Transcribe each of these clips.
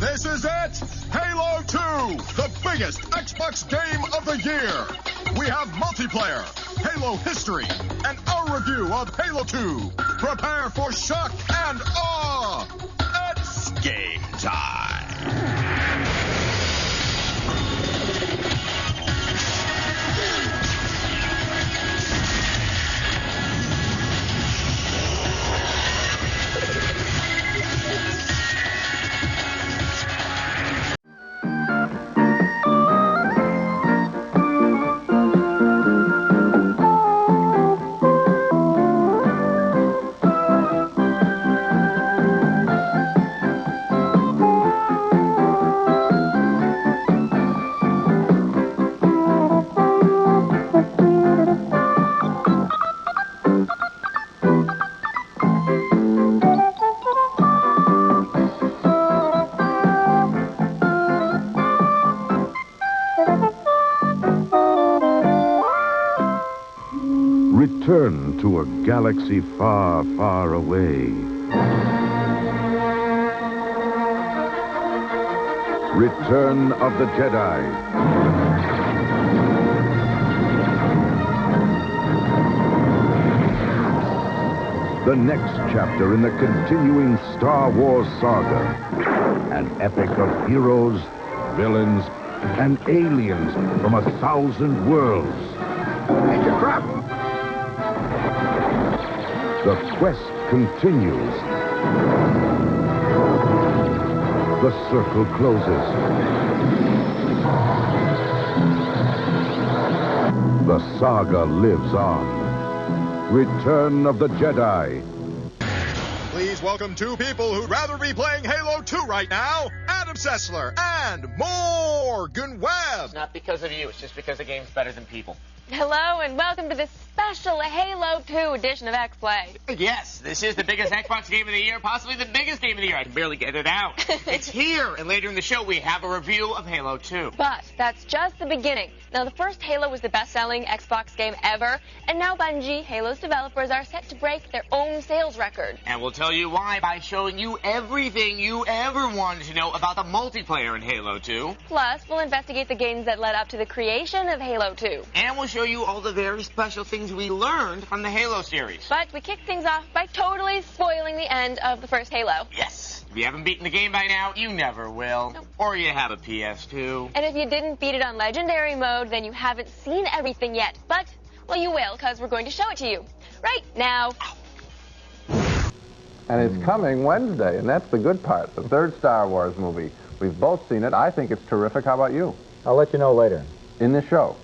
This is it! Halo 2, the biggest Xbox game of the year. We have multiplayer, Halo history, and our review of Halo 2. Prepare for shock and awe. It's game time. Return to a galaxy far, far away. Return of the Jedi. The next chapter in the continuing Star Wars saga. An epic of heroes, villains, and aliens from 1,000 worlds. Major Crop! The quest continues. The circle closes. The saga lives on. Return of the Jedi. Please welcome two people who'd rather be playing Halo 2 right now, Adam Sessler and Morgan Webb. It's not because of you, it's just because the game's better than people. Hello and welcome to this special Halo 2 edition of X-Play. Yes, this is the biggest Xbox game of the year, possibly the biggest game of the year. I can barely get it out. It's here, and later in the show we have a review of Halo 2. But that's just the beginning. Now, the first Halo was the best-selling Xbox game ever, and now Bungie, Halo's developers, are set to break their own sales record. And we'll tell you why by showing you everything you ever wanted to know about the multiplayer in Halo 2. Plus, we'll investigate the games that led up to the creation of Halo 2. And we'll show you all the very special things we learned from the Halo series. But we kick things off by totally spoiling the end of the first Halo. Yes. If you haven't beaten the game by now, you never will. Nope. Or you have a PS2. And if you didn't beat it on Legendary mode, then you haven't seen everything yet. But, well, you will, because we're going to show it to you right now. And it's coming Wednesday, and that's the good part, the third Star Wars movie. We've both seen it. I think it's terrific. How about you? I'll let you know later. In this show.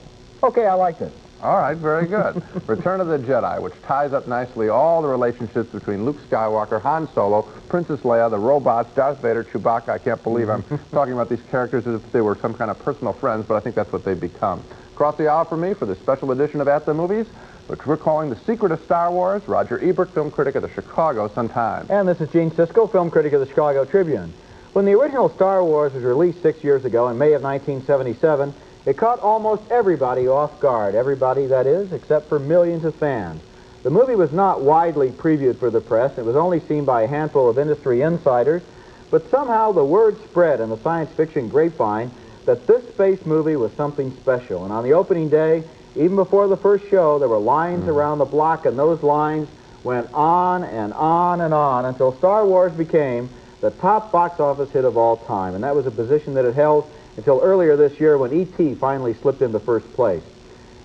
Okay, I liked it. All right, very good. Return of the Jedi, which ties up nicely all the relationships between Luke Skywalker, Han Solo, Princess Leia, the robots, Darth Vader, Chewbacca. I can't believe I'm talking about these characters as if they were some kind of personal friends, but I think that's what they've become. Across the aisle for me for this special edition of At the Movies, which we're calling The Secret of Star Wars, Roger Ebert, film critic of the Chicago Sun-Times. And this is Gene Siskel, film critic of the Chicago Tribune. When the original Star Wars was released 6 years ago in May of 1977, it caught almost everybody off guard. Everybody, that is, except for millions of fans. The movie was not widely previewed for the press. It was only seen by a handful of industry insiders. But somehow the word spread in the science fiction grapevine that this space movie was something special. And on the opening day, even before the first show, there were lines around the block, and those lines went on and on and on until Star Wars became the top box office hit of all time. And that was a position that it held until earlier this year when E.T. finally slipped into first place.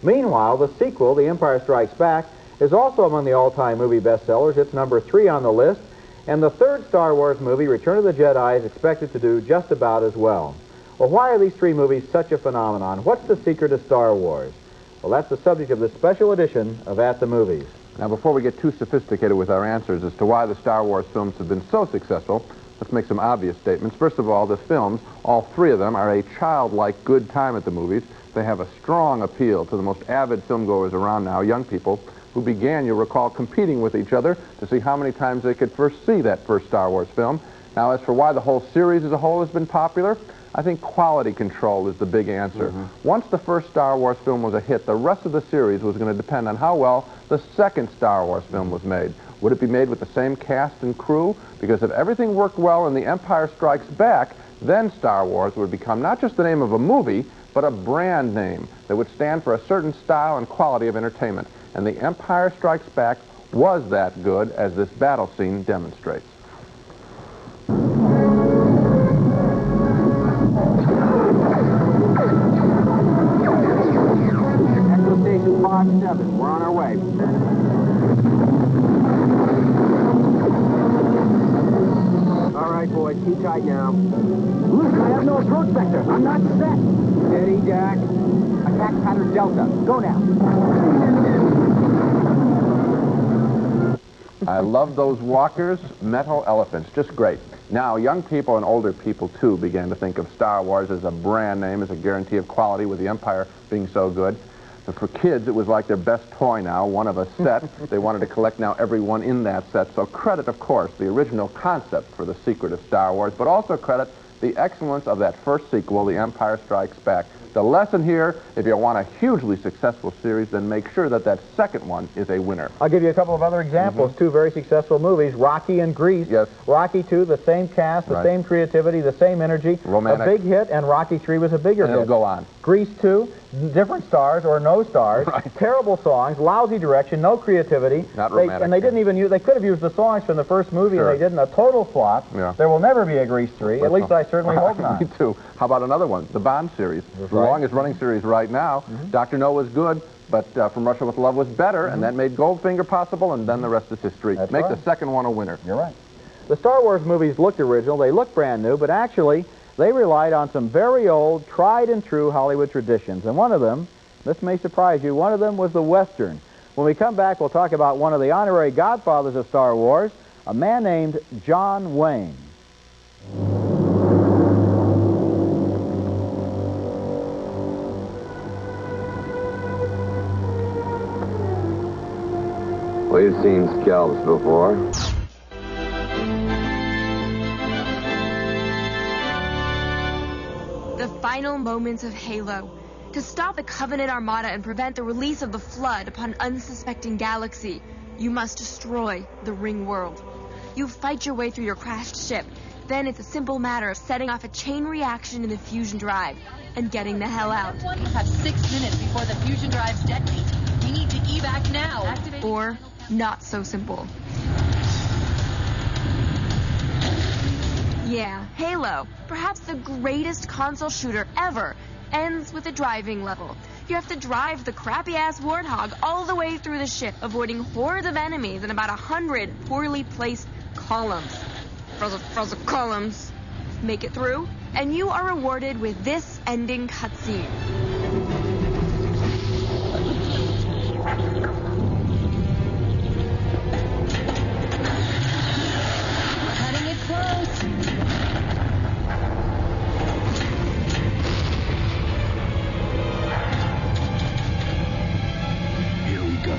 Meanwhile, the sequel, The Empire Strikes Back, is also among the all-time movie bestsellers. It's number 3 on the list. And the third Star Wars movie, Return of the Jedi, is expected to do just about as well. Well, why are these three movies such a phenomenon? What's the secret of Star Wars? Well, that's the subject of this special edition of At the Movies. Now, before we get too sophisticated with our answers as to why the Star Wars films have been so successful, let's make some obvious statements. First of all, the films, all three of them, are a childlike good time at the movies. They have a strong appeal to the most avid filmgoers around now, young people, who began, you'll recall, competing with each other to see how many times they could first see that first Star Wars film. Now, as for why the whole series as a whole has been popular, I think quality control is the big answer. Once the first Star Wars film was a hit, the rest of the series was going to depend on how well the second Star Wars film was made. Would it be made with the same cast and crew? Because if everything worked well in The Empire Strikes Back, Then Star Wars would become not just the name of a movie, but a brand name that would stand for a certain style and quality of entertainment. And The Empire Strikes Back was that good, as this battle scene demonstrates. Expo Station 57. We're on our way. All right, boys, keep tight now. Look, I have no approach vector. I'm not set. Steady, Jack. Attack pattern Delta. Go now. I love those walkers, metal elephants, just great. Now, young people and older people, too, began to think of Star Wars as a brand name, as a guarantee of quality, with the Empire being so good. But for kids, it was like their best toy now, one of a set. They wanted to collect now every one in that set. So credit, of course, the original concept for the secret of Star Wars, but also credit the excellence of that first sequel, The Empire Strikes Back. The lesson here, if you want a hugely successful series, then make sure that that second one is a winner. I'll give you a couple of other examples. Two very successful movies, Rocky and Grease. Yes. Rocky 2, the same cast, the same creativity, the same energy. Romantic. A big hit, and Rocky 3 was a bigger And hit. it'll go on. Grease 2, different stars or no stars, terrible songs, lousy direction, no creativity. Not romantic. And they didn't even use, they could have used the songs from the first movie, Sure. and they didn't. A total flop. Yeah. There will never be a Grease 3. At least I certainly hope not. Me too. How about another one? The Bond series. That's The right. longest running series right now. Dr. No was good, but From Russia with Love was better, and that made Goldfinger possible, and then the rest is history. That's Make right. the second one a winner. You're right. The Star Wars movies looked original, they looked brand new, but actually they relied on some very old, tried and true Hollywood traditions. And one of them, this may surprise you, one of them was the Western. When we come back, we'll talk about one of the honorary godfathers of Star Wars, a man named John Wayne. We've seen scalps before. The final moments of Halo. To stop the Covenant Armada and prevent the release of the Flood upon an unsuspecting galaxy, you must destroy the Ring World. You fight your way through your crashed ship. Then it's a simple matter of setting off a chain reaction in the fusion drive and getting the hell out. You have 6 minutes before the fusion drives detonate. We need to evac now. Or not so simple. Yeah, Halo, perhaps the greatest console shooter ever, ends with a driving level. You have to drive the crappy-ass Warthog all the way through the ship, avoiding hordes of enemies and about 100 poorly placed columns. Frozen columns. Make it through, and you are rewarded with this ending cutscene. Cutting it close. Here we go.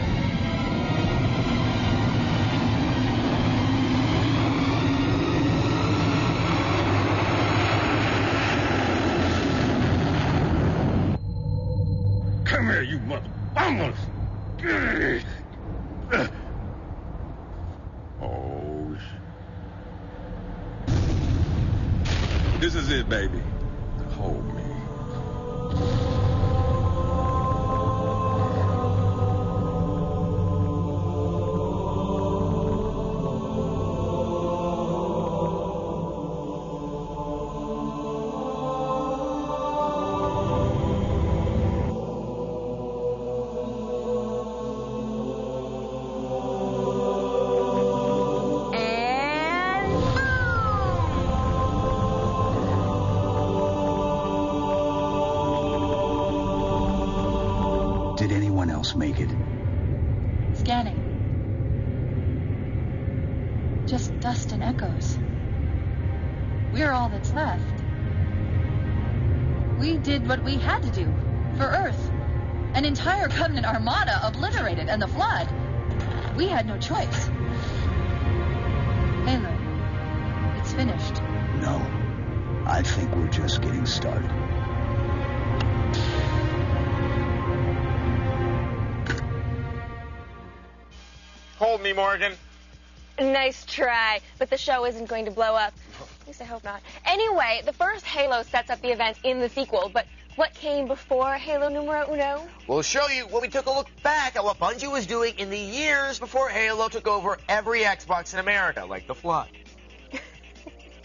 Come here, you mother... Vamos! Oh, this is it, baby. Hold me. And boom! Did anyone else make it? Scanning. Just dust and echoes. We're all that's left. We did what we had to do for Earth. An entire Covenant Armada obliterated, and the Flood. We had no choice. Halo, it's finished. No. I think we're just getting started. Hold me, Morgan. Nice try, but the show isn't going to blow up. At least I hope not. Anyway, the first Halo sets up the events in the sequel, but what came before Halo numero uno? We'll show you when we took a look back at what Bungie was doing in the years before Halo took over every Xbox in America, like the Flood.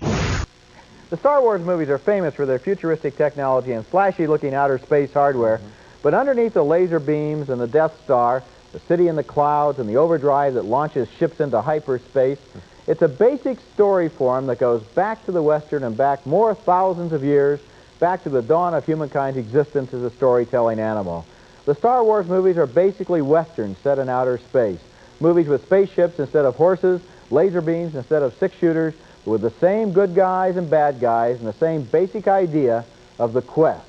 The Star Wars movies are famous for their futuristic technology and flashy-looking outer space hardware, but underneath the laser beams and the Death Star, the city in the clouds, and the overdrive that launches ships into hyperspace, it's a basic story form that goes back to the Western and back more thousands of years, back to the dawn of humankind's existence as a storytelling animal. The Star Wars movies are basically Westerns set in outer space. Movies with spaceships instead of horses, laser beams instead of six-shooters, with the same good guys and bad guys and the same basic idea of the quest.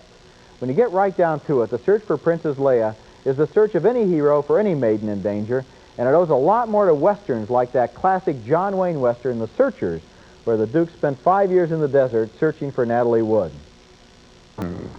When you get right down to it, the search for Princess Leia is the search of any hero for any maiden in danger, and it owes a lot more to Westerns like that classic John Wayne Western, The Searchers, where the Duke spent 5 years in the desert searching for Natalie Wood.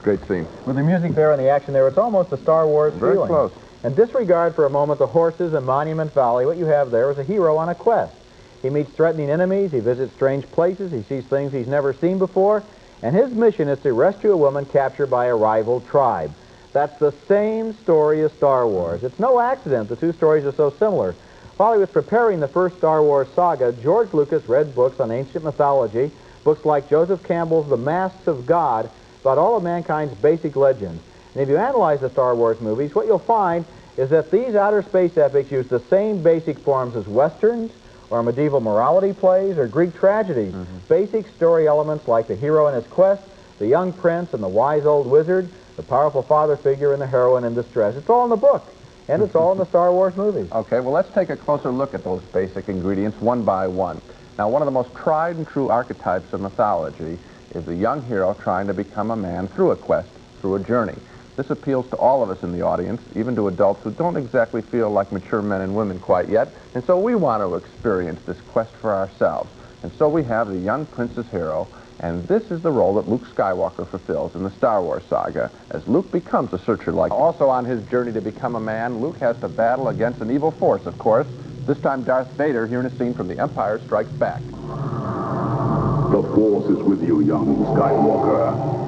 Great scene. With the music there and the action there, it's almost a Star Wars feeling. Very close. And disregard for a moment the horses and Monument Valley. What you have there is a hero on a quest. He meets threatening enemies, he visits strange places, he sees things he's never seen before, and his mission is to rescue a woman captured by a rival tribe. That's the same story as Star Wars. It's no accident the two stories are so similar. While he was preparing the first Star Wars saga, George Lucas read books on ancient mythology, books like Joseph Campbell's The Masks of God, about all of mankind's basic legends. And if you analyze the Star Wars movies, what you'll find is that these outer space epics use the same basic forms as Westerns, or medieval morality plays, or Greek tragedies. Basic story elements like the hero and his quest, the young prince and the wise old wizard, the powerful father figure and the heroine in distress. It's all in the book, and it's all in the Star Wars movies. Okay, well, let's take a closer look at those basic ingredients one by one. Now, one of the most tried and true archetypes of mythology is the young hero trying to become a man through a quest, through a journey. This appeals to all of us in the audience, even to adults who don't exactly feel like mature men and women quite yet, and so we want to experience this quest for ourselves. And so we have the young princess hero, and this is the role that Luke Skywalker fulfills in the Star Wars saga, as Luke becomes a searcher-like. Also on his journey to become a man, Luke has to battle against an evil force, of course, this time Darth Vader, here in a scene from The Empire Strikes Back. The Force is with you, young Skywalker.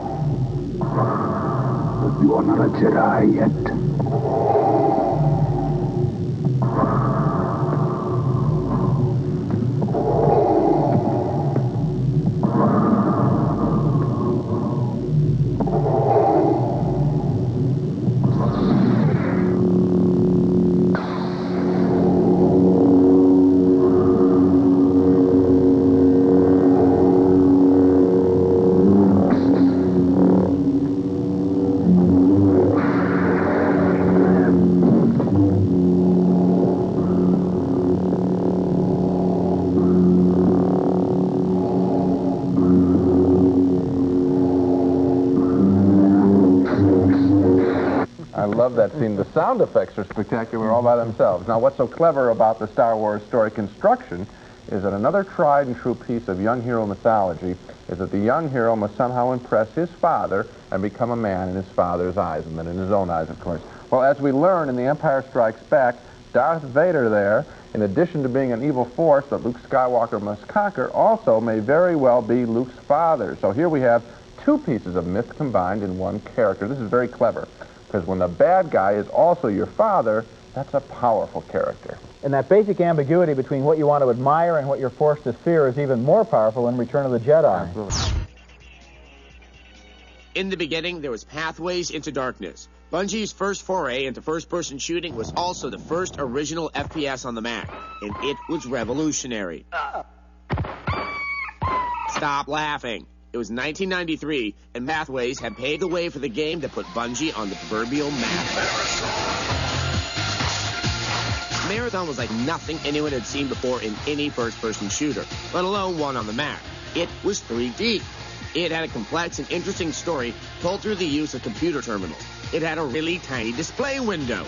But you are not a Jedi yet. I love that scene. The sound effects are spectacular all by themselves. Now, what's so clever about the Star Wars story construction is that another tried and true piece of young hero mythology is that the young hero must somehow impress his father and become a man in his father's eyes, and then in his own eyes, of course. Well, as we learn in The Empire Strikes Back, Darth Vader there, in addition to being an evil force that Luke Skywalker must conquer, also may very well be Luke's father. So here we have two pieces of myth combined in one character. This is very clever, because when the bad guy is also your father, that's a powerful character. And that basic ambiguity between what you want to admire and what you're forced to fear is even more powerful in Return of the Jedi. Absolutely. In the beginning, there was Pathways into Darkness. Bungie's first foray into first-person shooting was also the first original FPS on the Mac, and it was revolutionary. Stop laughing. It was 1993, and Pathways had paved the way for the game that put Bungie on the proverbial map. Marathon was like nothing anyone had seen before in any first-person shooter, let alone one on the Mac. It was 3D. It had a complex and interesting story told through the use of computer terminals. It had a really tiny display window.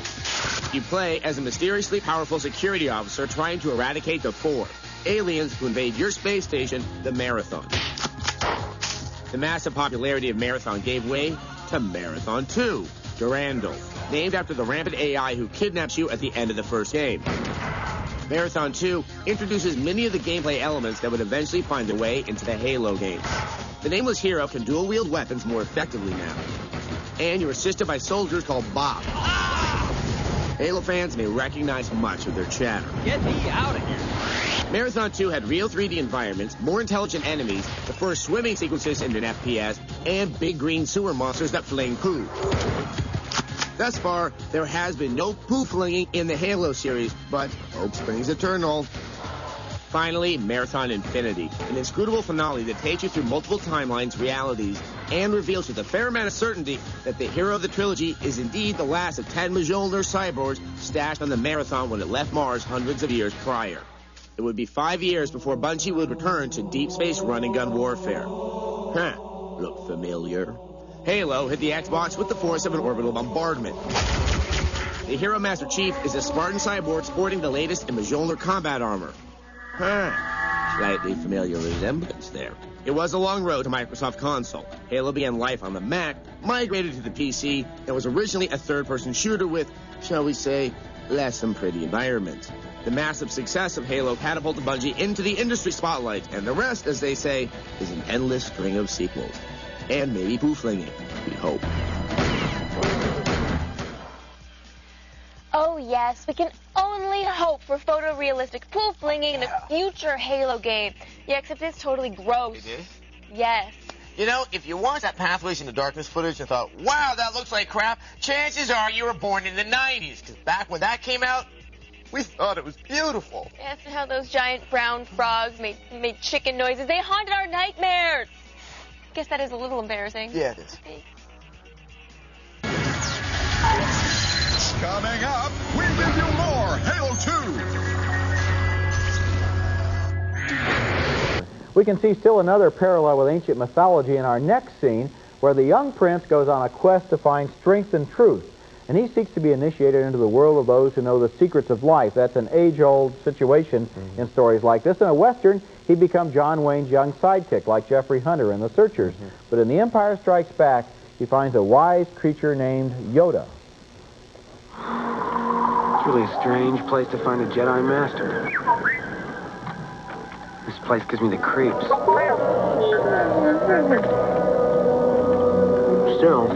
You play as a mysteriously powerful security officer trying to eradicate the Four, aliens who invade your space station, the Marathon. The massive popularity of Marathon gave way to Marathon 2, Durandal, named after the rampant AI who kidnaps you at the end of the first game. Marathon 2 introduces many of the gameplay elements that would eventually find their way into the Halo games. The nameless hero can dual-wield weapons more effectively now. And you're assisted by soldiers called Bob. Halo fans may recognize much of their chatter. Get me out of here. Marathon 2 had real 3D environments, more intelligent enemies, the first swimming sequences in an FPS, and big green sewer monsters that fling poo. Thus far, there has been no poo flinging in the Halo series, but hope springs eternal. Finally, Marathon Infinity, an inscrutable finale that takes you through multiple timelines, realities, and reveals with a fair amount of certainty that the hero of the trilogy is indeed the last of 10 Mjolnir cyborgs stashed on the Marathon when it left Mars hundreds of years prior. It would be 5 years before Bungie would return to deep space run-and-gun warfare. Huh, look familiar? Halo hit the Xbox with the force of an orbital bombardment. The hero Master Chief is a Spartan cyborg sporting the latest in Mjolnir combat armor. Slightly familiar resemblance there. It was a long road to Microsoft console. Halo began life on the Mac, migrated to the PC, and was originally a third-person shooter with, shall we say, less than pretty environments. The massive success of Halo catapulted Bungie into the industry spotlight, and the rest, as they say, is an endless string of sequels. And maybe poo-flinging, we hope. Oh, yes, we can only hope for photorealistic poo-flinging in the future Halo game. Yeah, except it's totally gross. It is? Yes. You know, if you watched that Pathways into Darkness footage and thought, wow, that looks like crap, chances are you were born in the 90s, because back when that came out, we thought it was beautiful. Yes, and how those giant brown frogs made chicken noises. They haunted our nightmares. Guess that is a little embarrassing. Yeah, it is. Coming up, we give you more Halo 2. We can see still another parallel with ancient mythology in our next scene, where the young prince goes on a quest to find strength and truth. And he seeks to be initiated into the world of those who know the secrets of life. That's an age-old situation in stories like this. In a Western, he'd become John Wayne's young sidekick, like Jeffrey Hunter in The Searchers. But in The Empire Strikes Back, he finds a wise creature named Yoda. It's really a strange place to find a Jedi Master. This place gives me the creeps. Still,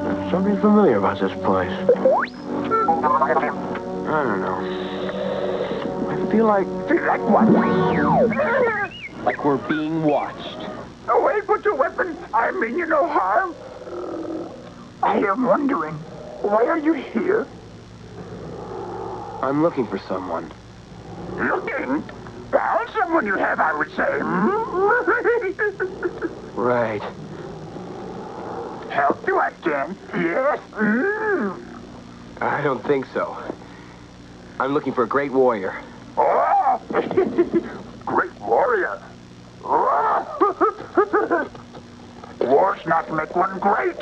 there's something familiar about this place. I don't know. I feel like what? Like we're being watched. Away, put your weapon. I mean you no harm. I am wondering, why are you here? I'm looking for someone. Looking? Found someone you have, I would say. Right. Help you again? Yes. I don't think so. I'm looking for a great warrior. Oh! Great warrior. Wars not make one great.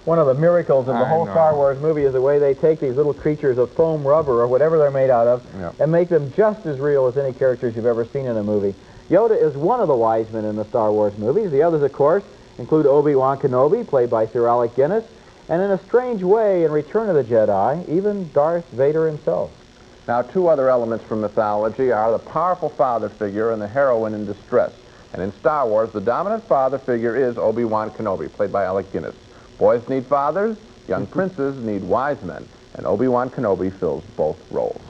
One of the miracles of the whole Star Wars movie is the way they take these little creatures of foam rubber or whatever they're made out of and make them just as real as any characters you've ever seen in a movie. Yoda is one of the wise men in the Star Wars movies. The others, of course, include Obi-Wan Kenobi, played by Sir Alec Guinness, and in a strange way, in Return of the Jedi, even Darth Vader himself. Now, two other elements from mythology are the powerful father figure and the heroine in distress. And in Star Wars, the dominant father figure is Obi-Wan Kenobi, played by Alec Guinness. Boys need fathers, young princes need wise men, and Obi-Wan Kenobi fills both roles.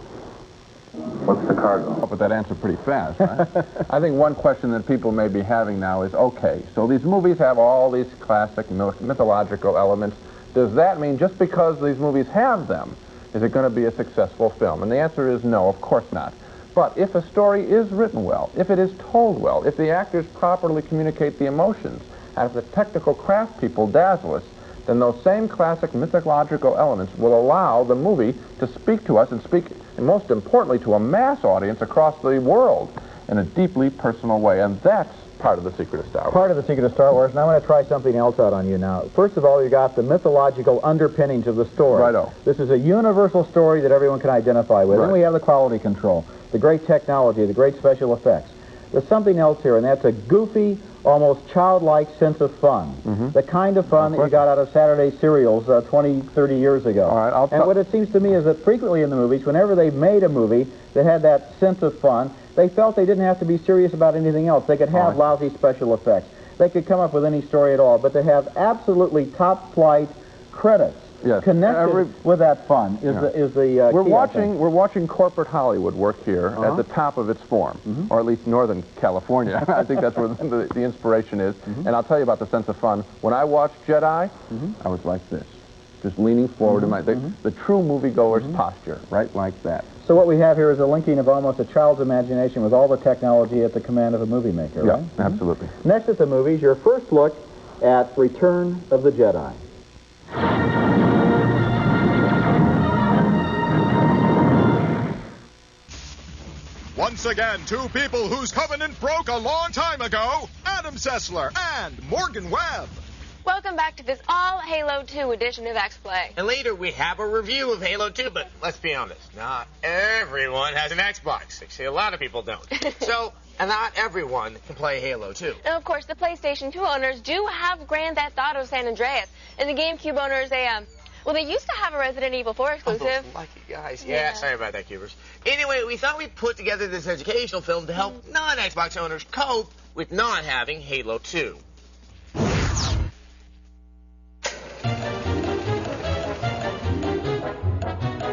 What's the cargo? But that answer pretty fast, right? I think one question that people may be having now is, okay, so these movies have all these classic mythological elements. Does that mean just because these movies have them, is it going to be a successful film? And the answer is no, of course not. But if a story is written well, if it is told well, if the actors properly communicate the emotions, and if the technical craft people dazzle us, then those same classic mythological elements will allow the movie to speak to us and speak, and most importantly, to a mass audience across the world in a deeply personal way. And that's part of the secret of Star Wars. Part of the secret of Star Wars, and I'm going to try something else out on you now. First of all, you got the mythological underpinnings of the story. Righto. This is a universal story that everyone can identify with. Right. Then we have the quality control, the great technology, the great special effects. There's something else here, and that's a goofy, almost childlike sense of fun. The kind of fun that you got out of Saturday serials 20, 30 years ago. All right, and what it seems to me is that frequently in the movies, whenever they made a movie that had that sense of fun, they felt they didn't have to be serious about anything else. They could have lousy special effects. They could come up with any story at all, but to have absolutely top-flight credits connected with that fun is the we're key, watching corporate Hollywood work here at the top of its form, or at least Northern California. I think that's where the inspiration is. And I'll tell you about the sense of fun. When I watched Jedi, I was like this, just leaning forward in the true moviegoer's posture, right like that. So what we have here is a linking of almost a child's imagination with all the technology at the command of a movie maker, right? Yeah, absolutely. Next at the movies, your first look at Return of the Jedi. Once again, two people whose covenant broke a long time ago, Adam Sessler and Morgan Webb. Welcome back to this all Halo 2 edition of X-Play. And later we have a review of Halo 2, but let's be honest, not everyone has an Xbox. Actually, a lot of people don't. So, and not everyone can play Halo 2. Now, of course, the PlayStation 2 owners do have Grand Theft Auto San Andreas, and the GameCube owners, well, they used to have a Resident Evil 4 exclusive. Oh, those lucky guys. Yeah, sorry about that, Cubers. Anyway, we thought we'd put together this educational film to help non-Xbox owners cope with not having Halo 2.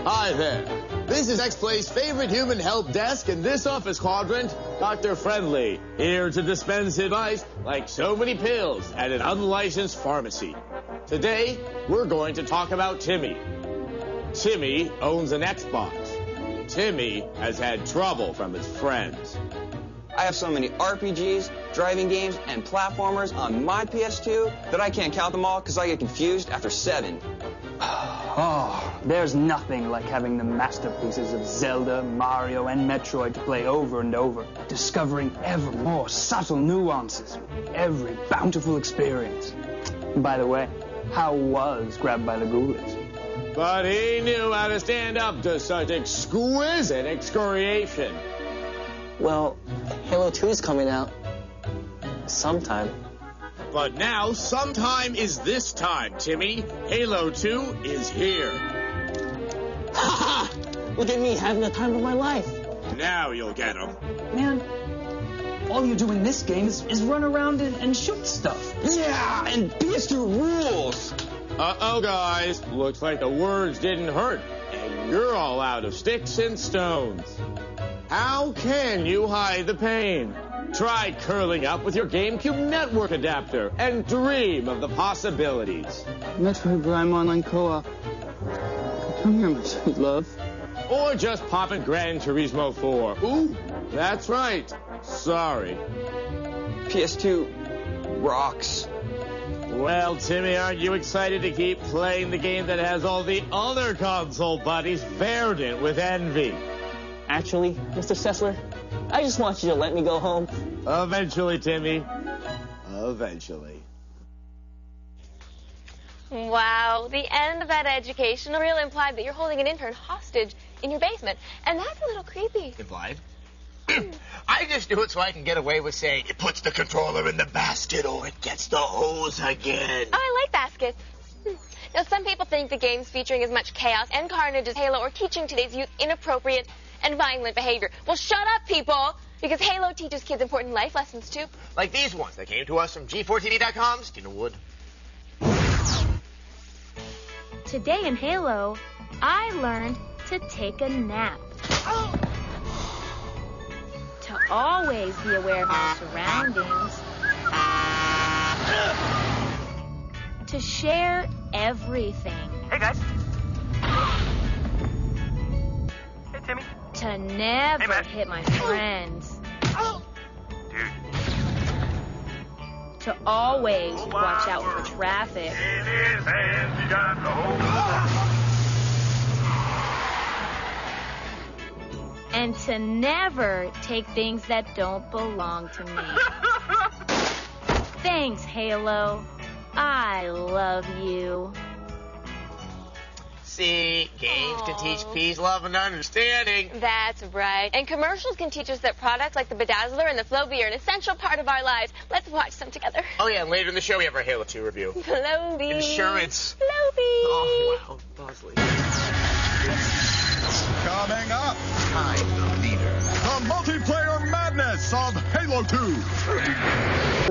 Hi there. This is X-Play's favorite human help desk in this office quadrant, Dr. Friendly, here to dispense advice like so many pills at an unlicensed pharmacy. Today, we're going to talk about Timmy. Timmy owns an Xbox. Timmy has had trouble from his friends. I have so many RPGs, driving games, and platformers on my PS2 that I can't count them all because I get confused after 7. Oh, there's nothing like having the masterpieces of Zelda, Mario, and Metroid to play over and over, discovering ever more subtle nuances with every bountiful experience. By the way, how was Grabbed by the Ghoulies? But he knew how to stand up to such exquisite excoriation. Well, Halo 2 is coming out sometime. But now, sometime is this time, Timmy. Halo 2 is here. Ha ha! Look at me having the time of my life. Now you'll get him. Man, all you do in this game is run around and shoot stuff. Yeah, and PS2 rules. Uh-oh, guys. Looks like the words didn't hurt, and you're all out of sticks and stones. How can you hide the pain? Try curling up with your GameCube network adapter and dream of the possibilities. Metroid Prime Online Co-op. Come here, my sweet love. Or just pop in Gran Turismo 4. Ooh, that's right. Sorry. PS2 rocks. Well, Timmy, aren't you excited to keep playing the game that has all the other console buddies verdant with envy? Actually, Mr. Sessler, I just want you to let me go home. Eventually, Timmy. Eventually. Wow, the end of that education really implied that you're holding an intern hostage in your basement, and that's a little creepy. Implied? I just do it so I can get away with saying it puts the controller in the basket or it gets the hose again. Oh, I like baskets. Now, some people think the games featuring as much chaos and carnage as Halo are teaching today's youth inappropriate and violent behavior. Well, shut up, people, because Halo teaches kids important life lessons, too. Like these ones that came to us from G4TV.com's Tina Wood. Today in Halo, I learned to take a nap. To always be aware of my surroundings. To share everything. Hey, guys. Hey, Timmy. To never hit my friends. Dude. To always watch out for traffic. In his hands, he got the whole And to never take things that don't belong to me. Thanks, Halo. I love you. See, games can teach peace, love, and understanding. That's right. And commercials can teach us that products like the Bedazzler and the Flowbee are an essential part of our lives. Let's watch some together. Oh, yeah, and later in the show we have our Halo 2 review. Flowbee. Insurance. Flowbee. Oh, wow, Bosley. Coming up, Time the leader. the multiplayer madness of Halo 2.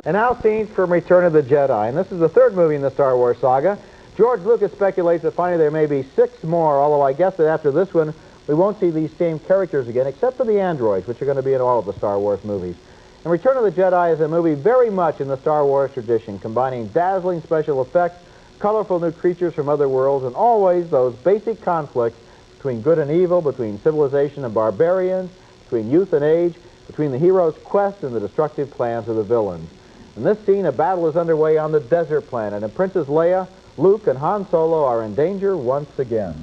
And now scenes from Return of the Jedi. And this is the third movie in the Star Wars saga. George Lucas speculates that finally there may be 6 more, although I guess that after this one, we won't see these same characters again, except for the androids, which are going to be in all of the Star Wars movies. And Return of the Jedi is a movie very much in the Star Wars tradition, combining dazzling special effects, colorful new creatures from other worlds, and always those basic conflicts between good and evil, between civilization and barbarians, between youth and age, between the hero's quest and the destructive plans of the villains. In this scene, a battle is underway on the desert planet, and Princess Leia, Luke, and Han Solo are in danger once again.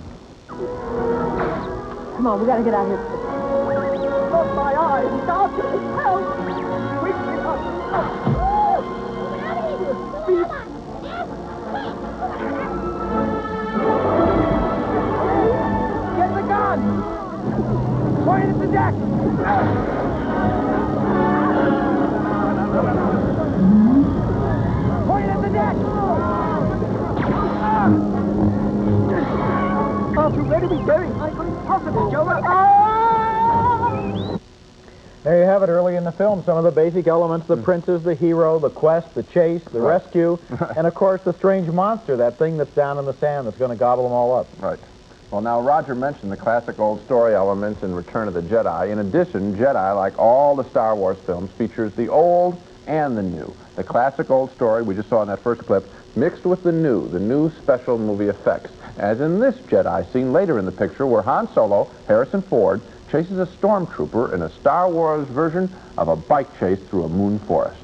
Come on, we gotta get out of here. Oh, my eyes! Doctor, help! Wake me up! Get the gun! Point at the deck! Point at the deck! Oh, you ready to be buried? I couldn't possibly, Joe. There you have it early in the film, some of the basic elements, the princess, the hero, the quest, the chase, the rescue, and of course the strange monster, that thing that's down in the sand that's going to gobble them all up. Right. Well, now, Roger mentioned the classic old story elements in Return of the Jedi. In addition, Jedi, like all the Star Wars films, features the old and the new. The classic old story we just saw in that first clip, mixed with the new special movie effects. As in this Jedi scene later in the picture where Han Solo, Harrison Ford, chases a stormtrooper in a Star Wars version of a bike chase through a moon forest.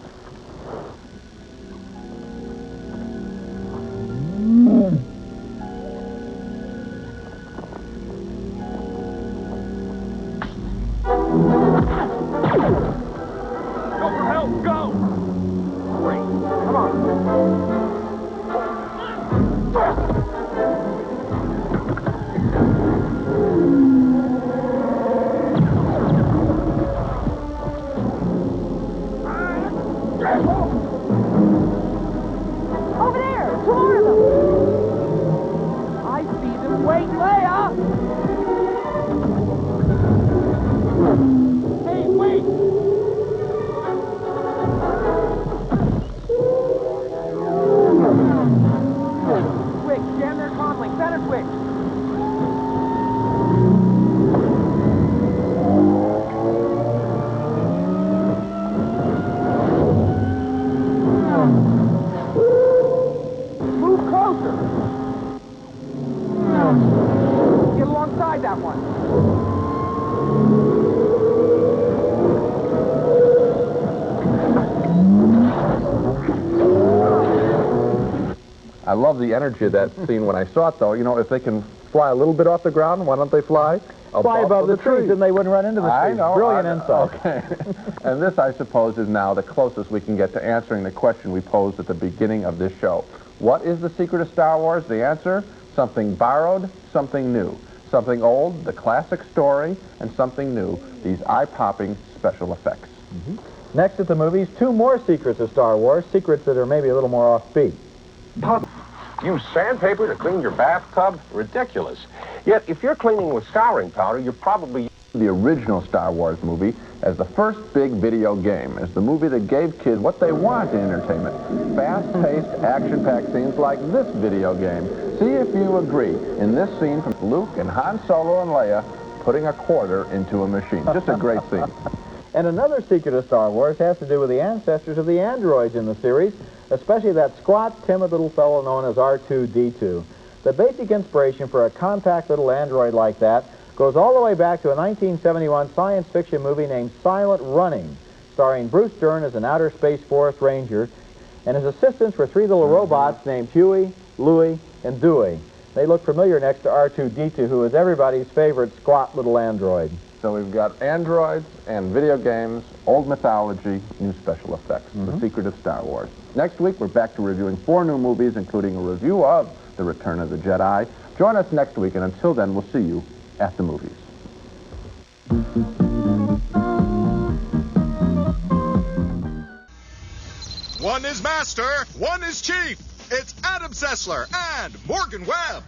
Go for help, go! Wait, come on. Over there! 2 more of them! I see them! Wait, Leia! Hey, wait! Switch, jam their conflict, center switch! Move closer! Get alongside that one! I love the energy of that scene when I saw it, though. You know, if they can fly a little bit off the ground, why don't they fly above the trees, and they wouldn't run into the trees. I know. Brilliant insight. Okay. And this, I suppose, is now the closest we can get to answering the question we posed at the beginning of this show. What is the secret of Star Wars? The answer, something borrowed, something new. Something old, the classic story, and something new, these eye-popping special effects. Next at the movies, 2 more secrets of Star Wars, secrets that are maybe a little more offbeat. Use sandpaper to clean your bathtub? Ridiculous. Yet, if you're cleaning with scouring powder, you're probably... The original Star Wars movie as the first big video game, as the movie that gave kids what they want in entertainment. Fast-paced, action-packed scenes like this video game. See if you agree. In this scene from Luke and Han Solo and Leia putting a quarter into a machine. Just a great scene. And another secret of Star Wars has to do with the ancestors of the androids in the series, especially that squat, timid little fellow known as R2-D2. The basic inspiration for a compact little android like that goes all the way back to a 1971 science fiction movie named Silent Running, starring Bruce Dern as an outer space forest ranger, and his assistants were 3 little robots named Huey, Louie, and Dewey. They look familiar next to R2-D2, who is everybody's favorite squat little android. So we've got androids and video games, old mythology, new special effects. The secret of Star Wars. Next week, we're back to reviewing 4 new movies, including a review of The Return of the Jedi, Join us next week, and until then, we'll see you at the movies. One is master, one is chief. It's Adam Sessler and Morgan Webb.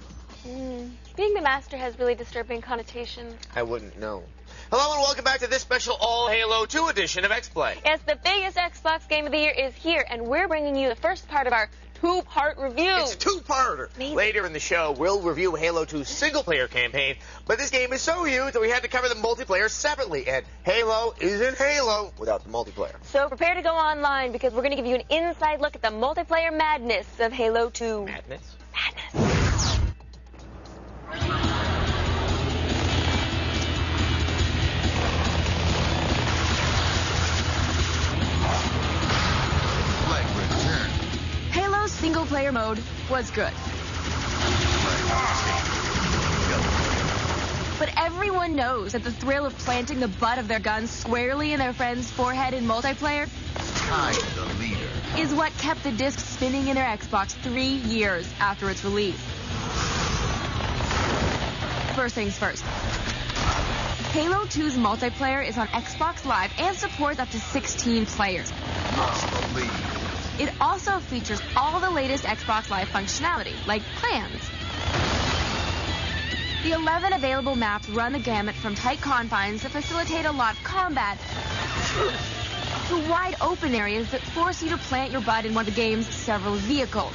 Being the master has really disturbing connotations. I wouldn't know. Hello and welcome back to this special All Halo 2 edition of X-Play. Yes, the biggest Xbox game of the year is here, and we're bringing you the first part of our two-part review. It's a two-parter. Amazing. Later in the show, we'll review Halo 2's single-player campaign, but this game is so huge that we had to cover the multiplayer separately, and Halo isn't Halo without the multiplayer. So prepare to go online, because we're going to give you an inside look at the multiplayer madness of Halo 2. Madness? Madness. Halo's single-player mode was good. But everyone knows that the thrill of planting the butt of their guns squarely in their friend's forehead in multiplayer is what kept the disc spinning in their Xbox 3 years after its release. First things first. Halo 2's multiplayer is on Xbox Live and supports up to 16 players. It also features all the latest Xbox Live functionality, like clans. The 11 available maps run the gamut from tight confines that facilitate a lot of combat to wide open areas that force you to plant your butt in one of the game's several vehicles.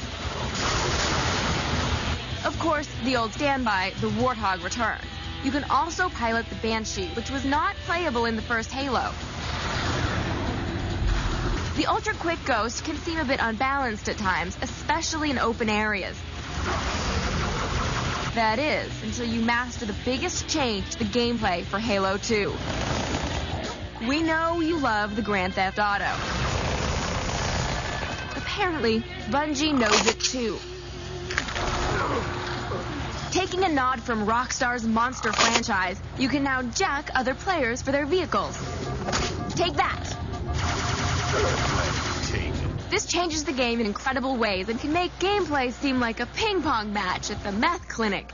Of course, the old standby, the Warthog, returns. You can also pilot the Banshee, which was not playable in the first Halo. The ultra-quick Ghost can seem a bit unbalanced at times, especially in open areas. That is, until you master the biggest change to the gameplay for Halo 2. We know you love the Grand Theft Auto. Apparently, Bungie knows it too. Taking a nod from Rockstar's Monster franchise, you can now jack other players for their vehicles. Take that! This changes the game in incredible ways and can make gameplay seem like a ping-pong match at the meth clinic.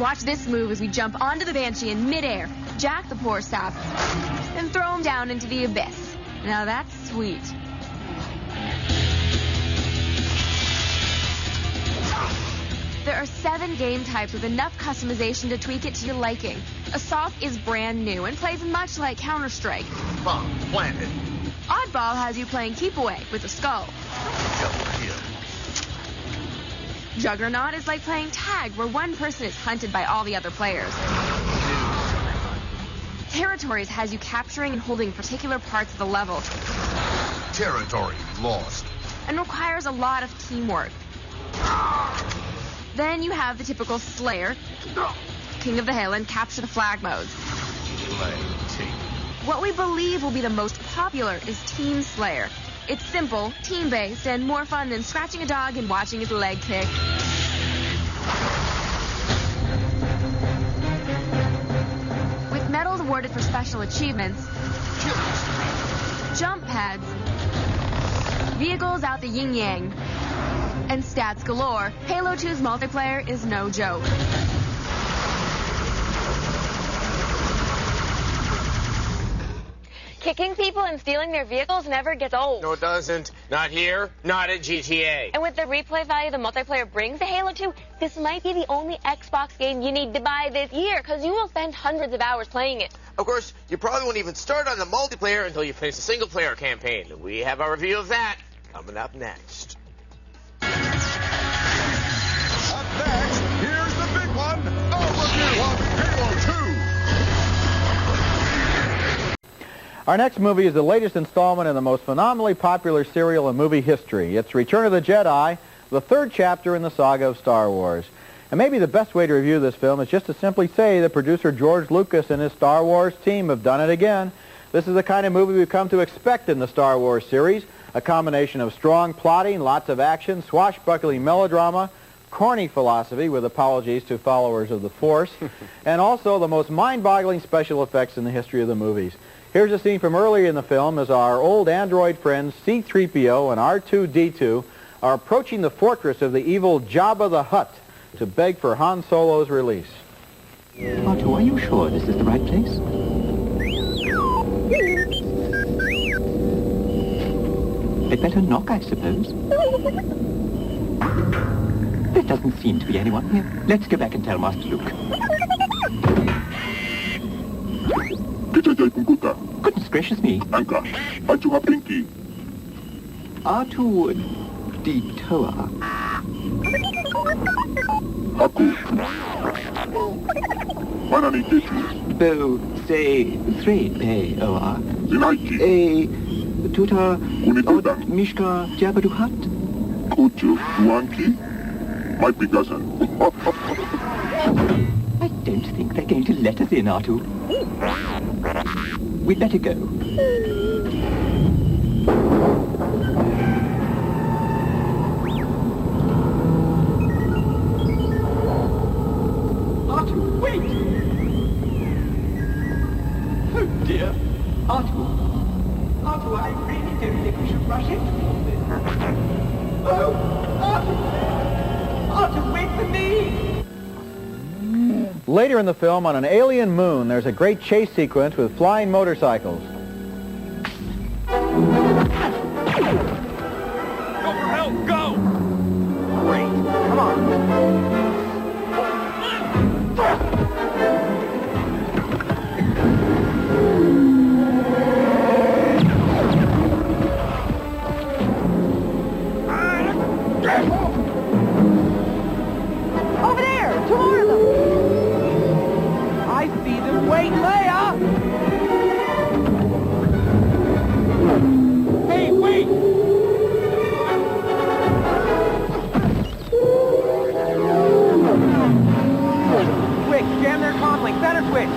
Watch this move as we jump onto the Banshee in midair, jack the poor sap, and throw him down into the abyss. Now that's sweet. There are 7 game types with enough customization to tweak it to your liking. Assault is brand new and plays much like Counter-Strike. Bomb planted. Oddball has you playing Keep Away with a skull. Juggernaut is like playing tag, where one person is hunted by all the other players. Territories has you capturing and holding particular parts of the level. Territory lost. And requires a lot of teamwork. Then you have the typical Slayer, King of the Hill, and Capture the Flag modes. What we believe will be the most popular is Team Slayer. It's simple, team-based, and more fun than scratching a dog and watching his leg kick. With medals awarded for special achievements, jump pads, vehicles out the yin-yang, and stats galore, Halo 2's multiplayer is no joke. Kicking people and stealing their vehicles never gets old. No, it doesn't. Not here, not at GTA. And with the replay value the multiplayer brings to Halo 2, this might be the only Xbox game you need to buy this year, because you will spend hundreds of hours playing it. Of course, you probably won't even start on the multiplayer until you finish the single-player campaign. We have our review of that coming up next. Up next, here's the big one, our review of Halo 2. Our next movie is the latest installment in the most phenomenally popular serial in movie history. It's Return of the Jedi, the 3rd chapter in the saga of Star Wars. And maybe the best way to review this film is just to simply say that producer George Lucas and his Star Wars team have done it again. This is the kind of movie we've come to expect in the Star Wars series, a combination of strong plotting, lots of action, swashbuckling melodrama, corny philosophy with apologies to followers of the Force, and also the most mind-boggling special effects in the history of the movies. Here's a scene from earlier in the film as our old android friends C-3PO and R2-D2 are approaching the fortress of the evil Jabba the Hutt to beg for Han Solo's release. R2, are you sure this is the right place? They'd better knock, I suppose. There doesn't seem to be anyone here. Let's go back and tell Master Luke. Goodness gracious me. R2 detour. Bo say 3 or a tutor Mishka Jabaduhat. I don't think they're going to let us in, R2. We'd better go. R2, wait! Oh dear. R2, I really don't think we should rush into all this. Oh, R2, wait for me! Later in the film, on an alien moon, there's a great chase sequence with flying motorcycles. Go for help! Go! Great. Come on. Over there! Two more of them! I see them! Wait, Leia! Hey, wait! Quick, jam their conflict. Center switch.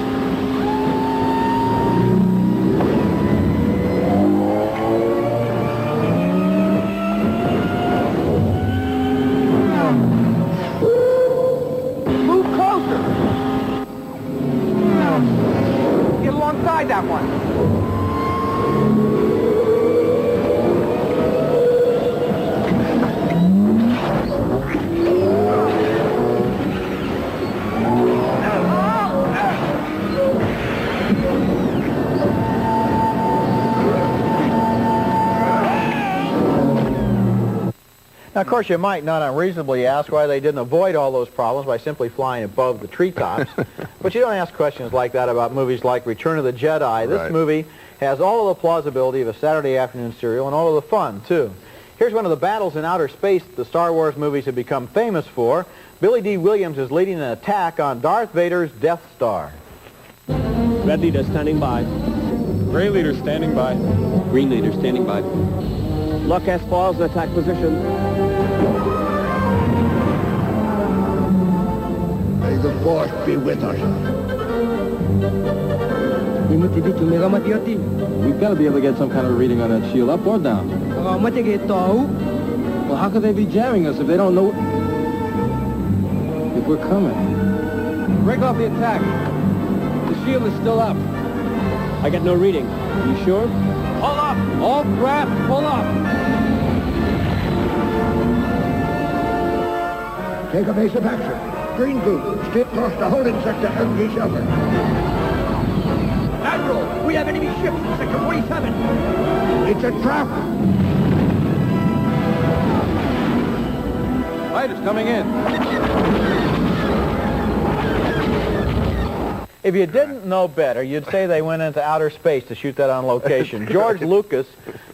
Move closer. Get alongside that one. Now, of course, you might not unreasonably ask why they didn't avoid all those problems by simply flying above the treetops. But you don't ask questions like that about movies like Return of the Jedi. This movie has all of the plausibility of a Saturday afternoon serial and all of the fun, too. Here's one of the battles in outer space the Star Wars movies have become famous for. Billy D. Williams is leading an attack on Darth Vader's Death Star. Red leader standing by. Gray leader standing by. Green leader standing by. Lock S files in attack position. May the Force be with us. We've got to be able to get some kind of reading on that shield, up or down. Well, how could they be jamming us if they don't know if we're coming? Break off the attack. The shield is still up. I got no reading. You sure? Pull up! All craft, pull up! Take a base of action. Green group, straight across the holding sector MG shelter. Admiral, we have enemy ships in Sector 47. It's a trap. Fighters coming in. If you didn't know better, you'd say they went into outer space to shoot that on location. George Lucas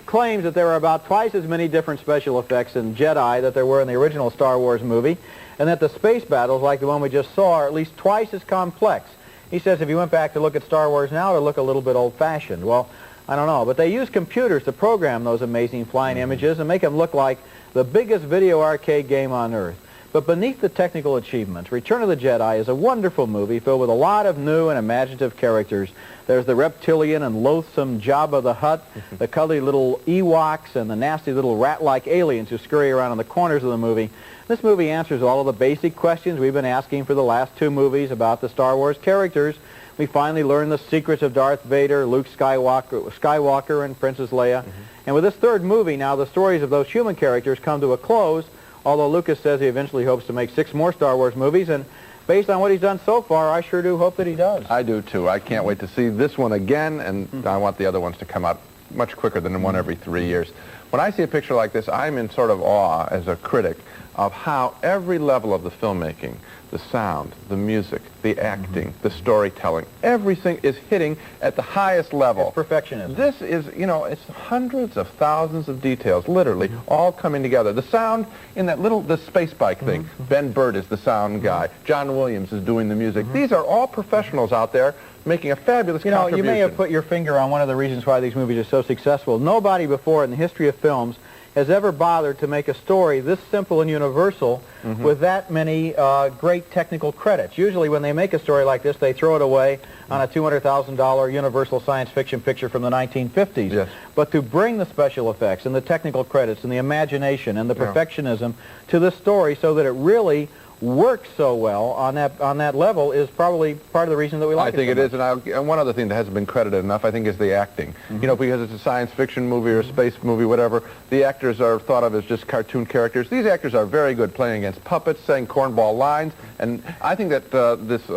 claims that there were about twice as many different special effects in Jedi that there were in the original Star Wars movie, and that the space battles, like the one we just saw, are at least twice as complex. He says if you went back to look at Star Wars now, it would look a little bit old-fashioned. Well, I don't know, but they use computers to program those amazing flying images and make them look like the biggest video arcade game on Earth. But beneath the technical achievements, Return of the Jedi is a wonderful movie filled with a lot of new and imaginative characters. There's the reptilian and loathsome Jabba the Hutt, the cuddly little Ewoks, and the nasty little rat-like aliens who scurry around in the corners of the movie. This movie answers all of the basic questions we've been asking for the last two movies about the Star Wars characters. We finally learn the secrets of Darth Vader, Luke Skywalker, and Princess Leia. And with this third movie, now the stories of those human characters come to a close, although Lucas says he eventually hopes to make 6 more Star Wars movies, and based on what he's done so far, I sure do hope that he does. I do, too. I can't wait to see this one again, and I want the other ones to come out much quicker than one every 3 years. When I see a picture like this, I'm in sort of awe as a critic of how every level of the filmmaking, the sound, the music, the acting, the storytelling, everything is hitting at the highest level. It's perfectionism. This is, you know, it's hundreds of thousands of details, literally, all coming together. The sound in that the space bike thing, Ben Bird is the sound guy, John Williams is doing the music. These are all professionals out there making a fabulous contribution. You may have put your finger on one of the reasons why these movies are so successful. Nobody before in the history of films has ever bothered to make a story this simple and universal with that many great technical credits. Usually when they make a story like this, they throw it away on a $200,000 Universal science fiction picture from the 1950s. Yes. But to bring the special effects and the technical credits and the imagination and the perfectionism to this story so that it really works so well on that level is probably part of the reason that we like it. I think it is, and one other thing that hasn't been credited enough, I think, is the acting. You know, because it's a science fiction movie or a space movie, whatever, the actors are thought of as just cartoon characters. These actors are very good playing against puppets, saying cornball lines, and I think that this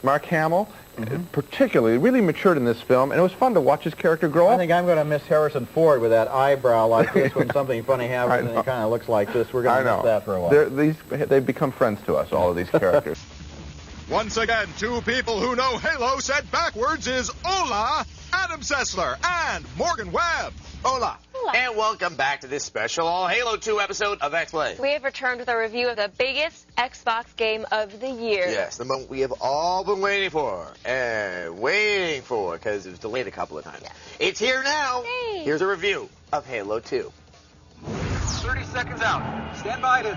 Mark Hamill particularly really matured in this film, and it was fun to watch his character grow up. I think I'm going to miss Harrison Ford with that eyebrow like this when something funny happens and he kind of looks like this. We're going to miss that for a while. They've become friends to us, all of these characters. Once again, two people who know Halo said backwards is Hola, Adam Sessler, and Morgan Webb. Hola. And welcome back to this special All Halo 2 episode of X-Play. We have returned with a review of the biggest Xbox game of the year. Yes, the moment we have all been waiting for. Because it was delayed a couple of times. Yeah. It's here now. Hey. Here's a review of Halo 2. 30 seconds out. Stand by to...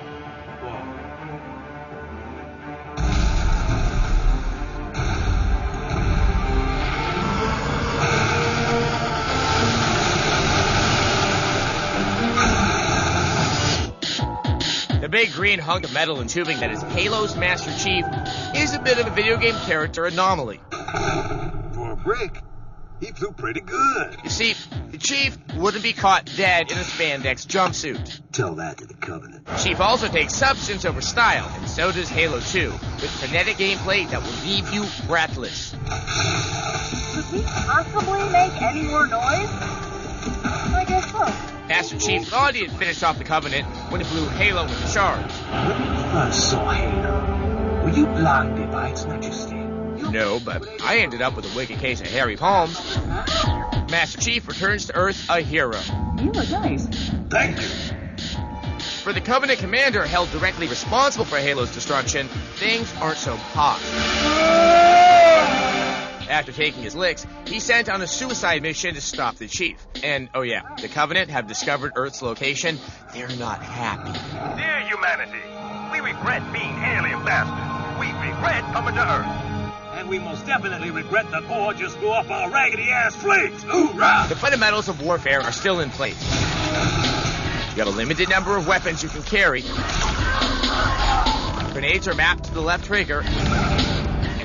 The big green hunk of metal and tubing that is Halo's Master Chief is a bit of a video game character anomaly. For a break, he flew pretty good. You see, the Chief wouldn't be caught dead in a spandex jumpsuit. Tell that to the Covenant. Chief also takes substance over style, and so does Halo 2, with frenetic gameplay that will leave you breathless. Could we possibly make any more noise? I guess so. Master Chief thought he had finished off the Covenant when he blew Halo with a charge. When you first saw Halo, were you blinded by its majesty? No, but I ended up with a wicked case of hairy palms. Master Chief returns to Earth a hero. You look nice. Thank you. For the Covenant commander held directly responsible for Halo's destruction, things aren't so hot. After taking his licks, he sent on a suicide mission to stop the Chief. And, oh yeah, the Covenant have discovered Earth's location. They're not happy. Dear humanity, we regret being alien bastards. We regret coming to Earth. And we most definitely regret that war just blew up our raggedy-ass fleet. Hoorah! The fundamentals of warfare are still in place. You have a limited number of weapons you can carry. Grenades are mapped to the left trigger.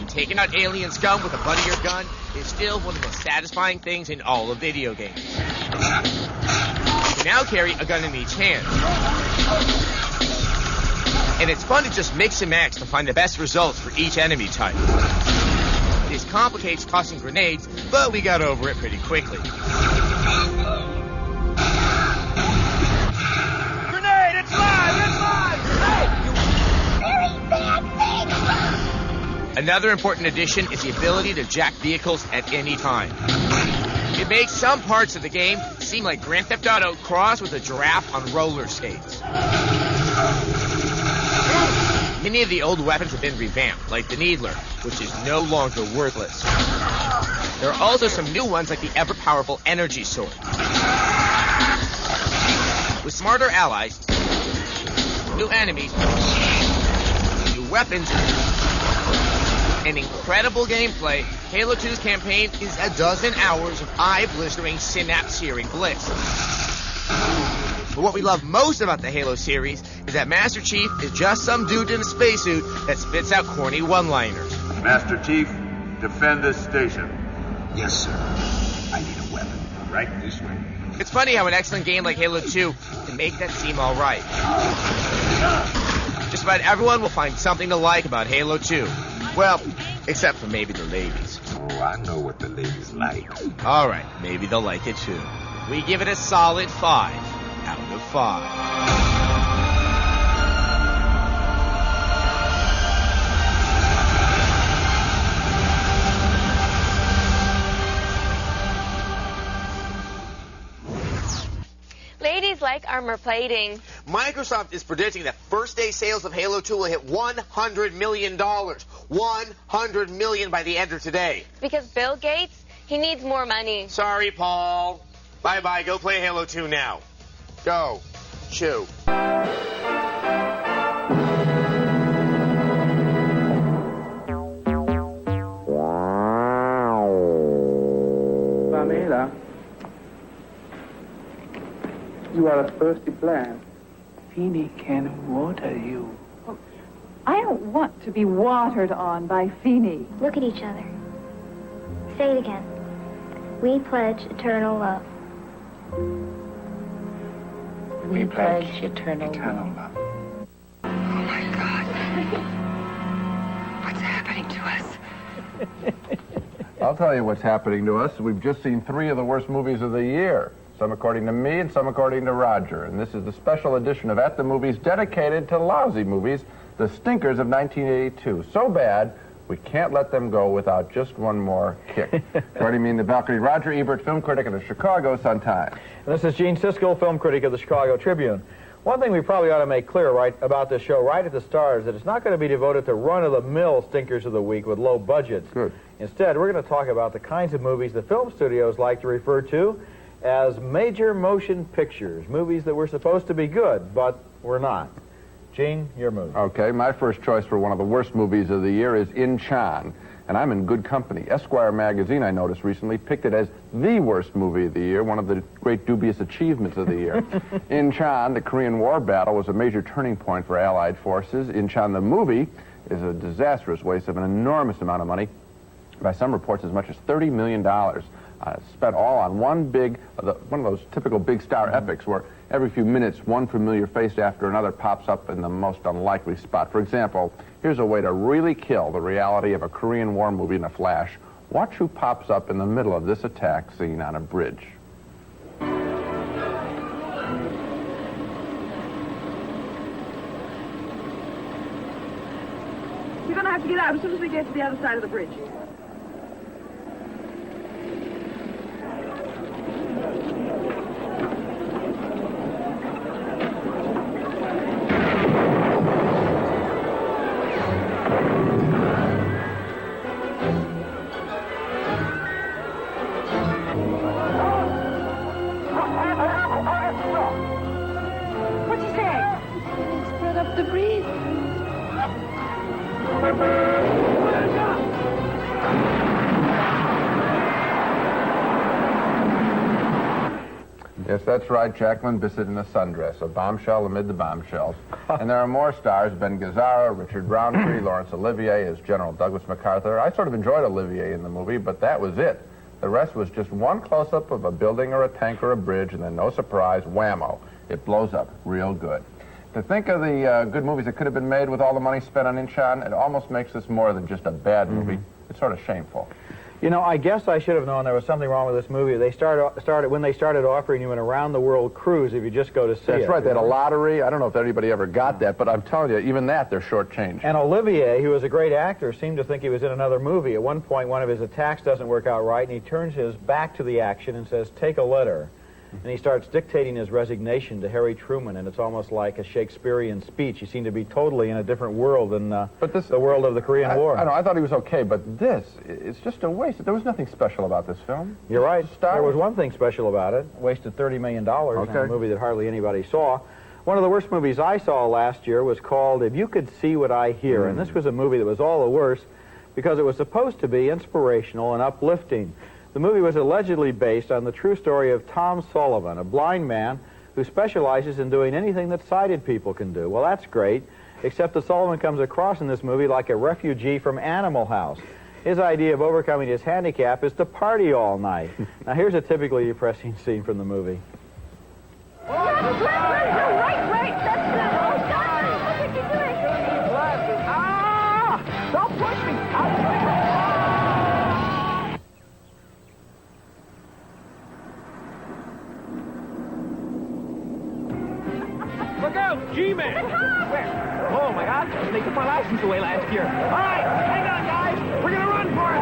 Taking out alien scum with a butt of your gun is still one of the most satisfying things in all of video games. You can now carry a gun in each hand. And it's fun to just mix and match to find the best results for each enemy type. This complicates tossing grenades, but we got over it pretty quickly. Grenade! It's live! It's live! Hey! You very bad thing! Another important addition is the ability to jack vehicles at any time. It makes some parts of the game seem like Grand Theft Auto crossed with a giraffe on roller skates. Many of the old weapons have been revamped, like the Needler, which is no longer worthless. There are also some new ones like the ever-powerful Energy Sword. With smarter allies, new enemies, weapons, and incredible gameplay, Halo 2's campaign is a dozen hours of eye-blistering, synapse-searing bliss. But what we love most about the Halo series is that Master Chief is just some dude in a spacesuit that spits out corny one-liners. Master Chief, defend this station. Yes, sir. I need a weapon. Right this way. It's funny how an excellent game like Halo 2 can make that seem all right. Just about everyone will find something to like about Halo 2. Well, except for maybe the ladies. Oh, I know what the ladies like. All right, maybe they'll like it too. We give it a solid 5 out of 5. Ladies like armor plating. Microsoft is predicting that first-day sales of Halo 2 will hit $100 million. $100 million by the end of today. Because Bill Gates, he needs more money. Sorry, Paul. Bye-bye. Go play Halo 2 now. Go. Chew. Pamela, you are a thirsty plant. Feeny can water you. I don't want to be watered on by Feeny. Look at each other. Say it again. We pledge eternal love. We pledge eternal love. Oh, my God. What's happening to us? I'll tell you what's happening to us. We've just seen 3 of the worst movies of the year. Some according to me and some according to Roger. And this is the special edition of At the Movies dedicated to lousy movies, the stinkers of 1982. So bad, we can't let them go without just one more kick. Joining me in the balcony, Roger Ebert, film critic of the Chicago Sun-Times. And this is Gene Siskel, film critic of the Chicago Tribune. One thing we probably ought to make clear about this show right at the start is that it's not going to be devoted to run-of-the-mill stinkers of the week with low budgets. Good. Instead, we're going to talk about the kinds of movies the film studios like to refer to as major motion pictures, movies that were supposed to be good, but were not. Gene, your movie. Okay, my first choice for one of the worst movies of the year is In Chan, and I'm in good company. Esquire magazine, I noticed recently, picked it as the worst movie of the year, one of the great dubious achievements of the year. In Chan, the Korean War battle, was a major turning point for Allied forces. In Chan, the movie, is a disastrous waste of an enormous amount of money, by some reports as much as $30 million. Spent all on one of those typical big star epics where every few minutes one familiar face after another pops up in the most unlikely spot. For example, here's a way to really kill the reality of a Korean War movie in a flash. Watch who pops up in the middle of this attack scene on a bridge. You're going to have to get out as soon as we get to the other side of the bridge. What's he saying? Spread up the breeze. Yes, that's right, Jacqueline Bisset in a sundress, a bombshell amid the bombshells. And there are more stars, Ben Gazzara, Richard Roundtree, Laurence Olivier as General Douglas MacArthur. I sort of enjoyed Olivier in the movie, but that was it. The rest was just one close-up of a building or a tank or a bridge, and then no surprise, whammo, it blows up real good. To think of the good movies that could have been made with all the money spent on Incheon, it almost makes this more than just a bad movie. It's sort of shameful. You know, I guess I should have known there was something wrong with this movie. They when they started offering you an around-the-world cruise if you just go to see it. That's right. They had a lottery. I don't know if anybody ever got that, but I'm telling you, even that, they're shortchanged. And Olivier, who was a great actor, seemed to think he was in another movie. At one point, one of his attacks doesn't work out right, and he turns his back to the action and says, "Take a letter." And he starts dictating his resignation to Harry Truman, and it's almost like a Shakespearean speech. He seemed to be totally in a different world than the world of the Korean War. I know, I thought he was okay, but this, it's just a waste. There was nothing special about this film. You're right. There was one thing special about it. Wasted $30 million on a movie that hardly anybody saw. One of the worst movies I saw last year was called If You Could See What I Hear, and this was a movie that was all the worse because it was supposed to be inspirational and uplifting. The movie was allegedly based on the true story of Tom Sullivan, a blind man who specializes in doing anything that sighted people can do. Well, that's great, except that Sullivan comes across in this movie like a refugee from Animal House. His idea of overcoming his handicap is to party all night. Now, here's a typically depressing scene from the movie. Right. That's it. Oh, God. What are you doing? Ah! Don't push me. Look out, G-Man! Oh, my God. They took my license away last year. All right, hang on, guys. We're going to run for it.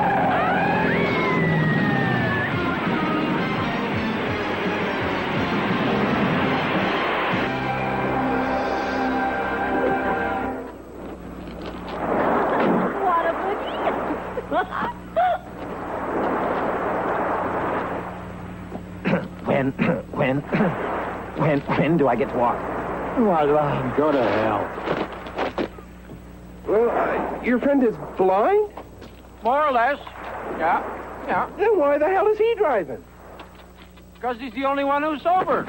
When do I get to walk? Well, go to hell. Well, your friend is blind? More or less. Yeah. Then why the hell is he driving? Because he's the only one who's sober.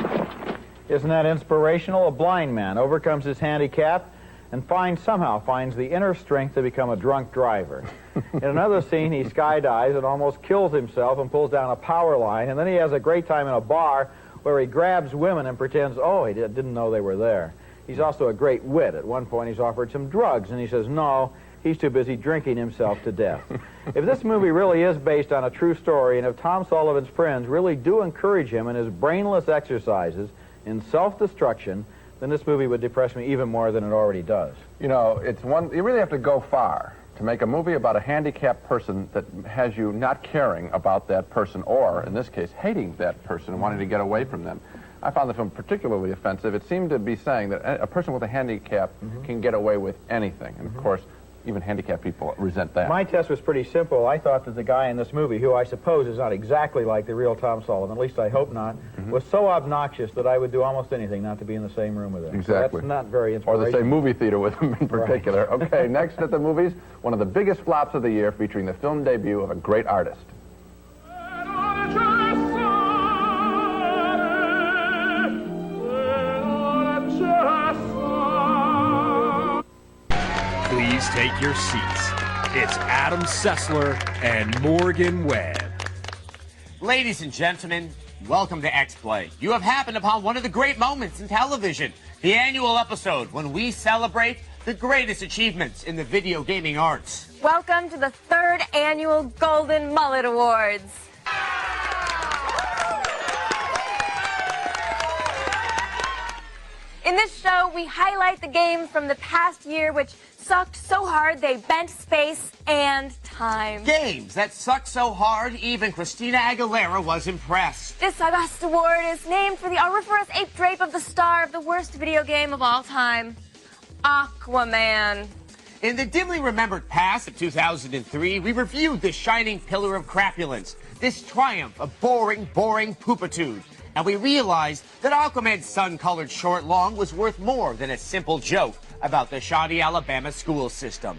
Isn't that inspirational? A blind man overcomes his handicap and somehow finds the inner strength to become a drunk driver. In another scene, he skydives and almost kills himself and pulls down a power line, and then he has a great time in a bar where he grabs women and pretends, he didn't know they were there. He's also a great wit. At one point, he's offered some drugs, and he says, no, he's too busy drinking himself to death. If this movie really is based on a true story, and if Tom Sullivan's friends really do encourage him in his brainless exercises in self-destruction, then this movie would depress me even more than it already does. You know, you really have to go far to make a movie about a handicapped person that has you not caring about that person, or, in this case, hating that person and wanting to get away from them. I found the film particularly offensive. It seemed to be saying that a person with a handicap can get away with anything. And, of course, even handicapped people resent that. My test was pretty simple. I thought that the guy in this movie, who I suppose is not exactly like the real Tom Sullivan, at least I hope not, was so obnoxious that I would do almost anything not to be in the same room with him. Exactly. So that's not very inspirational. Or the same movie theater with him in particular. Right. Okay, next at the movies, one of the biggest flops of the year featuring the film debut of a great artist. Please take your seats. It's Adam Sessler and Morgan Webb. Ladies and gentlemen, welcome to X-Play. You have happened upon one of the great moments in television, the annual episode when we celebrate the greatest achievements in the video gaming arts. Welcome to the 3rd annual Golden Mullet Awards. In this show, we highlight the games from the past year which sucked so hard they bent space and time. Games that sucked so hard, even Christina Aguilera was impressed. This august award is named for the auriferous ape drape of the star of the worst video game of all time, Aquaman. In the dimly remembered past of 2003, we reviewed this shining pillar of crapulence, this triumph of boring poopitude. And we realized that Aquaman's sun-colored short long was worth more than a simple joke about the shoddy Alabama school system.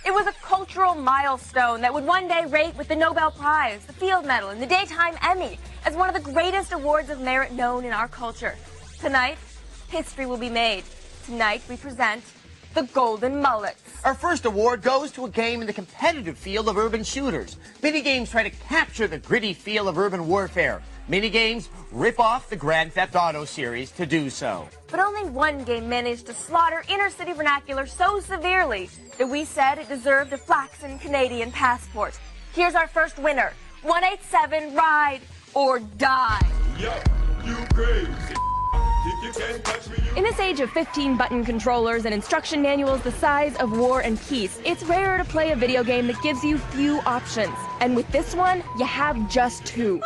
It was a cultural milestone that would one day rate with the Nobel Prize, the Field Medal, and the Daytime Emmy as one of the greatest awards of merit known in our culture. Tonight, history will be made. Tonight, we present the Golden Mullets. Our first award goes to a game in the competitive field of urban shooters. Minigames try to capture the gritty feel of urban warfare. Minigames rip off the Grand Theft Auto series to do so. But only one game managed to slaughter inner-city vernacular so severely that we said it deserved a flaxen Canadian passport. Here's our first winner, 187 Ride or Die. Yo, you crazy. You can't touch me, In this age of 15-button controllers and instruction manuals the size of War and Peace, it's rare to play a video game that gives you few options. And with this one, you have just 2.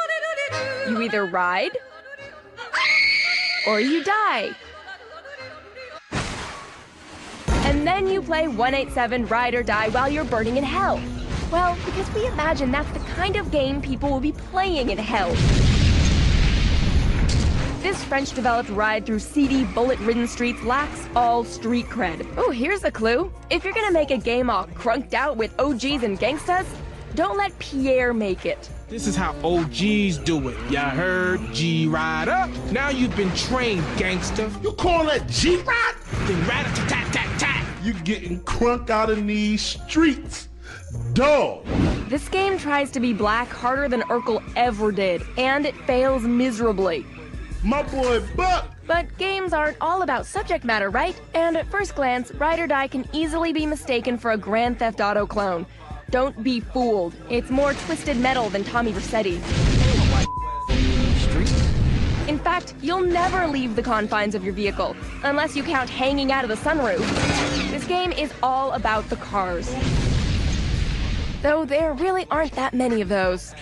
You either ride, or you die. And then you play 187 Ride or Die while you're burning in hell. Well, because we imagine that's the kind of game people will be playing in hell. This French-developed ride through seedy, bullet-ridden streets lacks all street cred. Oh, here's a clue. If you're gonna make a game all crunked out with OGs and gangstas, don't let Pierre make it. This is how OGs do it. Ya heard? G-Rider. Now you've been trained, gangster. You call that G-Ride? Then rat-a-tat-tat-tat. You getting crunk out in these streets. Dog. This game tries to be black harder than Urkel ever did, and it fails miserably. My boy Buck! But games aren't all about subject matter, right? And at first glance, Ride or Die can easily be mistaken for a Grand Theft Auto clone. Don't be fooled. It's more Twisted Metal than Tommy Vercetti. In fact, you'll never leave the confines of your vehicle, unless you count hanging out of the sunroof. This game is all about the cars. Though there really aren't that many of those.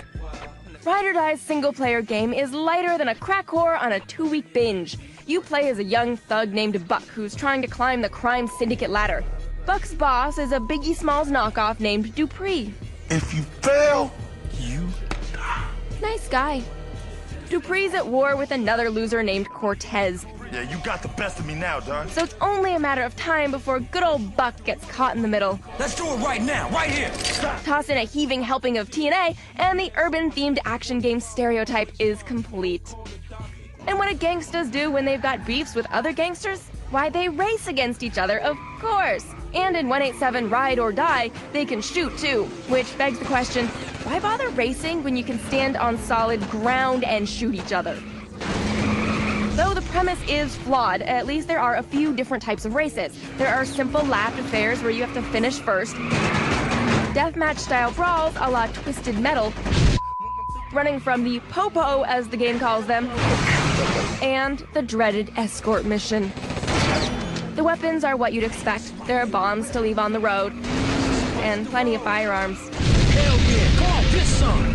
Ride or Die's single-player game is lighter than a crack whore on a 2-week binge. You play as a young thug named Buck who's trying to climb the crime syndicate ladder. Buck's boss is a Biggie Smalls knockoff named Dupree. If you fail, you die. Nice guy. Dupree's at war with another loser named Cortez. Yeah, you got the best of me now, dog. So it's only a matter of time before good old Buck gets caught in the middle. Let's do it right now, right here. Toss in a heaving helping of TNA, and the urban-themed action game stereotype is complete. And what do gangsters do when they've got beefs with other gangsters? Why, they race against each other, of course. And in 187 Ride or Die, they can shoot too, which begs the question, why bother racing when you can stand on solid ground and shoot each other? Though the premise is flawed, at least there are a few different types of races. There are simple lapped affairs where you have to finish first, deathmatch-style brawls a la Twisted Metal, running from the popo, as the game calls them, and the dreaded escort mission. The weapons are what you'd expect. There are bombs to leave on the road, and plenty of firearms. Hell yeah, come on, get some!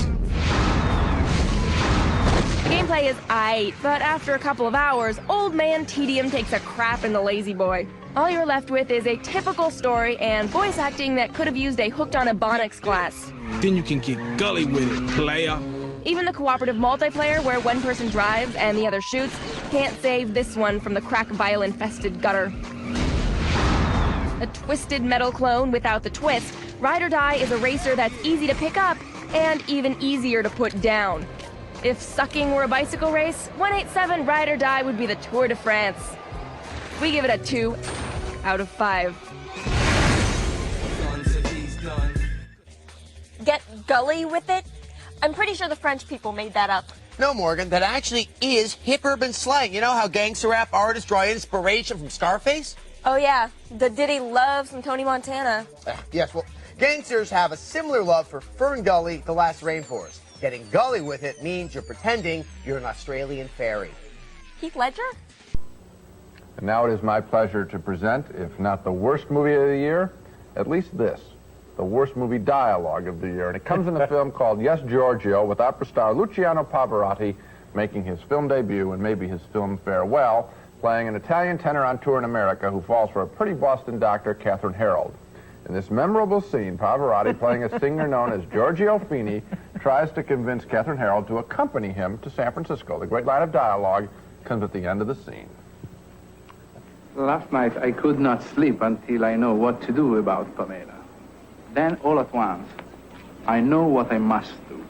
The gameplay is aight, but after a couple of hours, old man tedium takes a crap in the lazy boy. All you're left with is a typical story and voice acting that could have used a Hooked on Ebonics class. Then you can get gully with it, player. Even the cooperative multiplayer, where one person drives and the other shoots, can't save this one from the crack vial-infested gutter. A Twisted Metal clone without the twist, Ride or Die is a racer that's easy to pick up and even easier to put down. If sucking were a bicycle race, 187 Ride or Die would be the Tour de France. We give it a 2 out of 5. Get gully with it? I'm pretty sure the French people made that up. No, Morgan, that actually is hip urban slang. You know how gangster rap artists draw inspiration from Scarface? Oh yeah, the Diddy loves some Tony Montana. Yes, well, gangsters have a similar love for Fern Gully, the last rainforest. Getting gully with it means you're pretending you're an Australian fairy. Heath Ledger? And now it is my pleasure to present, if not the worst movie of the year, at least this, the worst movie dialogue of the year. And it comes in a film called Yes, Giorgio, with opera star Luciano Pavarotti making his film debut and maybe his film farewell, playing an Italian tenor on tour in America who falls for a pretty Boston doctor, Catherine Harold. In this memorable scene, Pavarotti, playing a singer known as Giorgio Fini, tries to convince Catherine Harold to accompany him to San Francisco. The great line of dialogue comes at the end of the scene. Last night I could not sleep until I know what to do about Pamela. Then all at once, I know what I must do.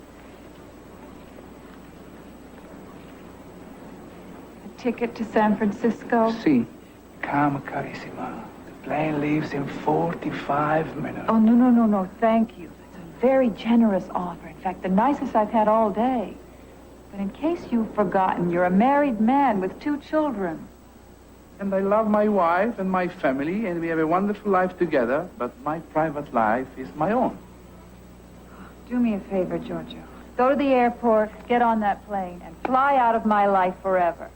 A ticket to San Francisco? Si, come carissima. The plane leaves in 45 minutes. Oh, no, thank you. It's a very generous offer. In fact, the nicest I've had all day. But in case you've forgotten, you're a married man with 2 children. And I love my wife and my family, and we have a wonderful life together, but my private life is my own. Do me a favor, Giorgio. Go to the airport, get on that plane, and fly out of my life forever.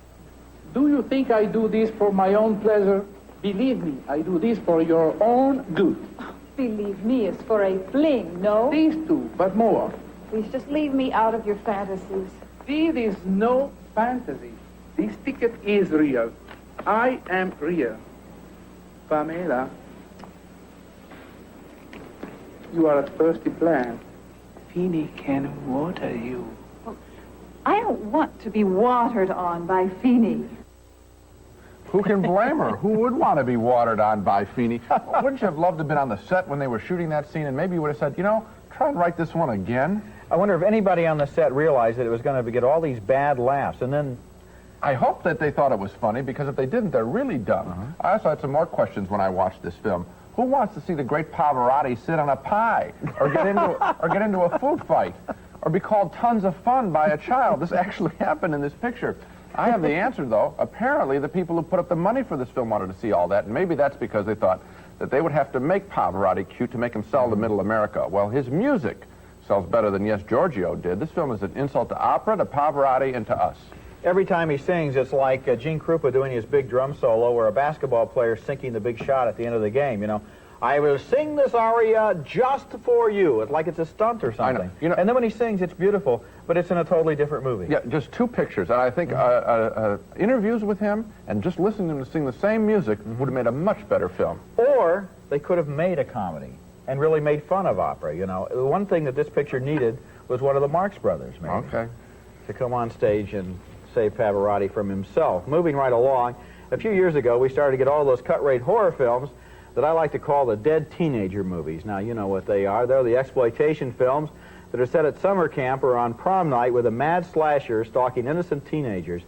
Do you think I do this for my own pleasure? Believe me, I do this for your own good. Believe me, it's for a fling, no? These two, but more. Please just leave me out of your fantasies. This is no fantasy. This ticket is real. I am real. Pamela, you are a thirsty plant. Fini can water you. Well, I don't want to be watered on by Feeney. Who can blame her? Who would want to be watered on by Feeney? Wouldn't you have loved to have been on the set when they were shooting that scene, and maybe you would have said, you know, try and write this one again? I wonder if anybody on the set realized that it was going to get all these bad laughs, and then... I hope that they thought it was funny, because if they didn't, they're really dumb. I also had some more questions when I watched this film. Who wants to see the great Pavarotti sit on a pie, or get into a food fight, or be called tons of fun by a child? This actually happened in this picture. I have the answer, though. Apparently, the people who put up the money for this film wanted to see all that, and maybe that's because they thought that they would have to make Pavarotti cute to make him sell to Middle America. Well, his music sells better than Yes, Giorgio did. This film is an insult to opera, to Pavarotti, and to us. Every time he sings, it's like Gene Krupa doing his big drum solo or a basketball player sinking the big shot at the end of the game, you know. I will sing this aria just for you. It's like it's a stunt or something. I know. You know, and then when he sings, it's beautiful, but it's in a totally different movie. Yeah, just two pictures. And I think interviews with him and just listening to him sing the same music would have made a much better film. Or they could have made a comedy and really made fun of opera, you know. The one thing that this picture needed was one of the Marx Brothers, maybe. Okay. To come on stage and save Pavarotti from himself. Moving right along, a few years ago, we started to get all those cut-rate horror films that I like to call the dead teenager movies. Now, you know what they are. They're the exploitation films that are set at summer camp or on prom night with a mad slasher stalking innocent teenagers.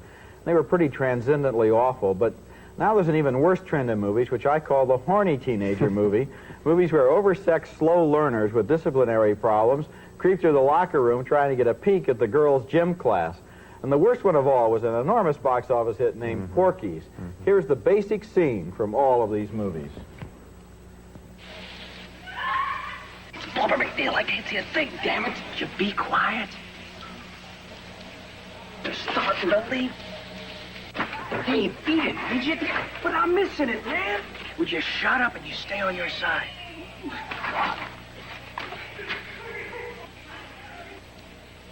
They were pretty transcendently awful, but now there's an even worse trend in movies, which I call the horny teenager movie. Movies where oversexed, slow learners with disciplinary problems creep through the locker room trying to get a peek at the girls' gym class. And the worst one of all was an enormous box office hit named Porky's. Here's the basic scene from all of these movies. Bobber McNeil, I can't see a thing, damn it. Would you be quiet? You're starting to leave. Hey, beat it, midget. But I'm missing it, man. Would you shut up and you stay on your side?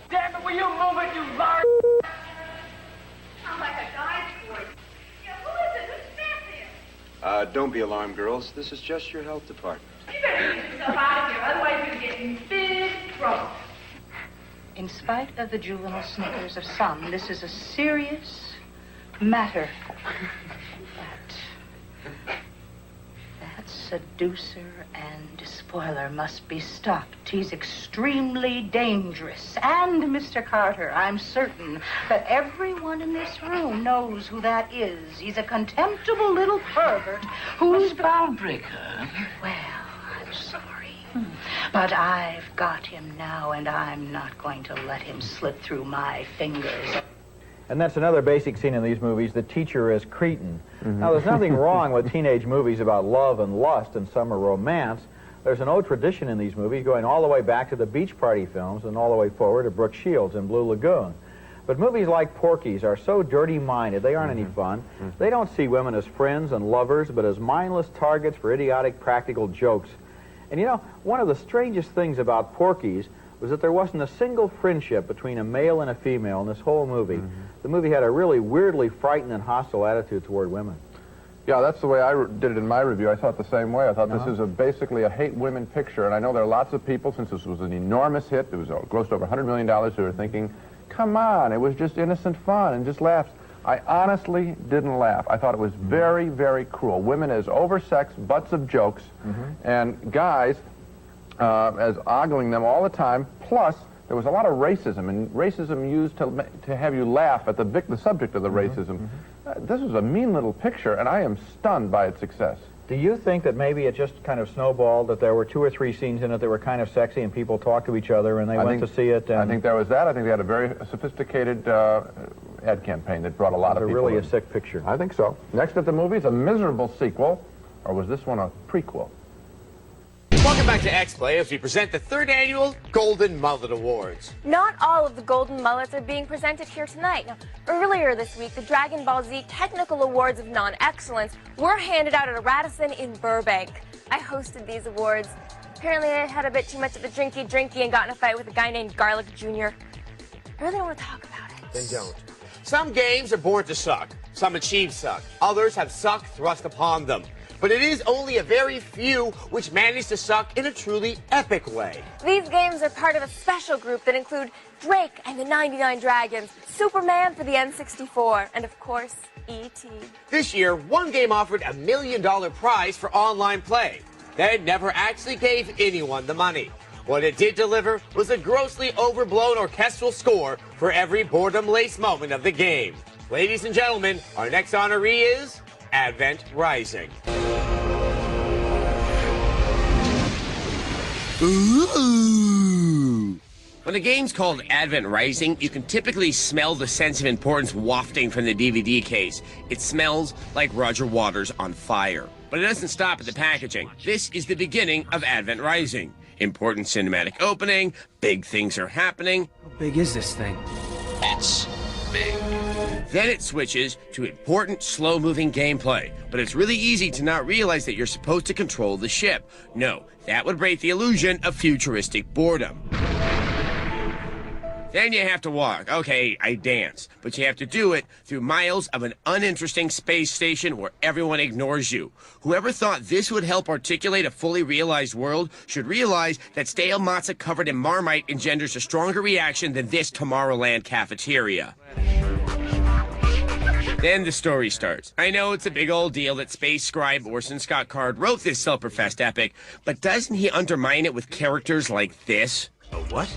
Damn it, will you move it, you lard? Sounds like a guy's voice. Yeah, who is it? Who's staff here? Don't be alarmed, girls. This is just your health department. You better get yourself out of here, otherwise you'll get in big trouble. In spite of the juvenile snickers of some, this is a serious matter. That seducer and spoiler must be stopped. He's extremely dangerous. And, Mr. Carter, I'm certain that everyone in this room knows who that is. He's a contemptible little pervert who's... Boundbreaker. Well, I'm sorry. But I've got him now, and I'm not going to let him slip through my fingers. And that's another basic scene in these movies, the teacher is cretin. Now, there's nothing wrong with teenage movies about love and lust and summer romance. There's an old tradition in these movies going all the way back to the beach party films and all the way forward to Brooke Shields and Blue Lagoon. But movies like Porky's are so dirty-minded, they aren't any fun. They don't see women as friends and lovers, but as mindless targets for idiotic practical jokes. And you know, one of the strangest things about Porky's was that there wasn't a single friendship between a male and a female in this whole movie. The movie had a really weirdly frightened and hostile attitude toward women. Yeah, that's the way I did it in my review. I thought the same way. I thought this is basically a hate women picture, and I know there are lots of people, since this was an enormous hit, it was grossed over $100 million, who are thinking, come on, it was just innocent fun and just laughs. I honestly didn't laugh. I thought it was very, very cruel. Women as oversexed butts of jokes, and guys as ogling them all the time. Plus, there was a lot of racism, and racism used to have you laugh at the subject of the racism. This was a mean little picture, and I am stunned by its success. Do you think that maybe it just kind of snowballed, that there were 2 or 3 scenes in it that were kind of sexy and people talked to each other and they went to see it? And I think there was that. I think they had a very sophisticated ad campaign that brought a lot of people really in. a sick picture. I think so. Next at the movies, a miserable sequel, or was this one a prequel? Welcome back to X-Play as we present the 3rd annual Golden Mullet Awards. Not all of the Golden Mullets are being presented here tonight. Now, earlier this week, the Dragon Ball Z Technical Awards of Non-Excellence were handed out at a Radisson in Burbank. I hosted these awards. Apparently, I had a bit too much of a drinky and got in a fight with a guy named Garlic Jr. I really don't want to talk about it. Then don't. Some games are born to suck. Some achieve suck. Others have suck thrust upon them. but it is only a very few which manage to suck in a truly epic way. These games are part of a special group that include Drake and the 99 Dragons, Superman for the N64, and of course, E.T. This year, one game offered $1 million prize for online play. That never actually gave anyone the money. What it did deliver was a grossly overblown orchestral score for every boredom-laced moment of the game. Ladies and gentlemen, our next honoree is Advent Rising. Ooh. When a game's called Advent Rising, you can typically smell the sense of importance wafting from the DVD case. It smells like Roger Waters on fire. But it doesn't stop at the packaging. This is the beginning of Advent Rising. Important cinematic opening, big things are happening. How big is this thing? It's big. Then it switches to important, slow-moving gameplay. But it's really easy to not realize that you're supposed to control the ship. No, that would break the illusion of futuristic boredom. Then you have to walk. Okay, I dance. But you have to do it through miles of an uninteresting space station where everyone ignores you. Whoever thought this would help articulate a fully realized world should realize that stale matzah covered in Marmite engenders a stronger reaction than this Tomorrowland cafeteria. Then the story starts. I know it's a big old deal that space scribe Orson Scott Card wrote this self-professed epic, but doesn't he undermine it with characters like this? A what?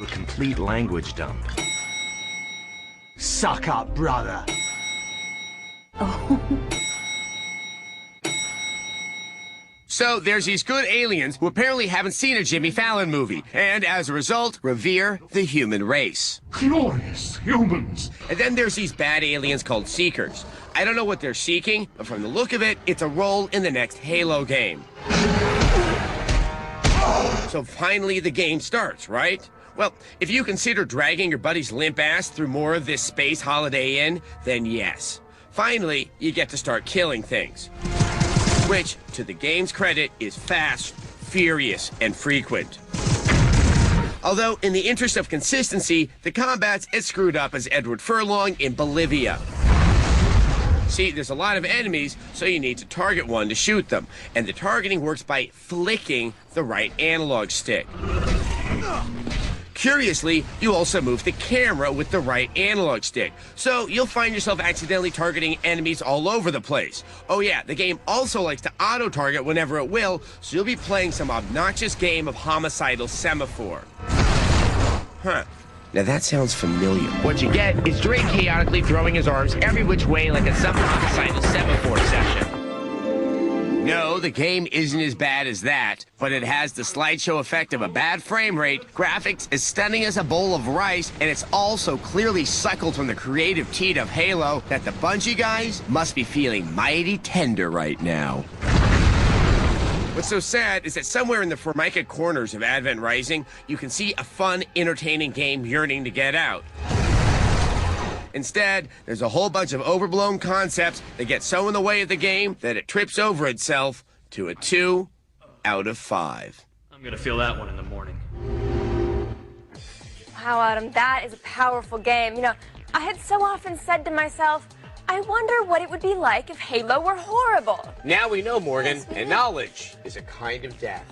A complete language dump. Suck up, brother. So there's these good aliens who apparently haven't seen a Jimmy Fallon movie, and as a result, revere the human race. Glorious humans. And then there's these bad aliens called Seekers. I don't know what they're seeking, but from the look of it, it's a role in the next Halo game. So finally the game starts, right? Well, if you consider dragging your buddy's limp ass through more of this space Holiday Inn, then yes. Finally, you get to start killing things. Which, to the game's credit, is fast, furious, and frequent. Although, in the interest of consistency, the combat's as screwed up as Edward Furlong in Bolivia. See, there's a lot of enemies, so you need to target one to shoot them. And the targeting works by flicking the right analog stick. Curiously, you also move the camera with the right analog stick, so you'll find yourself accidentally targeting enemies all over the place. Oh yeah, the game also likes to auto-target whenever it will, so you'll be playing some obnoxious game of homicidal semaphore. Huh. Now that sounds familiar. What you get is Drake chaotically throwing his arms every which way like a some homicidal semaphore session. No, the game isn't as bad as that, but it has the slideshow effect of a bad frame rate, graphics as stunning as a bowl of rice, and it's also clearly suckled from the creative teat of Halo that the Bungie guys must be feeling mighty tender right now. What's so sad is that somewhere in the formica corners of Advent Rising, you can see a fun, entertaining game yearning to get out. Instead, there's a whole bunch of overblown concepts that get so in the way of the game that it trips over itself to a 2 out of 5. I'm gonna feel that one in the morning. Wow, Adam, that is a powerful game. You know, I had so often said to myself, I wonder what it would be like if Halo were horrible. Now we know, Morgan, and knowledge is a kind of death.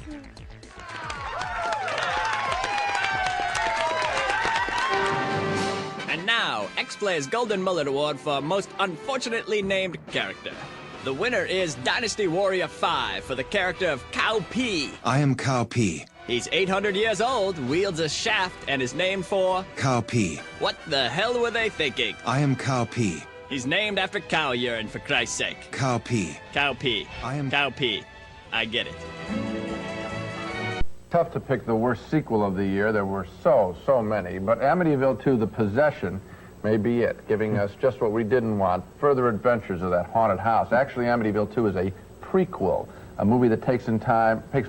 And now, X-Play's Golden Mullet Award for Most Unfortunately Named Character. The winner is Dynasty Warrior 5 for the character of Cow P. I am Cow P. He's 800 years old, wields a shaft, and is named for... Cow P. What the hell were they thinking? I am Cow P. He's named after cow urine, for Christ's sake. Cow P. Cow P. I am... Cow P. I get it. Tough to pick the worst sequel of the year. There were so many. But Amityville 2, The Possession, may be it, giving us just what we didn't want, further adventures of that haunted house. Actually, Amityville 2 is a prequel, a movie that takes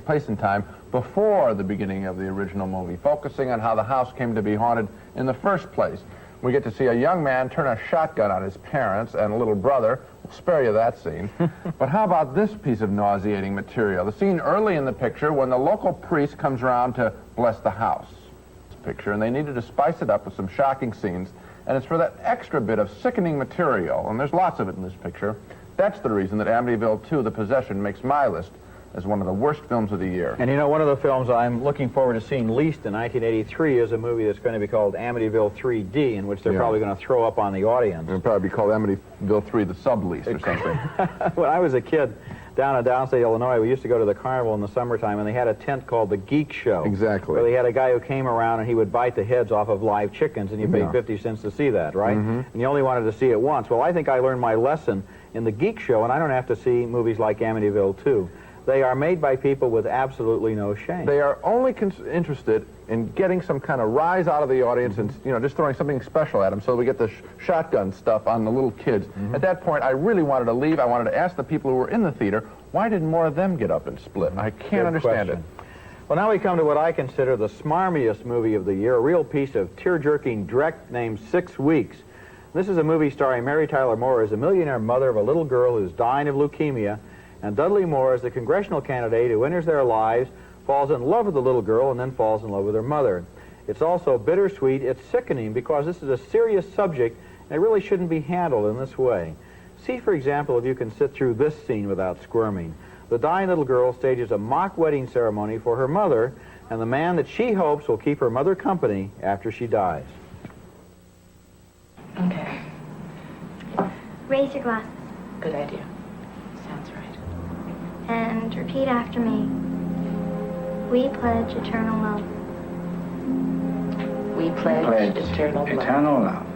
place in time before the beginning of the original movie, focusing on how the house came to be haunted in the first place. We get to see a young man turn a shotgun on his parents and a little brother. We'll spare you that scene. But how about this piece of nauseating material? The scene early in the picture when the local priest comes around to bless the house. This picture, and they needed to spice it up with some shocking scenes. And it's for that extra bit of sickening material, and there's lots of it in this picture, That's the reason that Amityville 2, The Possession, makes my list as one of the worst films of the year. And you know, one of the films I'm looking forward to seeing least in 1983 is a movie that's going to be called Amityville 3D, in which they're probably going to throw up on the audience. It'll probably be called Amityville 3, The Sublease or something. When I was a kid down in downstate Illinois, we used to go to the carnival in the summertime, and they had a tent called the Geek Show. Exactly. Where they had a guy who came around and he would bite the heads off of live chickens, and you paid 50 cents to see that, right? And you only wanted to see it once. Well, I think I learned my lesson in the Geek Show, and I don't have to see movies like Amityville 2. They are made by people with absolutely no shame. They are only interested in getting some kind of rise out of the audience and, you know, just throwing something special at them so we get the shotgun stuff on the little kids. At that point, I really wanted to leave. I wanted to ask the people who were in the theater, why didn't more of them get up and split? I can't understand it. Well, now we come to what I consider the smarmiest movie of the year, a real piece of tear-jerking dreck named 6 Weeks. This is a movie starring Mary Tyler Moore as a millionaire mother of a little girl who's dying of leukemia, and Dudley Moore is the congressional candidate who enters their lives, falls in love with the little girl, and then falls in love with her mother. It's also bittersweet. It's sickening because this is a serious subject, and it really shouldn't be handled in this way. See, for example, if you can sit through this scene without squirming. The dying little girl stages a mock wedding ceremony for her mother and the man that she hopes will keep her mother company after she dies. Okay. Raise your glasses. Good idea. Sounds right. And repeat after me. We pledge eternal love. We pledge eternal love. Eternal love.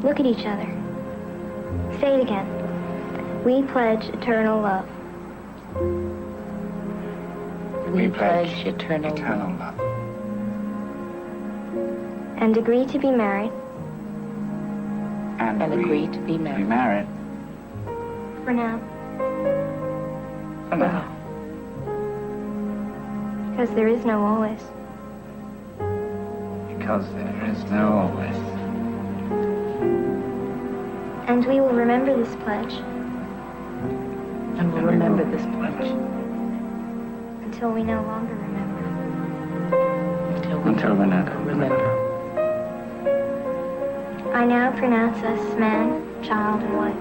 Look at each other. Say it again. We pledge eternal love. We pledge eternal love. And agree to be married. And agree to be married. For now. For now. Because there is no always. Because there is no always. And we will remember this pledge. And we'll remember this pledge. Until we no longer remember. Until we no longer remember. I now pronounce us man, child, and wife.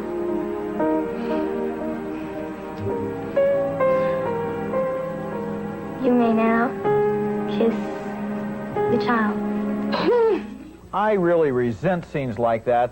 You may now kiss the child. I really resent scenes like that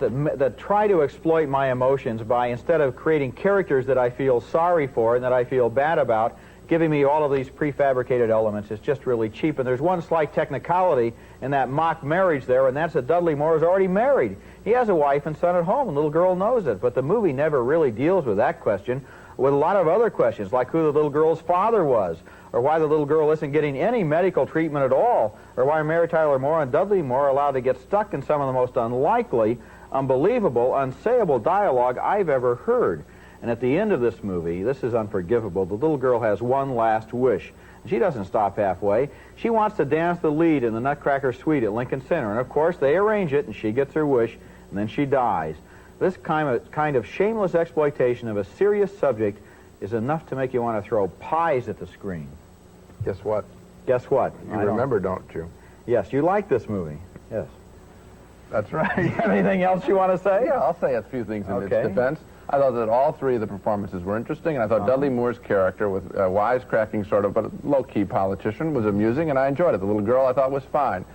try to exploit my emotions by, instead of creating characters that I feel sorry for and that I feel bad about, giving me all of these prefabricated elements. It's just really cheap. And there's one slight technicality in that mock marriage there, and that's that Dudley Moore is already married. He has a wife and son at home, and the little girl knows it. But the movie never really deals with that question, with a lot of other questions, like who the little girl's father was, or why the little girl isn't getting any medical treatment at all, or why Mary Tyler Moore and Dudley Moore are allowed to get stuck in some of the most unlikely, unbelievable, unsayable dialogue I've ever heard. And at the end of this movie, this is unforgivable, the little girl has one last wish. She doesn't stop halfway. She wants to dance the lead in the Nutcracker Suite at Lincoln Center. And of course, they arrange it, and she gets her wish, and then she dies. This kind of shameless exploitation of a serious subject is enough to make you want to throw pies at the screen. Guess what? Guess what? You remember, don't you? Yes, you like this movie. Yes. That's right. Anything else you want to say? Yeah, I'll say a few things in its defense. I thought that all three of the performances were interesting, and I thought Dudley Moore's character, with a wisecracking sort of, but a low-key politician, was amusing, and I enjoyed it. The little girl I thought was fine.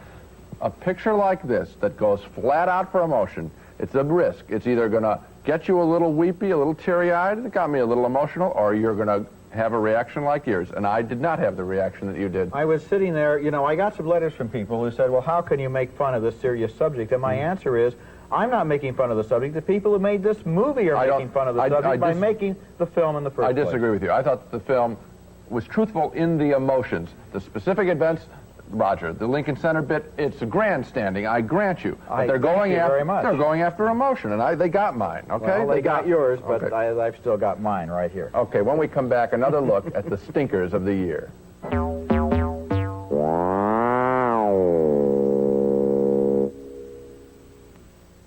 A picture like this that goes flat out for emotion, it's a risk. It's either going to get you a little weepy, a little teary-eyed, and it got me a little emotional, or you're going to have a reaction like yours, and I did not have the reaction that you did. I was sitting there, you know, I got some letters from people who said, well, how can you make fun of this serious subject? And my answer is, I'm not making fun of the subject. The people who made this movie are making fun of the subject by making the film in the first place. I disagree with you. I thought the film was truthful in the emotions. The specific events, Roger, the Lincoln Center bit, it's grandstanding, I grant you. But they're going after emotion, and they got mine, okay? Well, they got yours, but I've still got mine right here. Okay, when we come back, another look at the stinkers of the year.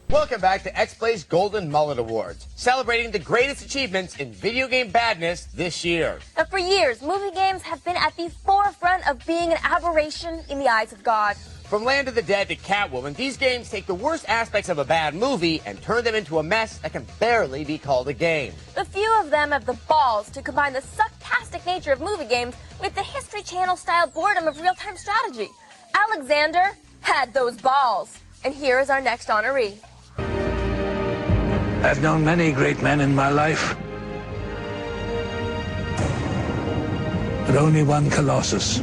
Welcome back to X-Play's Golden Mullet Awards, celebrating the greatest achievements in video game badness this year. Now, for years, movie games have been at the forefront of being an aberration in the eyes of God. From Land of the Dead to Catwoman, these games take the worst aspects of a bad movie and turn them into a mess that can barely be called a game. The few of them have the balls to combine the sucktastic nature of movie games with the History Channel-style boredom of real-time strategy. Alexander had those balls. And here is our next honoree. I've known many great men in my life, but only one Colossus.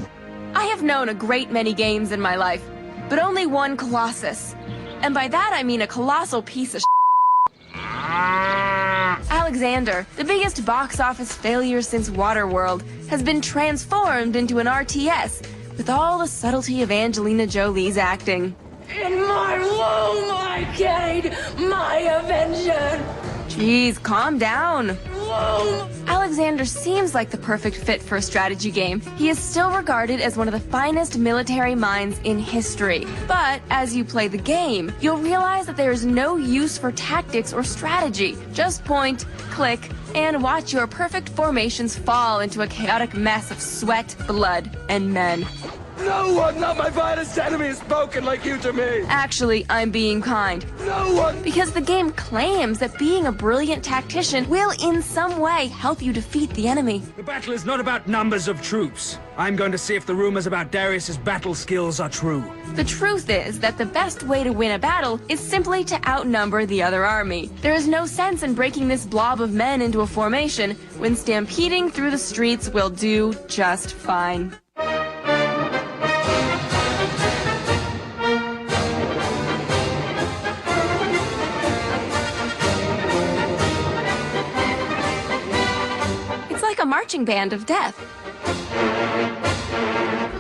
I have known a great many games in my life, but only one Colossus. And by that I mean a colossal piece of Alexander, the biggest box office failure since Waterworld, has been transformed into an RTS with all the subtlety of Angelina Jolie's acting. In my womb I carried my Avenger. Jeez, calm down. Alexander seems like the perfect fit for a strategy game. He is still regarded as one of the finest military minds in history. But as you play the game, you'll realize that there is no use for tactics or strategy. Just point, click, and watch your perfect formations fall into a chaotic mess of sweat, blood, and men. No one, not my finest enemy, has spoken like you to me. Actually, I'm being kind. No one. Because the game claims that being a brilliant tactician will in some way help you defeat the enemy. The battle is not about numbers of troops. I'm going to see if the rumors about Darius's battle skills are true. The truth is that the best way to win a battle is simply to outnumber the other army. There is no sense in breaking this blob of men into a formation when stampeding through the streets will do just fine. A marching band of death.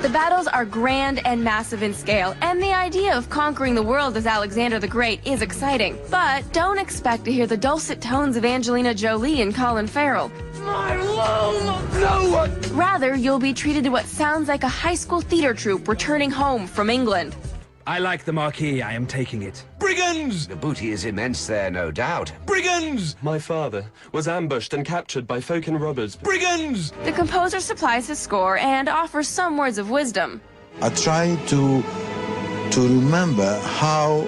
The battles are grand and massive in scale, and the idea of conquering the world as Alexander the Great is exciting. But don't expect to hear the dulcet tones of Angelina Jolie and Colin Farrell. My womb! No one! Rather, you'll be treated to what sounds like a high school theater troupe returning home from England. I like the marquee. I am taking it. Brigands! The booty is immense there, no doubt. Brigands! My father was ambushed and captured by folk and robbers. Brigands! The composer supplies his score and offers some words of wisdom. I try to remember how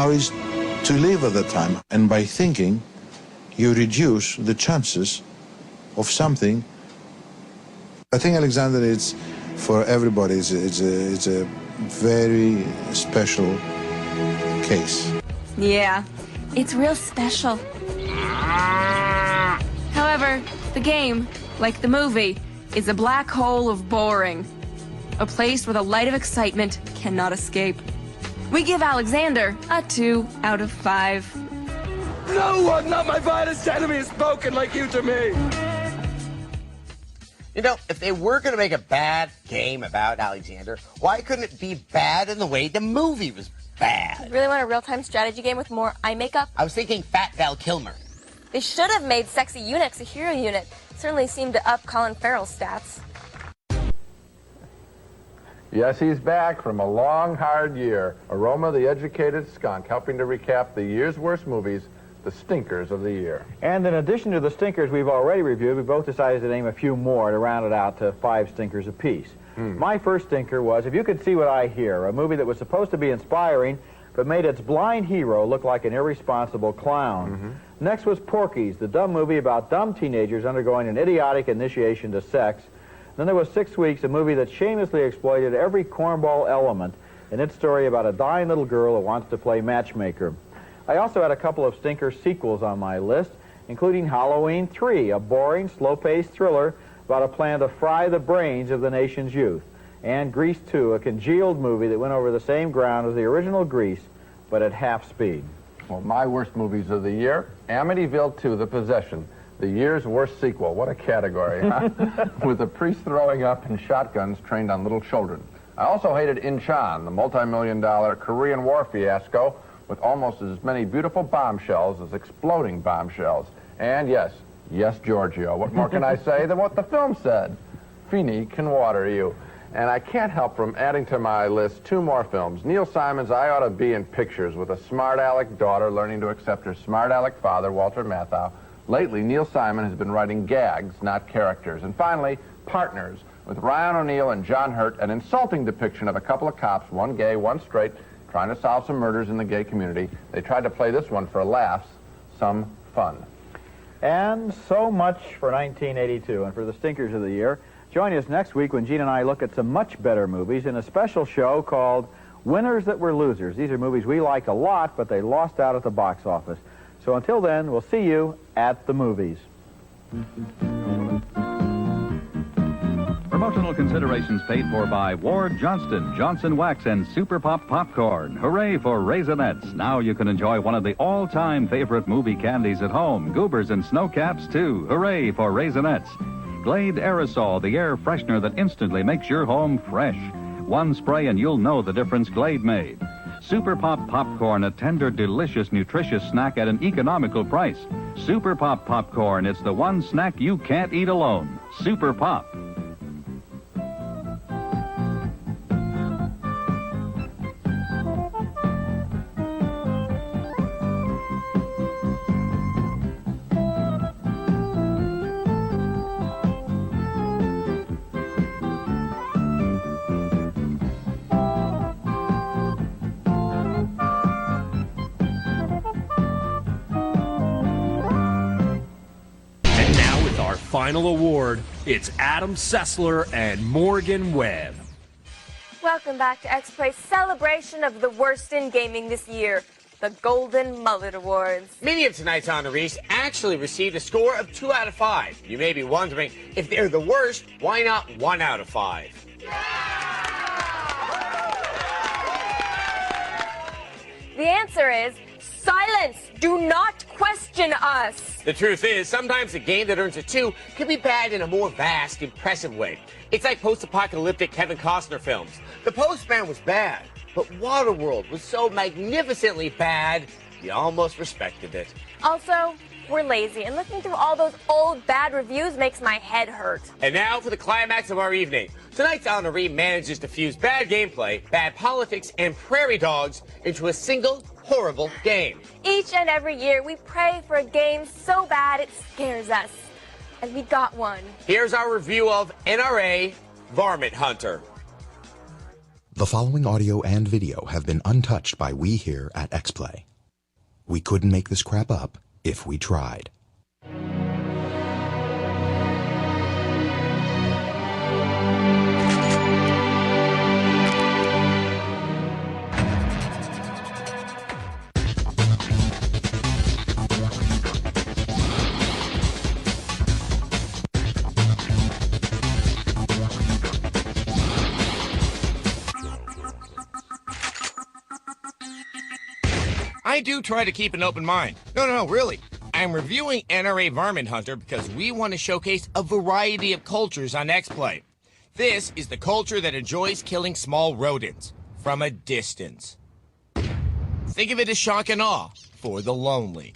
is to live at the time, and by thinking, you reduce the chances of something. I think Alexander, it's for everybody. It's a very special case. Yeah, it's real special. However, the game, like the movie, is a black hole of boring. A place where the light of excitement cannot escape. We give Alexander a 2 out of 5. No one, not my finest enemy, has spoken like you to me. You know, if they were going to make a bad game about Alexander, why couldn't it be bad in the way the movie was bad? You really want a real-time strategy game with more eye makeup? I was thinking Fat Val Kilmer. They should have made Sexy Eunuchs a hero unit. Certainly seemed to up Colin Farrell's stats. Yes, he's back from a long, hard year. Aroma, the educated skunk, helping to recap the year's worst movies, the stinkers of the year. And in addition to the stinkers we've already reviewed, we both decided to name a few more to round it out to 5 stinkers apiece. My first stinker was If You Could See What I Hear, a movie that was supposed to be inspiring, but made its blind hero look like an irresponsible clown. Next was Porky's, the dumb movie about dumb teenagers undergoing an idiotic initiation to sex. Then there was 6 Weeks, a movie that shamelessly exploited every cornball element in its story about a dying little girl who wants to play matchmaker. I also had a couple of stinker sequels on my list, including Halloween 3, a boring, slow-paced thriller about a plan to fry the brains of the nation's youth, and Grease 2, a congealed movie that went over the same ground as the original Grease, but at half speed. Well, my worst movies of the year, Amityville 2, The Possession, the year's worst sequel. What a category, huh? With a priest throwing up and shotguns trained on little children. I also hated Inchon, the multi-million-dollar Korean War fiasco, with almost as many beautiful bombshells as exploding bombshells. And yes, Giorgio, what more can I say than what the film said? Fini can water you. And I can't help from adding to my list 2 more films. Neil Simon's I Ought to Be in Pictures, with a smart-aleck daughter learning to accept her smart-aleck father, Walter Matthau. Lately, Neil Simon has been writing gags, not characters. And finally, Partners, with Ryan O'Neal and John Hurt, an insulting depiction of a couple of cops, one gay, one straight, trying to solve some murders in the gay community. They tried to play this one for laughs, some fun. And so much for 1982 and for the stinkers of the year. Join us next week when Gene and I look at some much better movies in a special show called Winners That Were Losers. These are movies we like a lot, but they lost out at the box office. So until then, we'll see you at the movies. Promotional considerations paid for by Ward Johnston, Johnson Wax, and Super Pop Popcorn. Hooray for Raisinets. Now you can enjoy one of the all-time favorite movie candies at home. Goobers and Snow Caps, too. Hooray for Raisinets. Glade Aerosol, the air freshener that instantly makes your home fresh. One spray and you'll know the difference Glade made. Super Pop Popcorn, a tender, delicious, nutritious snack at an economical price. Super Pop Popcorn, it's the one snack you can't eat alone. Super Pop. Final award, it's Adam Sessler and Morgan Webb. Welcome back to X-Play's celebration of the worst in gaming this year, the Golden Mullet Awards. Many of tonight's honorees actually received a score of 2 out of 5. You may be wondering, if they're the worst, why not 1 out of 5? The answer is silence. Do not question us. The truth is, sometimes a game that earns a 2 can be bad in a more vast, impressive way. It's like post-apocalyptic Kevin Costner films. The Postman was bad, but Waterworld was so magnificently bad, you almost respected it. Also, we're lazy, and looking through all those old bad reviews makes my head hurt. And now for the climax of our evening. Tonight's honoree manages to fuse bad gameplay, bad politics, and prairie dogs into a single horrible game. Each and every year, we pray for a game so bad it scares us. And we got one. Here's our review of NRA Varmint Hunter. The following audio and video have been untouched by we here at X-Play. We couldn't make this crap up if we tried. I do try to keep an open mind. No, really. I'm reviewing NRA Varmint Hunter because we want to showcase a variety of cultures on X-Play. This is the culture that enjoys killing small rodents from a distance. Think of it as shock and awe for the lonely.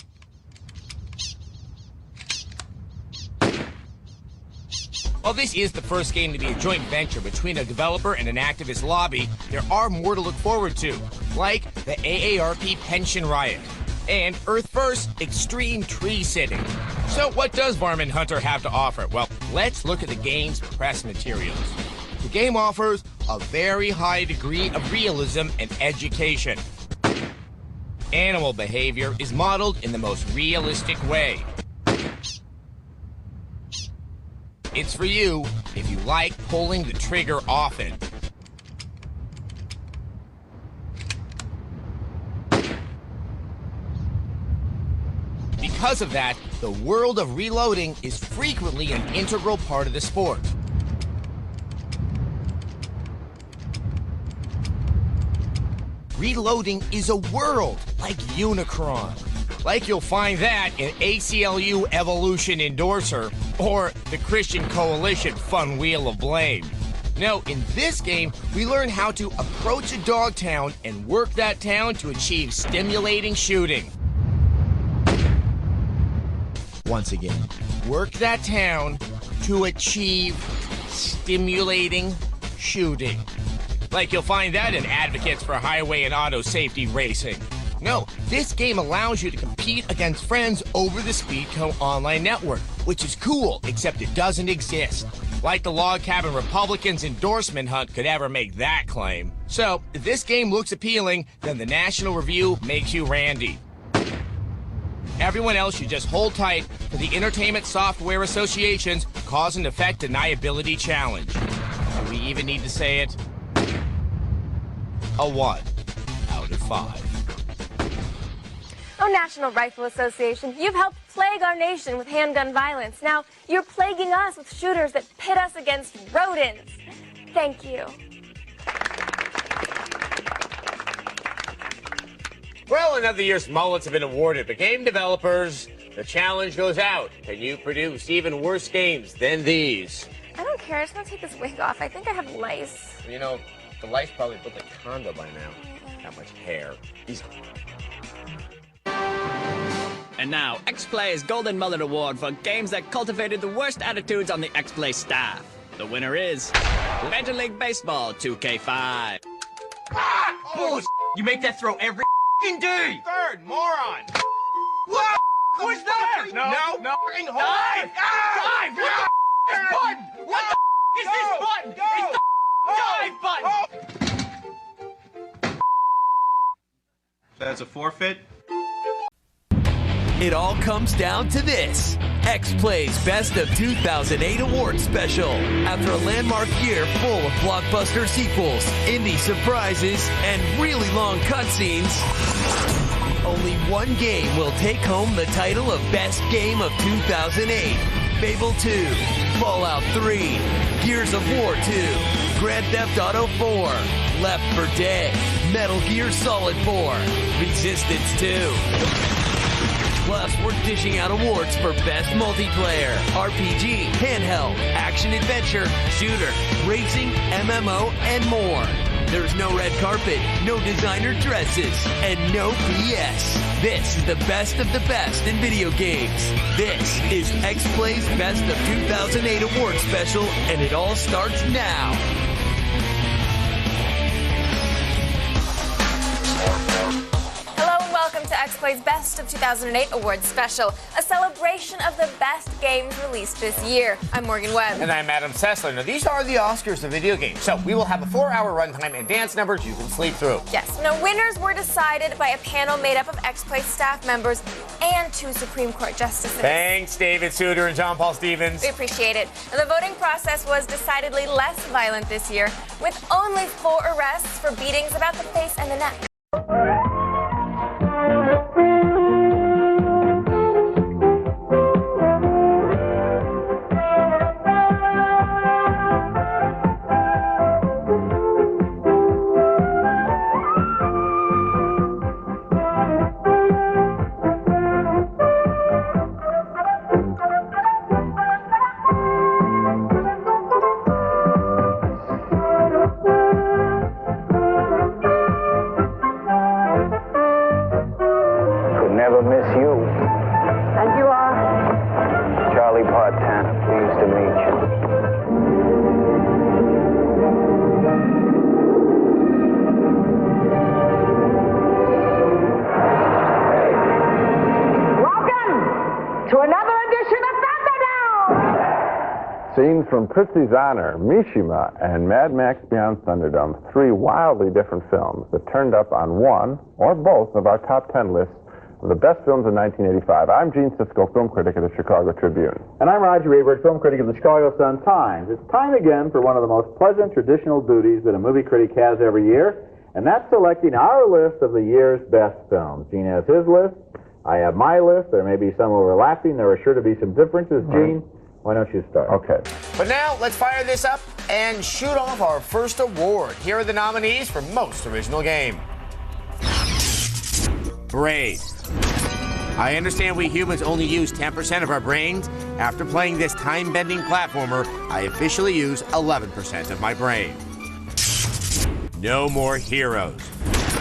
While this is the first game to be a joint venture between a developer and an activist lobby, there are more to look forward to, like the AARP Pension Riot and Earth First Extreme Tree Sitting. So what does Varmint Hunter have to offer? Well, let's look at the game's press materials. The game offers a very high degree of realism and education. Animal behavior is modeled in the most realistic way. It's for you if you like pulling the trigger often. Because of that, the world of reloading is frequently an integral part of the sport. Reloading is a world like Unicron. Like you'll find that in ACLU Evolution Endorser or the Christian Coalition Fun Wheel of Blame. No, in this game, we learn how to approach a dog town and work that town to achieve stimulating shooting. Once again, work that town to achieve stimulating shooting. Like you'll find that in Advocates for Highway and Auto Safety Racing. No, this game allows you to compete against friends over the Speedco online network, which is cool, except it doesn't exist. Like the log cabin Republicans' endorsement hunt could ever make that claim. So, if this game looks appealing, then the National Review makes you Randy. Everyone else should just hold tight for the Entertainment Software Association's Cause and Effect Deniability Challenge. Do we even need to say it? A 1 out of 5. Oh, National Rifle Association, you've helped plague our nation with handgun violence. Now, you're plaguing us with shooters that pit us against rodents. Thank you. Well, another year's mullets have been awarded, but game developers, the challenge goes out. Can you produce even worse games than these? I don't care. I just want to take this wig off. I think I have lice. You know, the lice probably built a condo by now. That much hair. Easy. And now, X-Play's Golden Mullet Award for games that cultivated the worst attitudes on the X-Play staff. The winner is Major League Baseball 2K5. Ah! Bullshit! You make that throw every day! Third, moron! What? Who's that? No. Dive! Dive! What the is button? What the is this button? It's the dive button! That's a forfeit? It all comes down to this. X-Play's Best of 2008 Award Special. After a landmark year full of blockbuster sequels, indie surprises, and really long cutscenes, only one game will take home the title of Best Game of 2008. Fable 2, Fallout 3, Gears of War 2, Grand Theft Auto 4, Left 4 Dead, Metal Gear Solid 4, Resistance 2. Plus, we're dishing out awards for Best Multiplayer, RPG, Handheld, Action Adventure, Shooter, Racing, MMO, and more. There's no red carpet, no designer dresses, and no BS. This is the best of the best in video games. This is X-Play's Best of 2008 Award Special, and it all starts now. Welcome to X-Play's Best of 2008 Awards Special, a celebration of the best games released this year. I'm Morgan Webb. And I'm Adam Sessler. Now, these are the Oscars of video games. So, we will have a 4-hour runtime and dance numbers you can sleep through. Yes. Now, winners were decided by a panel made up of X-Play staff members and 2 Supreme Court justices. Thanks, David Souter and John Paul Stevens. We appreciate it. Now, the voting process was decidedly less violent this year, with only 4 arrests for beatings about the face and the neck. Scenes from Tootsie's Honor, Mishima, and Mad Max Beyond Thunderdome, 3 wildly different films that turned up on one or both of our top 10 lists of the best films of 1985. I'm Gene Siskel, film critic of the Chicago Tribune. And I'm Roger Ebert, film critic of the Chicago Sun-Times. It's time again for one of the most pleasant traditional duties that a movie critic has every year, and that's selecting our list of the year's best films. Gene has his list, I have my list. There may be some overlapping, there are sure to be some differences. Gene, why don't you start? Okay. But now, let's fire this up and shoot off our first award. Here are the nominees for Most Original Game. Braid. I understand we humans only use 10% of our brains. After playing this time-bending platformer, I officially use 11% of my brain. No more heroes.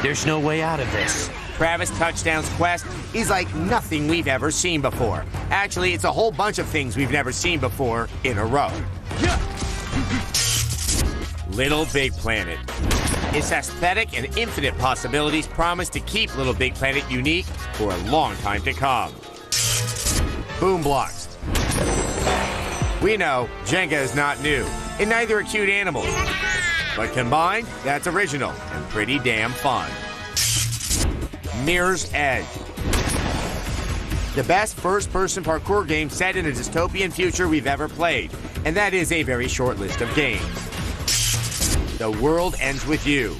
There's no way out of this. Travis Touchdown's quest is like nothing we've ever seen before. Actually, it's a whole bunch of things we've never seen before in a row. Little Big Planet. Its aesthetic and infinite possibilities promise to keep Little Big Planet unique for a long time to come. Boom Blocks. We know Jenga is not new, and neither are cute animals. But combined, that's original and pretty damn fun. Mirror's Edge. The best first-person parkour game set in a dystopian future we've ever played. And that is a very short list of games. The World Ends With You.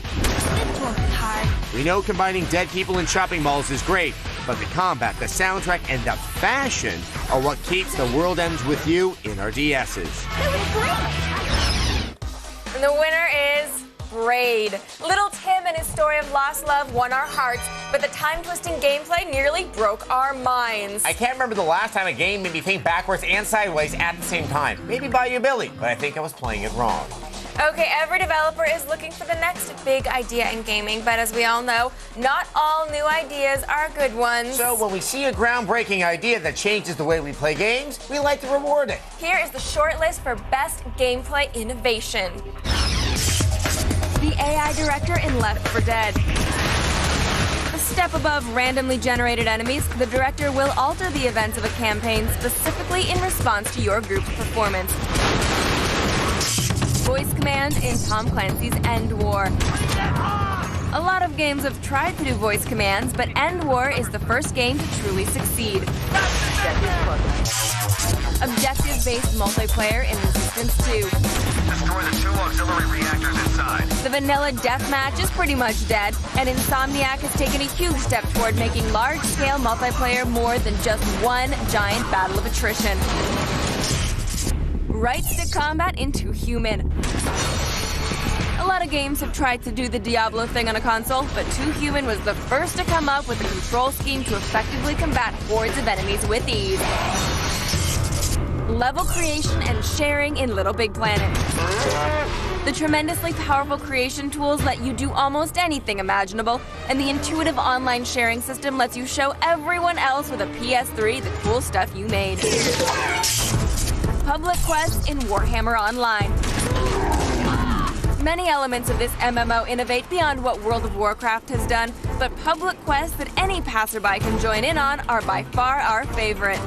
We know combining dead people in shopping malls is great, but the combat, the soundtrack, and the fashion are what keeps The World Ends With You in our DS's. And the winner is Braid. Little Tim and his story of lost love won our hearts, but the time-twisting gameplay nearly broke our minds. I can't remember the last time a game made me think backwards and sideways at the same time. Maybe Bayou Billy, but I think I was playing it wrong. Okay, every developer is looking for the next big idea in gaming, but as we all know, not all new ideas are good ones. So when we see a groundbreaking idea that changes the way we play games, we like to reward it. Here is the short list for best gameplay innovation. The AI director in Left 4 Dead. A step above randomly generated enemies, the director will alter the events of a campaign specifically in response to your group's performance. Voice command in Tom Clancy's End War. A lot of games have tried to do voice commands, but End War is the first game to truly succeed. Objective-based multiplayer in Resistance 2. Destroy the 2 auxiliary reactors inside. The vanilla deathmatch is pretty much dead, and Insomniac has taken a huge step toward making large-scale multiplayer more than just one giant battle of attrition. Right-stick combat in 2 Human. A lot of games have tried to do the Diablo thing on a console, but 2 Human was the first to come up with a control scheme to effectively combat hordes of enemies with ease. Level creation and sharing in Little Big Planet. The tremendously powerful creation tools let you do almost anything imaginable, and the intuitive online sharing system lets you show everyone else with a PS3 the cool stuff you made. Public quests in Warhammer Online. Many elements of this MMO innovate beyond what World of Warcraft has done, but public quests that any passerby can join in on are by far our favorite.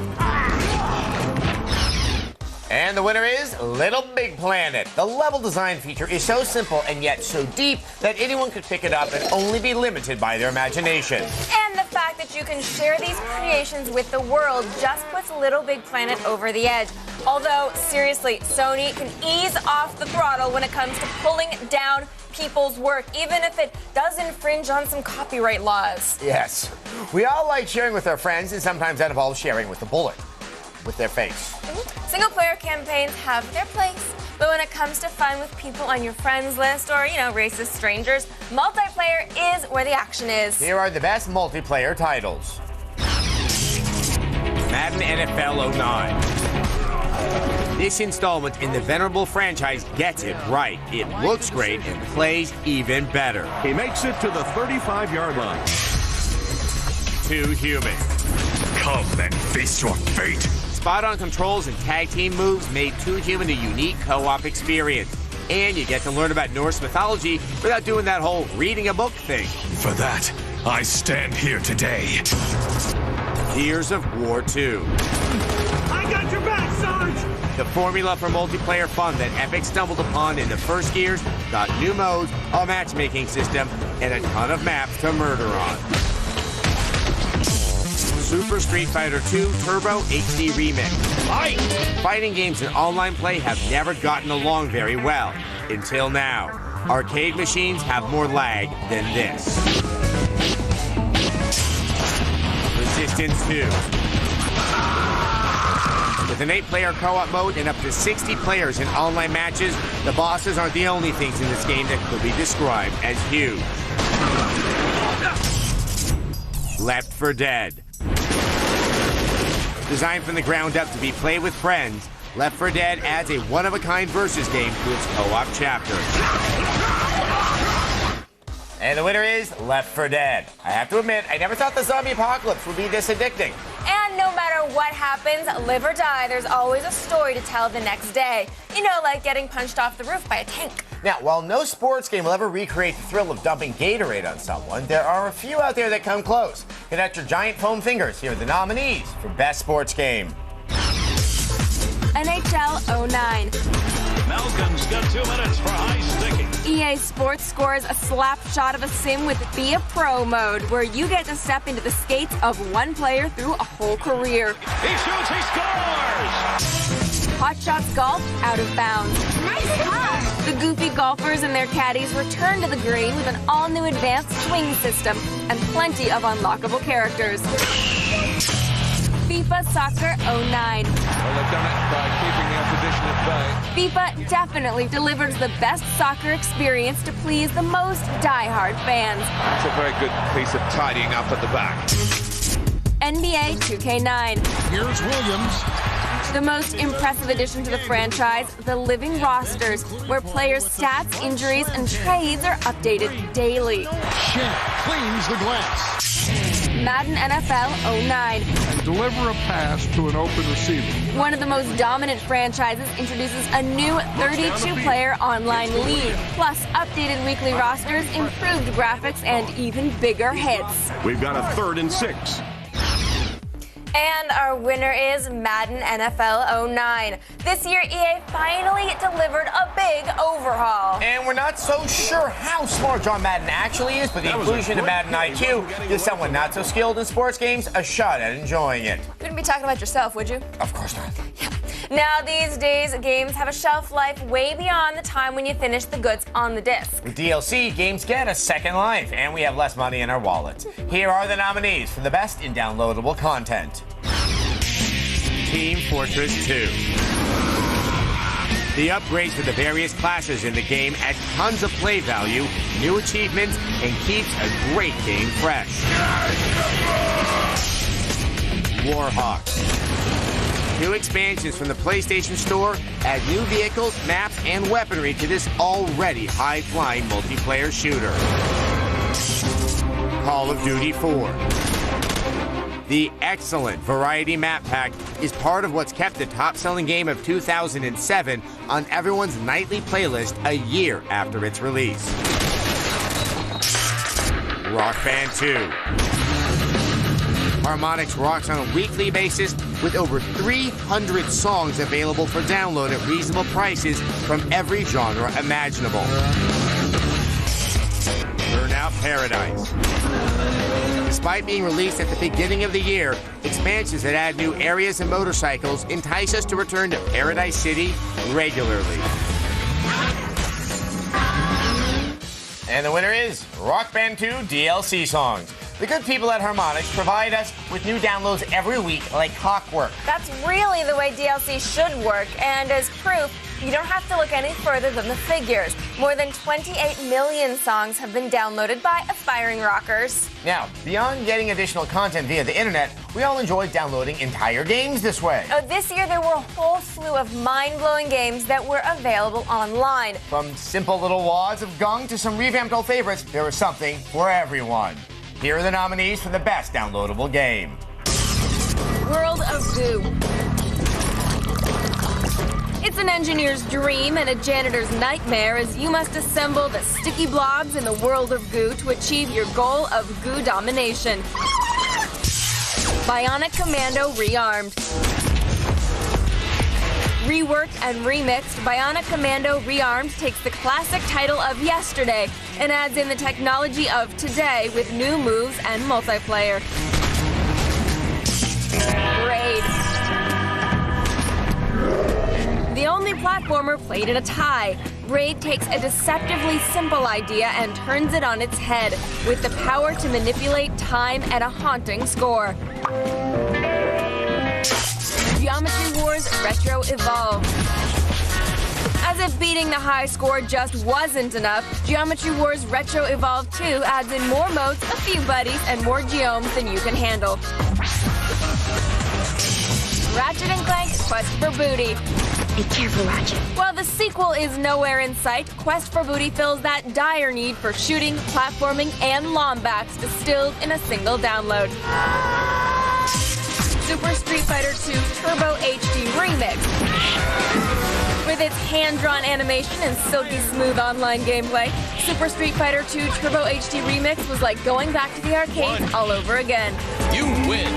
And the winner is Little Big Planet. The level design feature is so simple and yet so deep that anyone could pick it up and only be limited by their imagination. And the fact that you can share these creations with the world just puts Little Big Planet over the edge. Although, seriously, Sony can ease off the throttle when it comes to pulling down people's work, even if it does infringe on some copyright laws. Yes. We all like sharing with our friends, and sometimes that involves sharing with a bullet. With their face. Single-player campaigns have their place, but when it comes to fun with people on your friends list or, racist strangers, multiplayer is where the action is. Here are the best multiplayer titles. Madden NFL 09. This installment in the venerable franchise gets it right. It looks great and plays even better. He makes it to the 35-yard line. 2 Human. Come and face your fate. Spot-on controls and tag team moves made 2 Human a unique co-op experience. And you get to learn about Norse mythology without doing that whole reading a book thing. For that, I stand here today. Gears of War 2. I got your back, Sarge! The formula for multiplayer fun that Epic stumbled upon in the first Gears got new modes, a matchmaking system, and a ton of maps to murder on. Super Street Fighter 2 Turbo HD Remix. Fighting games and online play have never gotten along very well. Until now. Arcade machines have more lag than this. Resistance 2. With an 8-player co-op mode and up to 60 players in online matches, the bosses aren't the only things in this game that could be described as huge. Left 4 Dead. Designed from the ground up to be played with friends, Left 4 Dead adds a one-of-a-kind versus game to its co-op chapter. And the winner is Left 4 Dead. I have to admit, I never thought the zombie apocalypse would be this addicting. And no matter what happens, live or die, there's always a story to tell the next day. Like getting punched off the roof by a tank. Now, while no sports game will ever recreate the thrill of dumping Gatorade on someone, there are a few out there that come close. Connect your giant foam fingers. Here are the nominees for Best Sports Game. An NHL 09. Malkin's got 2 minutes for high sticking. EA Sports scores a slap shot of a sim with Be a Pro mode, where you get to step into the skates of one player through a whole career. He shoots, he scores! Hot Shots Golf, Out of Bounds. Nice putt. The goofy golfers and their caddies return to the green with an all-new advanced swing system and plenty of unlockable characters. FIFA Soccer 09. Well, they've done it by keeping the opposition at bay. FIFA definitely delivers the best soccer experience to please the most die-hard fans. That's a very good piece of tidying up at the back. NBA 2K9. Here's Williams. The most impressive addition to the franchise, the living rosters, where players' stats, injuries, and trades are updated daily. Shin cleans the glass. Madden NFL 09. Deliver a pass to an open receiver. One of the most dominant franchises introduces a new 32-player online league, plus updated weekly rosters, improved graphics, and even bigger hits. We've got a 3rd and 6. And our winner is Madden NFL 09. This year, EA finally delivered a big overhaul. And we're not so sure how smart John Madden actually is, but the inclusion of Madden IQ gives someone not so skilled in sports games a shot at enjoying it. You wouldn't be talking about yourself, would you? Of course not. Now, these days, games have a shelf life way beyond the time when you finish the goods on the disc. With DLC, games get a second life, and we have less money in our wallets. Here are the nominees for the best in downloadable content. Team Fortress 2. The upgrades to the various classes in the game add tons of play value, new achievements, and keeps a great game fresh. Warhawks. 2 expansions from the PlayStation Store add new vehicles, maps, and weaponry to this already high-flying multiplayer shooter. Call of Duty 4. The excellent Variety Map Pack is part of what's kept the top-selling game of 2007 on everyone's nightly playlist a year after its release. Rock Band 2. Harmonix rocks on a weekly basis with over 300 songs available for download at reasonable prices from every genre imaginable. Burnout Paradise. Despite being released at the beginning of the year, expansions that add new areas and motorcycles entice us to return to Paradise City regularly. And the winner is Rock Band 2 DLC songs. The good people at Harmonix provide us with new downloads every week like clockwork. That's really the way DLC should work, and as proof, you don't have to look any further than the figures. More than 28 million songs have been downloaded by aspiring rockers. Now, beyond getting additional content via the internet, we all enjoy downloading entire games this way. This year, there were a whole slew of mind-blowing games that were available online. From simple little wads of gunk to some revamped old favorites, there was something for everyone. Here are the nominees for the best downloadable game. World of Goo. It's an engineer's dream and a janitor's nightmare as you must assemble the sticky blobs in the world of goo to achieve your goal of goo domination. Bionic Commando Rearmed. Reworked and remixed, Bionic Commando Rearmed takes the classic title of yesterday and adds in the technology of today with new moves and multiplayer. Braid. The only platformer played in a tie. Braid takes a deceptively simple idea and turns it on its head with the power to manipulate time at a haunting score. Geometry Wars Retro Evolved. As if beating the high score just wasn't enough, Geometry Wars Retro Evolved 2 adds in more modes, a few buddies, and more geomes than you can handle. Ratchet & Clank Quest for Booty. Be careful, Ratchet. While the sequel is nowhere in sight, Quest for Booty fills that dire need for shooting, platforming, and lombacks distilled in a single download. Super Street Fighter 2 Turbo HD Remix. With its hand-drawn animation and silky smooth online gameplay, Super Street Fighter 2 Turbo HD Remix was like going back to the arcade all over again. You win.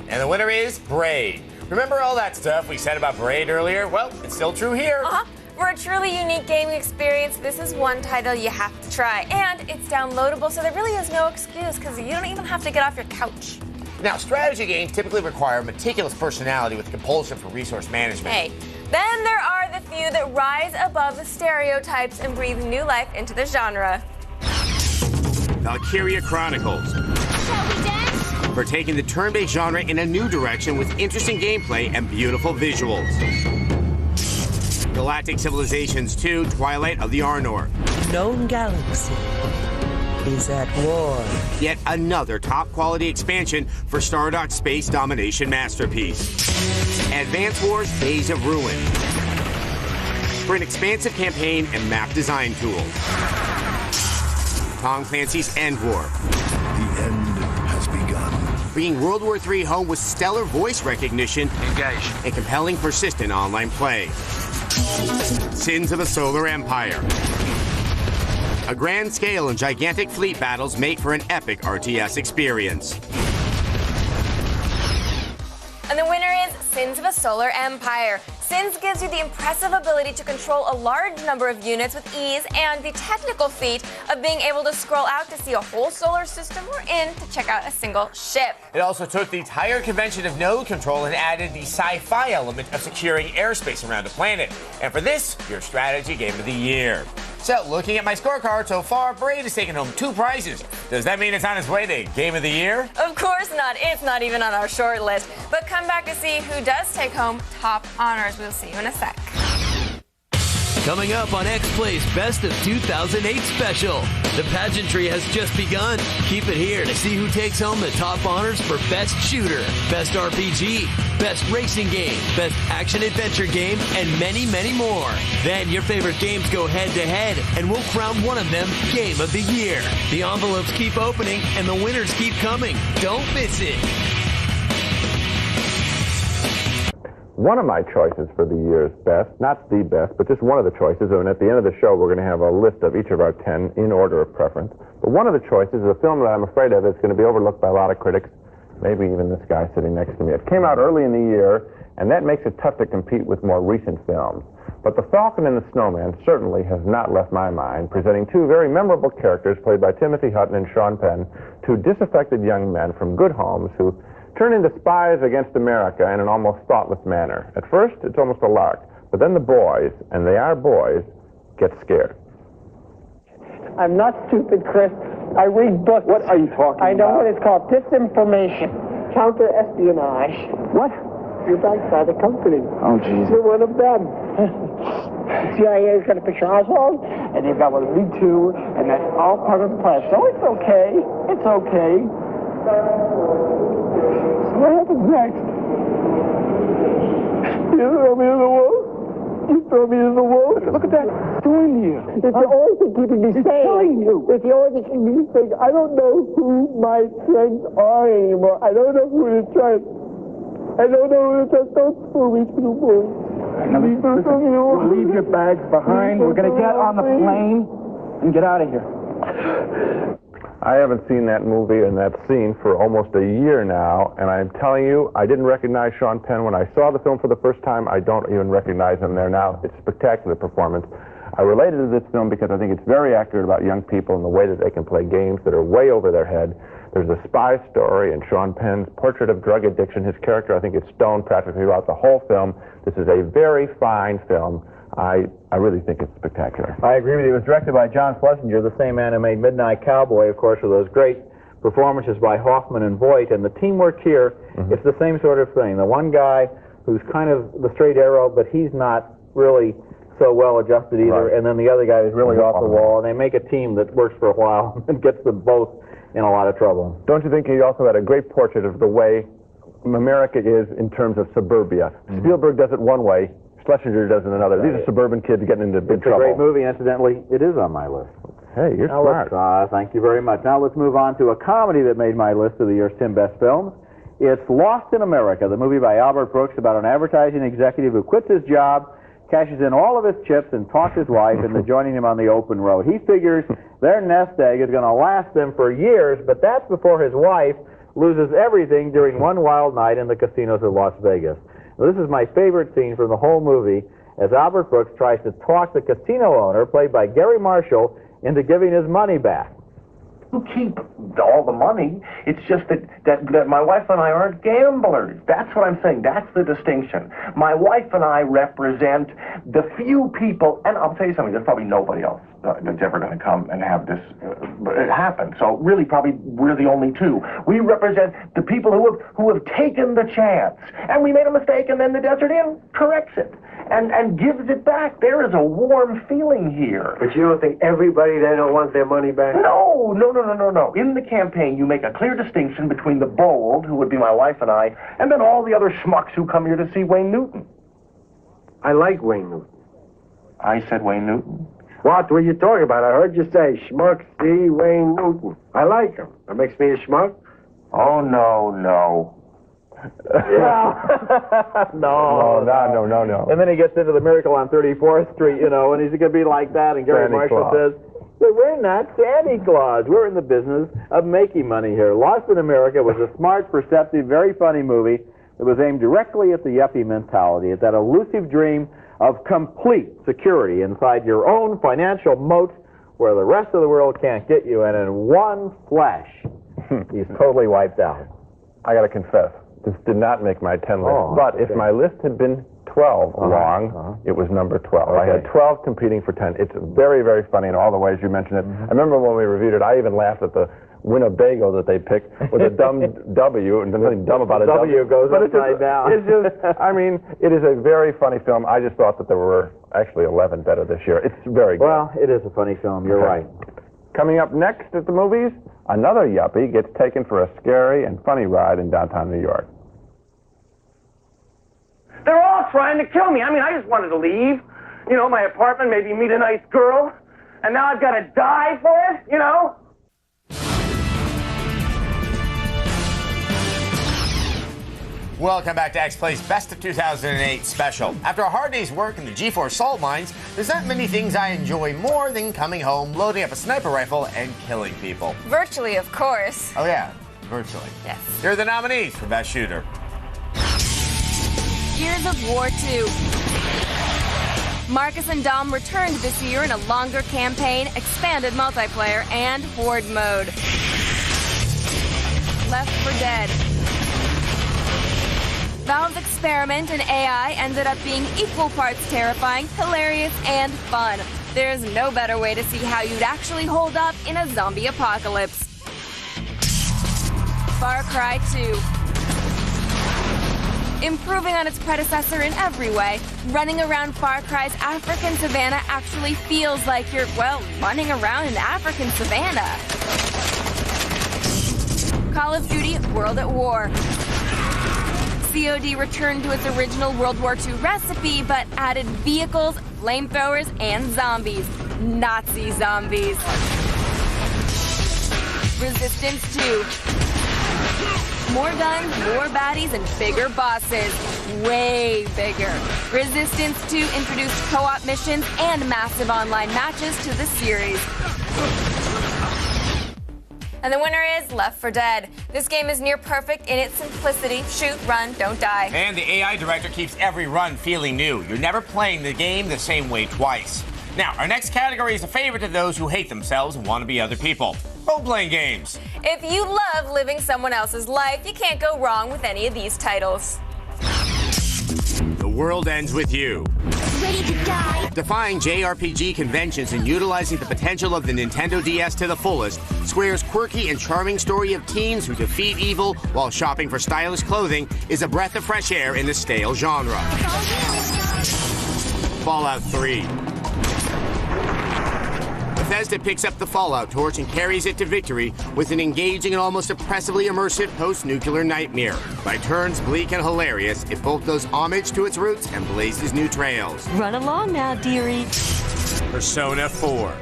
And the winner is Braid. Remember all that stuff we said about Braid earlier? Well, it's still true here. For a truly unique gaming experience, this is one title you have to try. And it's downloadable, so there really is no excuse, because you don't even have to get off your couch. Now, strategy games typically require meticulous personality with compulsion for resource management. Hey, then there are the few that rise above the stereotypes and breathe new life into the genre. Valkyria Chronicles. Shall we dance? For taking the turn-based genre in a new direction with interesting gameplay and beautiful visuals. Galactic Civilizations 2, Twilight of the Arnor. Known galaxy is at war. Yet another top-quality expansion for Stardock Space Domination masterpiece. Advance Wars Days of Ruin. For an expansive campaign and map design tools. Tom Clancy's End War. The end has begun. Bringing World War III home with stellar voice recognition. Engage. And compelling, persistent online play. Sins of the Solar Empire. A grand scale and gigantic fleet battles make for an epic RTS experience. And the winner is Sins of a Solar Empire. Sins gives you the impressive ability to control a large number of units with ease and the technical feat of being able to scroll out to see a whole solar system or in to check out a single ship. It also took the entire convention of node control and added the sci-fi element of securing airspace around a planet. And for this, your strategy game of the year. So, looking at my scorecard so far, Braid has taken home 2 prizes. Does that mean it's on its way to Game of the Year? Of course not. It's not even on our short list. But come back to see who does take home top honors. We'll see you in a sec. Coming up on X-Play's Best of 2008 special. The pageantry has just begun. Keep it here to see who takes home the top honors for Best Shooter, Best RPG, Best Racing Game, Best Action-Adventure Game, and many, many more. Then your favorite games go head-to-head, and we'll crown one of them Game of the Year. The envelopes keep opening, and the winners keep coming. Don't miss it. One of my choices for the year's best, not the best, but just one of the choices, and at the end of the show we're going to have a list of each of our 10 in order of preference. But one of the choices is a film that I'm afraid of is going to be overlooked by a lot of critics, maybe even this guy sitting next to me. It came out early in the year, and that makes it tough to compete with more recent films. But The Falcon and the Snowman certainly has not left my mind, presenting 2 very memorable characters played by Timothy Hutton and Sean Penn, 2 disaffected young men from good homes who turn into spies against America in an almost thoughtless manner. At first, it's almost a lark, but then the boys, and they are boys, get scared. I'm not stupid, Chris. I read books. What are you talking about? I know what it's called. Disinformation. Counter-espionage. What? You're backed by the company. Oh, Jesus. You're one of them. The CIA's got a picture of Oswald, and they've got one of me too, and that's all part of the plan. So it's okay. It's okay. So what happens next? You throw me in the wolf? You throw me in the wolf? Look at that. It's doing you. It's the only thing keeping me sane. Killing you. It's the only thing keeping me sane. I don't know who my friends are anymore. I don't know who to trust. I don't know who to trust. Don't throw me to the wolf. Leave your bags behind. We're going to get on the plane and get out of here. I haven't seen that movie and that scene for almost a year now, and I'm telling you, I didn't recognize Sean Penn when I saw the film for the first time. I don't even recognize him there now. It's a spectacular performance. I related to this film because I think it's very accurate about young people and the way that they can play games that are way over their head. There's a spy story and Sean Penn's portrait of drug addiction. His character, I think, is stoned practically throughout the whole film. This is a very fine film. I really think it's spectacular. I agree with you. It was directed by John Schlesinger, the same man who made Midnight Cowboy, of course, with those great performances by Hoffman and Voight. And the teamwork here, it's the same sort of thing. The one guy who's kind of the straight arrow, but he's not really so well adjusted either. Right. And then the other guy is really off the wall. And they make a team that works for a while and gets them both in a lot of trouble. Don't you think he also had a great portrait of the way America is in terms of suburbia? Spielberg does it one way, Schlesinger does it another. These are suburban kids getting into big trouble. It's a great movie. Incidentally, it is on my list. Hey, you're smart. Thank you very much. Now let's move on to a comedy that made my list of the year's 10 best films. It's Lost in America, the movie by Albert Brooks about an advertising executive who quits his job, cashes in all of his chips, and talks his wife into joining him on the open road. He figures their nest egg is going to last them for years, but that's before his wife loses everything during one wild night in the casinos of Las Vegas. Now, this is my favorite scene from the whole movie, as Albert Brooks tries to talk the casino owner, played by Gary Marshall, into giving his money back. You keep all the money. It's just that my wife and I aren't gamblers. That's what I'm saying. That's the distinction. My wife and I represent the few people, and I'll tell you something, there's probably nobody else that's ever going to come and have this happen. So really, probably we're the only two. We represent the people who have taken the chance. And we made a mistake, and then the Desert Inn corrects it and gives it back. There is a warm feeling here. But you don't think everybody then will want their money back? No. In the campaign, you make a clear distinction between the bold, who would be my wife and I, and then all the other schmucks who come here to see Wayne Newton. I like Wayne Newton. I said Wayne Newton? What were you talking about? I heard you say schmuck see Wayne Newton. I like him. That makes me a schmuck? Oh, no. No. And then he gets into the Miracle on 34th Street, you know, and he's going to be like that, and Gary Marshall says, but we're not Santa Claus. We're in the business of making money here. Lost in America was a smart, perceptive, very funny movie that was aimed directly at the yuppie mentality, at that elusive dream of complete security inside your own financial moat where the rest of the world can't get you, and in one flash, he's totally wiped out. I got to confess, this did not make my 10 list, but if my list had been 12 long, it was number 12. Okay. I had 12 competing for 10. It's very, very funny in all the ways you mentioned it. I remember when we reviewed it, I even laughed at the Winnebago that they picked with a dumb W, and there's nothing dumb about it. W goes upside down. It's just, I mean, it is a very funny film. I just thought that there were actually 11 better this year. It's very good. Well, it is a funny film. You're right. Coming up next at the movies, another yuppie gets taken for a scary and funny ride in downtown New York. They're all trying to kill me. I mean, I just wanted to leave. You know, my apartment, maybe meet a nice girl. And now I've got to die for it, you know? Welcome back to X-Play's Best of 2008 special. After a hard day's work in the G4 salt mines, there's not many things I enjoy more than coming home, loading up a sniper rifle, and killing people. Virtually, of course. Oh yeah, virtually. Yes. Here are the nominees for Best Shooter. Gears of War 2. Marcus and Dom returned this year in a longer campaign, expanded multiplayer, and horde mode. Left 4 Dead. Valve's experiment in AI ended up being equal parts terrifying, hilarious, and fun. There's no better way to see how you'd actually hold up in a zombie apocalypse. Far Cry 2. Improving on its predecessor in every way, running around Far Cry's African savannah actually feels like you're, well, running around an African savannah. Call of Duty World at War. COD returned to its original World War II recipe, but added vehicles, flamethrowers, and zombies. Nazi zombies. Resistance 2. More guns, more baddies, and bigger bosses. Way bigger. Resistance 2 introduced co-op missions and massive online matches to the series. And the winner is Left 4 Dead. This game is near perfect in its simplicity. Shoot, run, don't die. And the AI director keeps every run feeling new. You're never playing the game the same way twice. Now, our next category is a favorite to those who hate themselves and want to be other people. Role-playing games. If you love living someone else's life, you can't go wrong with any of these titles. The World Ends With You. Ready to die. Defying JRPG conventions and utilizing the potential of the Nintendo DS to the fullest, Square's quirky and charming story of teens who defeat evil while shopping for stylish clothing is a breath of fresh air in the stale genre. Fallout 3. Bethesda picks up the Fallout torch and carries it to victory with an engaging and almost oppressively immersive post-nuclear nightmare. By turns bleak and hilarious, it both does homage to its roots and blazes new trails. Run along now, dearie. Persona 4.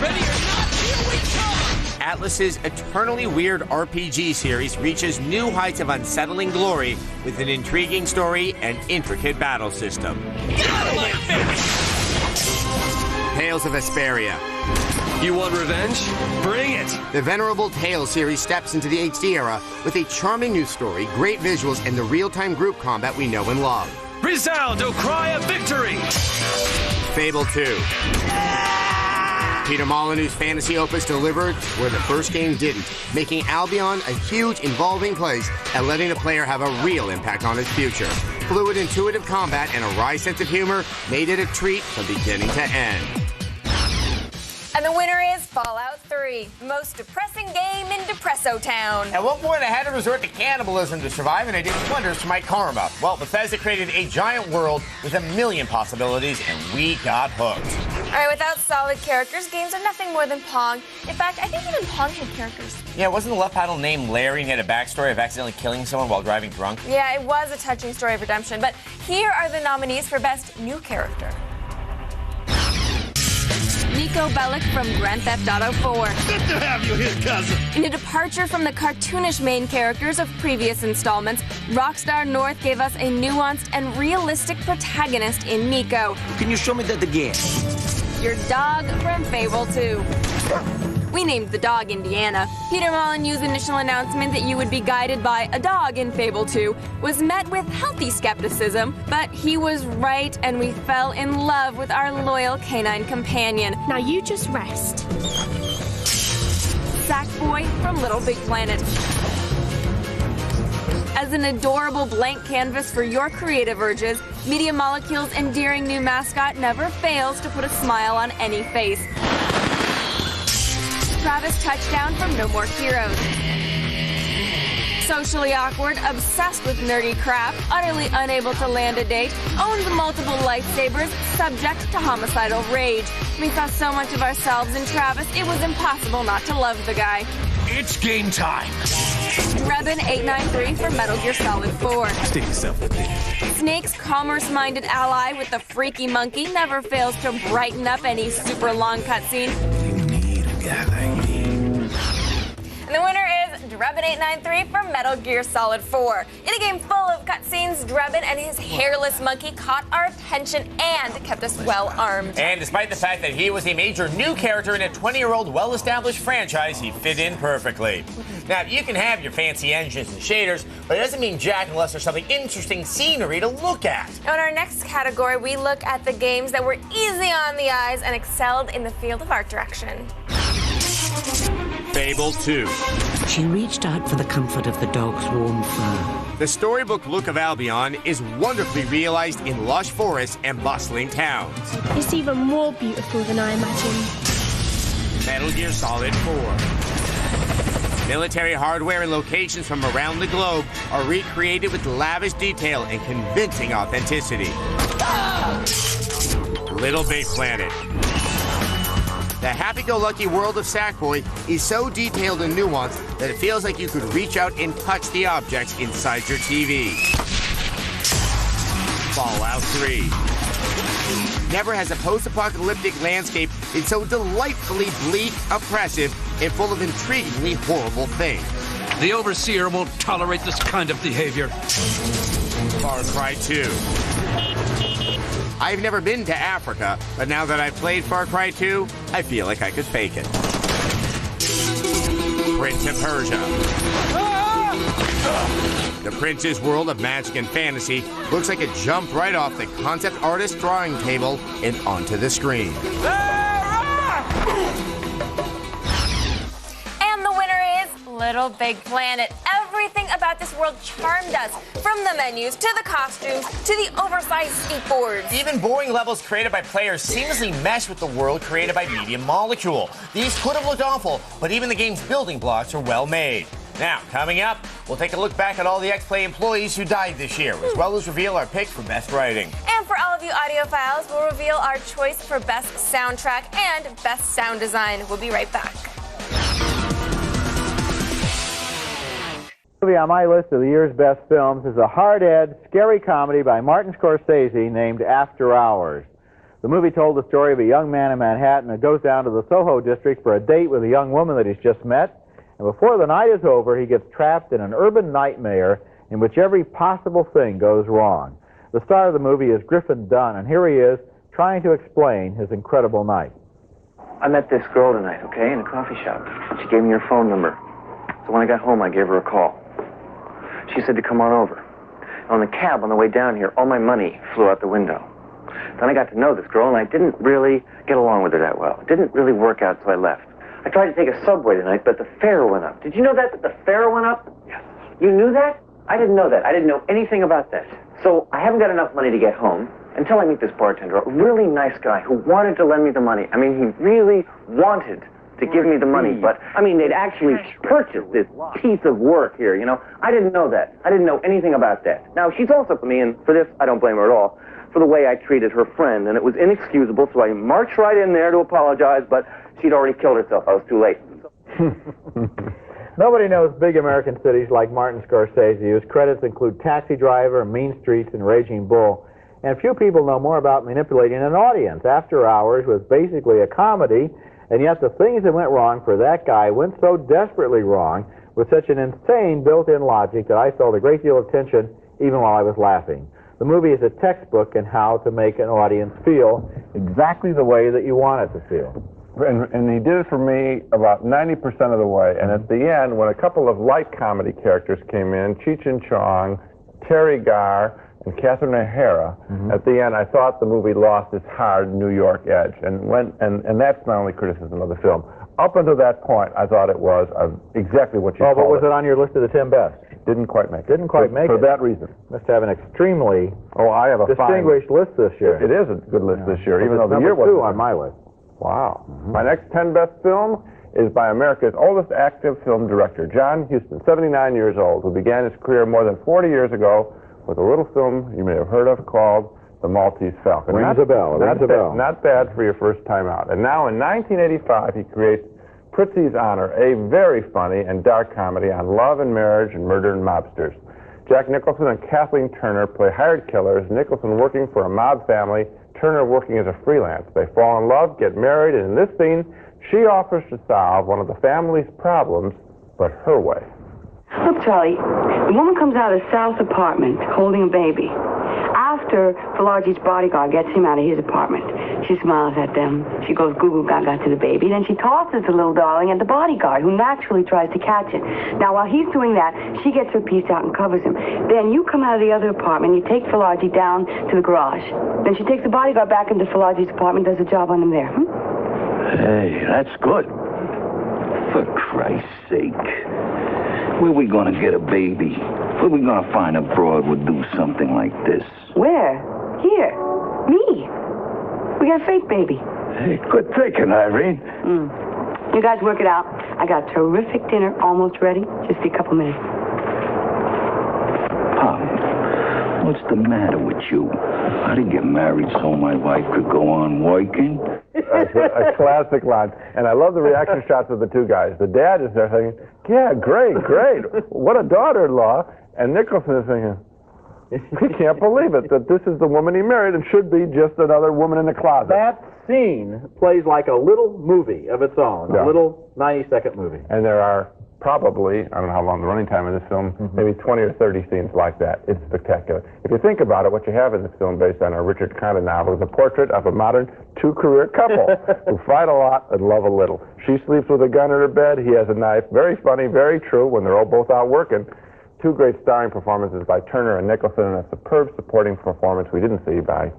Ready or not, here we come! Atlas's eternally weird RPG series reaches new heights of unsettling glory with an intriguing story and intricate battle system. Get out of my face! Tales of Vesperia. You want revenge? Bring it! The venerable Tales series steps into the HD era with a charming new story, great visuals, and the real-time group combat we know and love. Resound, O cry of victory! Fable 2. Peter Molyneux's fantasy opus delivered where the first game didn't, making Albion a huge, involving place and letting the player have a real impact on his future. Fluid, intuitive combat and a wry sense of humor made it a treat from beginning to end. And the winner is Fallout 3, most depressing game in Depresso Town. At one point, I had to resort to cannibalism to survive, and I did wonders for my karma. Well, Bethesda created a giant world with a million possibilities, and we got hooked. All right, without solid characters, games are nothing more than Pong. In fact, I think even Pong had characters. Yeah, wasn't the left paddle named Larry and he had a backstory of accidentally killing someone while driving drunk? Yeah, it was a touching story of redemption, but here are the nominees for Best New Character. Nico Bellic from Grand Theft Auto 4. Good to have you here, cousin. In a departure from the cartoonish main characters of previous installments, Rockstar North gave us a nuanced and realistic protagonist in Nico. Can you show me that again? Your dog from Fable 2. We named the dog Indiana. Peter Molyneux's initial announcement that you would be guided by a dog in Fable 2 was met with healthy skepticism, but he was right and we fell in love with our loyal canine companion. Now you just rest. Sackboy from Little Big Planet. As an adorable blank canvas for your creative urges, Media Molecule's endearing new mascot never fails to put a smile on any face. Travis Touchdown from No More Heroes. Socially awkward, obsessed with nerdy crap, utterly unable to land a date, owns multiple lightsabers, subject to homicidal rage. We saw so much of ourselves in Travis, it was impossible not to love the guy. It's game time. Rebin 893 for Metal Gear Solid 4. Stick yourself with it. Snake's commerce-minded ally with the freaky monkey never fails to brighten up any super long cutscene. And the winner is Drebin893 from Metal Gear Solid 4. In a game full of cutscenes, Drebin and his hairless monkey caught our attention and kept us well armed. And despite the fact that he was a major new character in a 20-year-old well-established franchise, he fit in perfectly. Now, you can have your fancy engines and shaders, but it doesn't mean jack unless there's something interesting scenery to look at. Now, in our next category, we look at the games that were easy on the eyes and excelled in the field of art direction. Fable 2. She reached out for the comfort of the dog's warm fur. The storybook look of Albion is wonderfully realized in lush forests and bustling towns. It's even more beautiful than I imagined. Metal Gear Solid 4. Military hardware and locations from around the globe are recreated with lavish detail and convincing authenticity. Little Big Planet. The happy-go-lucky world of Sackboy is so detailed and nuanced that it feels like you could reach out and touch the objects inside your TV. Fallout 3. Never has a post-apocalyptic landscape been so delightfully bleak, oppressive, and full of intriguingly horrible things. The Overseer won't tolerate this kind of behavior. Far Cry 2. I've never been to Africa, but now that I've played Far Cry 2, I feel like I could fake it. Prince of Persia. The Prince's world of magic and fantasy looks like it jumped right off the concept artist drawing table and onto the screen. And the winner is Little Big Planet. Everything about this world charmed us, from the menus to the costumes to the oversized skateboards. Even boring levels created by players seamlessly mesh with the world created by Media Molecule. These could have looked awful, but even the game's building blocks are well made. Now, coming up, we'll take a look back at all the X-Play employees who died this year, as well as reveal our pick for Best Writing. And for all of you audiophiles, we'll reveal our choice for Best Soundtrack and Best Sound Design. We'll be right back. The movie on my list of the year's best films is a hard-edged, scary comedy by Martin Scorsese named After Hours. The movie told the story of a young man in Manhattan who goes down to the Soho district for a date with a young woman that he's just met, and before the night is over, he gets trapped in an urban nightmare in which every possible thing goes wrong. The star of the movie is Griffin Dunne, and here he is trying to explain his incredible night. I met this girl tonight, okay, in a coffee shop. She gave me her phone number. So when I got home, I gave her a call. She said to come on over. On the cab on the way down here, all my money flew out the window. Then I got to know this girl, and I didn't really get along with her that well. It didn't really work out, so I left. I tried to take a subway tonight, but the fare went up. Did you know that the fare went up? Yes. You knew that? I didn't know that. I didn't know anything about that. So I haven't got enough money to get home until I meet this bartender, a really nice guy who wanted to lend me the money. I mean, he really wanted to give me the money, but, I mean, they'd actually purchased this piece of work here, you know? I didn't know that. I didn't know anything about that. Now, she's also for me, and for this, I don't blame her at all, for the way I treated her friend, and it was inexcusable, so I marched right in there to apologize, but she'd already killed herself. I was too late. Nobody knows big American cities like Martin Scorsese, whose credits include Taxi Driver, Mean Streets, and Raging Bull. And few people know more about manipulating an audience. After Hours was basically a comedy, and yet the things that went wrong for that guy went so desperately wrong with such an insane built-in logic that I felt a great deal of tension even while I was laughing. The movie is a textbook in how to make an audience feel exactly the way that you want it to feel. And he did it for me about 90% of the way. And at the end, when a couple of light comedy characters came in, Cheech and Chong, Terry Garr, and Catherine O'Hara, at the end, I thought the movie lost its hard New York edge. And that's my only criticism of the film. Up until that point, I thought it was exactly what you called it. Oh, but was it on your list of the 10 best? Didn't quite make it. Didn't quite make it. For that reason. Must have an extremely I have a distinguished list this year. It is a good list this year, even though the year wasn't. on my list. Wow. My next 10 best film is by America's oldest active film director, John Huston, 79 years old, who began his career more than 40 years ago with a little film you may have heard of called The Maltese Falcon. Rings a bell. Not bad for your first time out. And now in 1985, he creates Prizzi's Honor, a very funny and dark comedy on love and marriage and murder and mobsters. Jack Nicholson and Kathleen Turner play hired killers, Nicholson working for a mob family, Turner working as a freelance. They fall in love, get married, and in this scene, she offers to solve one of the family's problems, but her way. Look, Charlie, the woman comes out of Sal's apartment holding a baby. After Filargi's bodyguard gets him out of his apartment, she smiles at them. She goes goo-goo gaga to the baby. Then she tosses the little darling at the bodyguard, who naturally tries to catch it. Now, while he's doing that, she gets her piece out and covers him. Then you come out of the other apartment, you take Filargi down to the garage. Then she takes the bodyguard back into Filargi's apartment, does a job on him there. Hey, that's good. For Christ's sake. Where we gonna get a baby? Where we gonna find a broad would do something like this? Where? Here. Me. We got a fake baby. Hey, good thinking, Irene. You guys work it out. I got a terrific dinner almost ready. Just be a couple minutes. Pop, what's the matter with you? I didn't get married so my wife could go on working. A classic line. And I love the reaction shots of the two guys. The dad is there thinking, yeah, great. What a daughter-in-law. And Nicholson is thinking, he can't believe it, that this is the woman he married and should be just another woman in the closet. That scene plays like a little movie of its own, a little 90-second movie. And there are probably, I don't know how long the running time of this film, maybe 20 or 30 scenes like that. It's spectacular. If you think about it, what you have in this film, based on a Richard Condon novel, is a portrait of a modern two-career couple who fight a lot and love a little. She sleeps with a gun in her bed. He has a knife. Very funny, very true when they're all both out working. Two great starring performances by Turner and Nicholson, and a superb supporting performance we didn't see by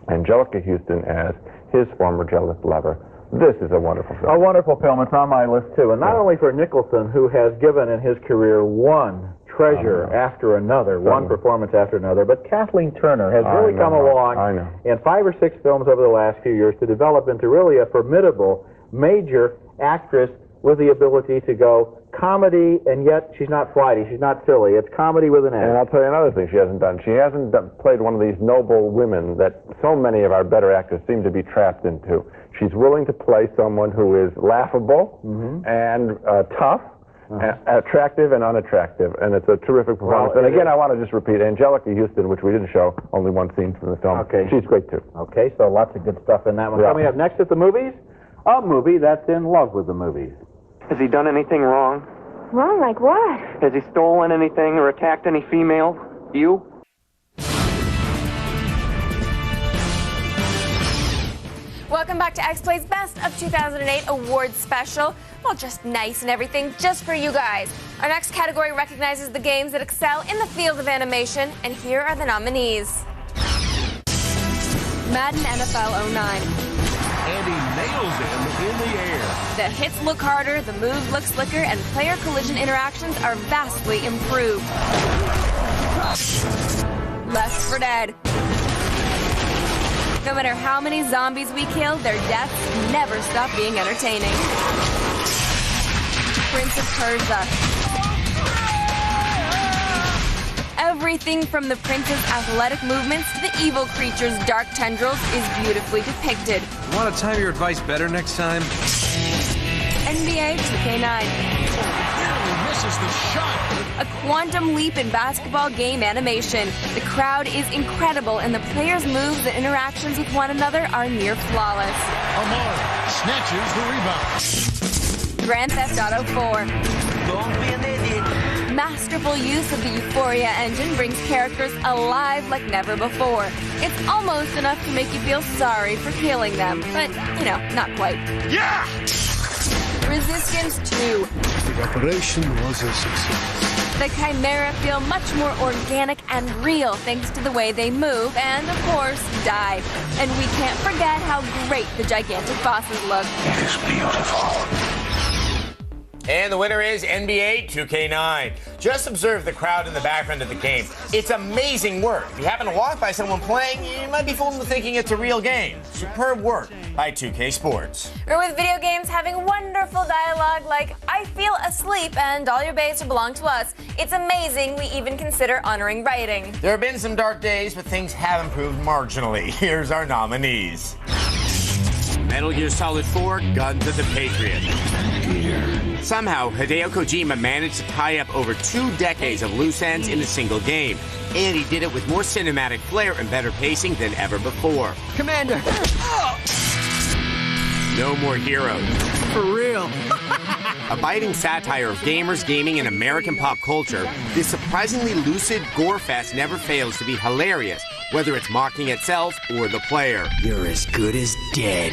Angelica Houston as his former jealous lover. This is a wonderful film. A wonderful film. It's on my list, too. And not only for Nicholson, who has given in his career one treasure after another, one performance after another, but Kathleen Turner has really come along in 5 or 6 films over the last few years to develop into really a formidable major actress with the ability to go comedy, and yet she's not flighty, she's not silly. It's comedy with an edge. And I'll tell you another thing she hasn't done. She hasn't played one of these noble women that so many of our better actors seem to be trapped into. She's willing to play someone who is laughable and tough, attractive and unattractive, and it's a terrific performance. And again, I want to just repeat, Angelica Houston, which we didn't show, only one scene from the film. Okay. She's great, too. Okay, so lots of good stuff in that one. Coming up next at the movies, a movie that's in love with the movies. Has he done anything wrong? Wrong like what? Has he stolen anything or attacked any female? You? Welcome Welcome back to X-Play's Best of 2008 Awards Special. Well, just nice and everything, just for you guys. Our next category recognizes the games that excel in the field of animation, and here are the nominees. Madden NFL 09. And he nails him in the air. The hits look harder, the moves look slicker, and player collision interactions are vastly improved. Left 4 Dead. No matter how many zombies we kill, their deaths never stop being entertaining. Prince of Persia. Everything from the prince's athletic movements to the evil creature's dark tendrils is beautifully depicted. You want to time your advice better next time? NBA 2K9. Misses the shot. A quantum leap in basketball game animation. The crowd is incredible, and the players' moves and interactions with one another are near flawless. Amari snatches the rebound. Grand Theft Auto 4. Don't be an idiot. Masterful use of the Euphoria engine brings characters alive like never before. It's almost enough to make you feel sorry for killing them, but, you know, not quite. Yeah! Resistance 2. The operation was a success. The Chimera feel much more organic and real thanks to the way they move and, of course, die. And we can't forget how great the gigantic bosses look. It is beautiful. And the winner is NBA 2K9. Just observe the crowd in the background of the game. It's amazing work. If you happen to walk by someone playing, you might be fooled into thinking it's a real game. Superb work by 2K Sports. Or with video games having wonderful dialogue like, I feel asleep and all your bays belong to us. It's amazing we even consider honoring writing. There have been some dark days, but things have improved marginally. Here's our nominees. Metal Gear Solid 4, Guns of the Patriot. Somehow, Hideo Kojima managed to tie up over 2 decades of loose ends in a single game. And he did it with more cinematic flair and better pacing than ever before. Commander! No More Heroes. For real. A biting satire of gamers, gaming, and American pop culture, this surprisingly lucid gore fest never fails to be hilarious, whether it's mocking itself or the player. You're as good as dead.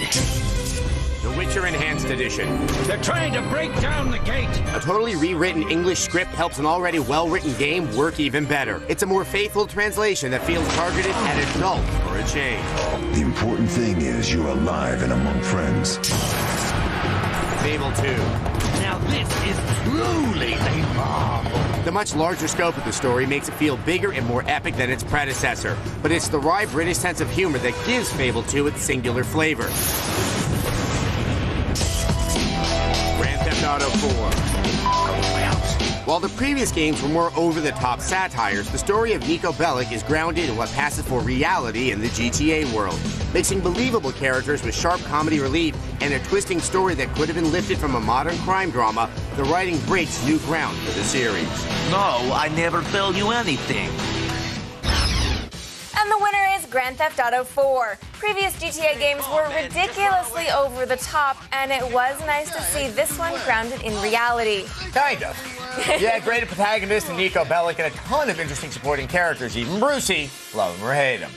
The Witcher Enhanced Edition. They're trying to break down the gate. A totally rewritten English script helps an already well-written game work even better. It's a more faithful translation that feels targeted and adult for a change. The important thing is you're alive and among friends. Fable 2. Now this is truly a marvel. The much larger scope of the story makes it feel bigger and more epic than its predecessor, but it's the wry British sense of humor that gives Fable 2 its singular flavor. Grand Theft Auto 4. While the previous games were more over-the-top satires, the story of Nico Bellic is grounded in what passes for reality in the GTA world, mixing believable characters with sharp comedy relief and a twisting story that could have been lifted from a modern crime drama. The writing breaks new ground for the series. No, I never tell you anything. And the winner is Grand Theft Auto 4. Previous GTA games were ridiculously over the top, and it was nice to see this one grounded in reality. Kind of. Yeah, great protagonist and Nico Bellic and a ton of interesting supporting characters. Even Brucey, love him or hate him.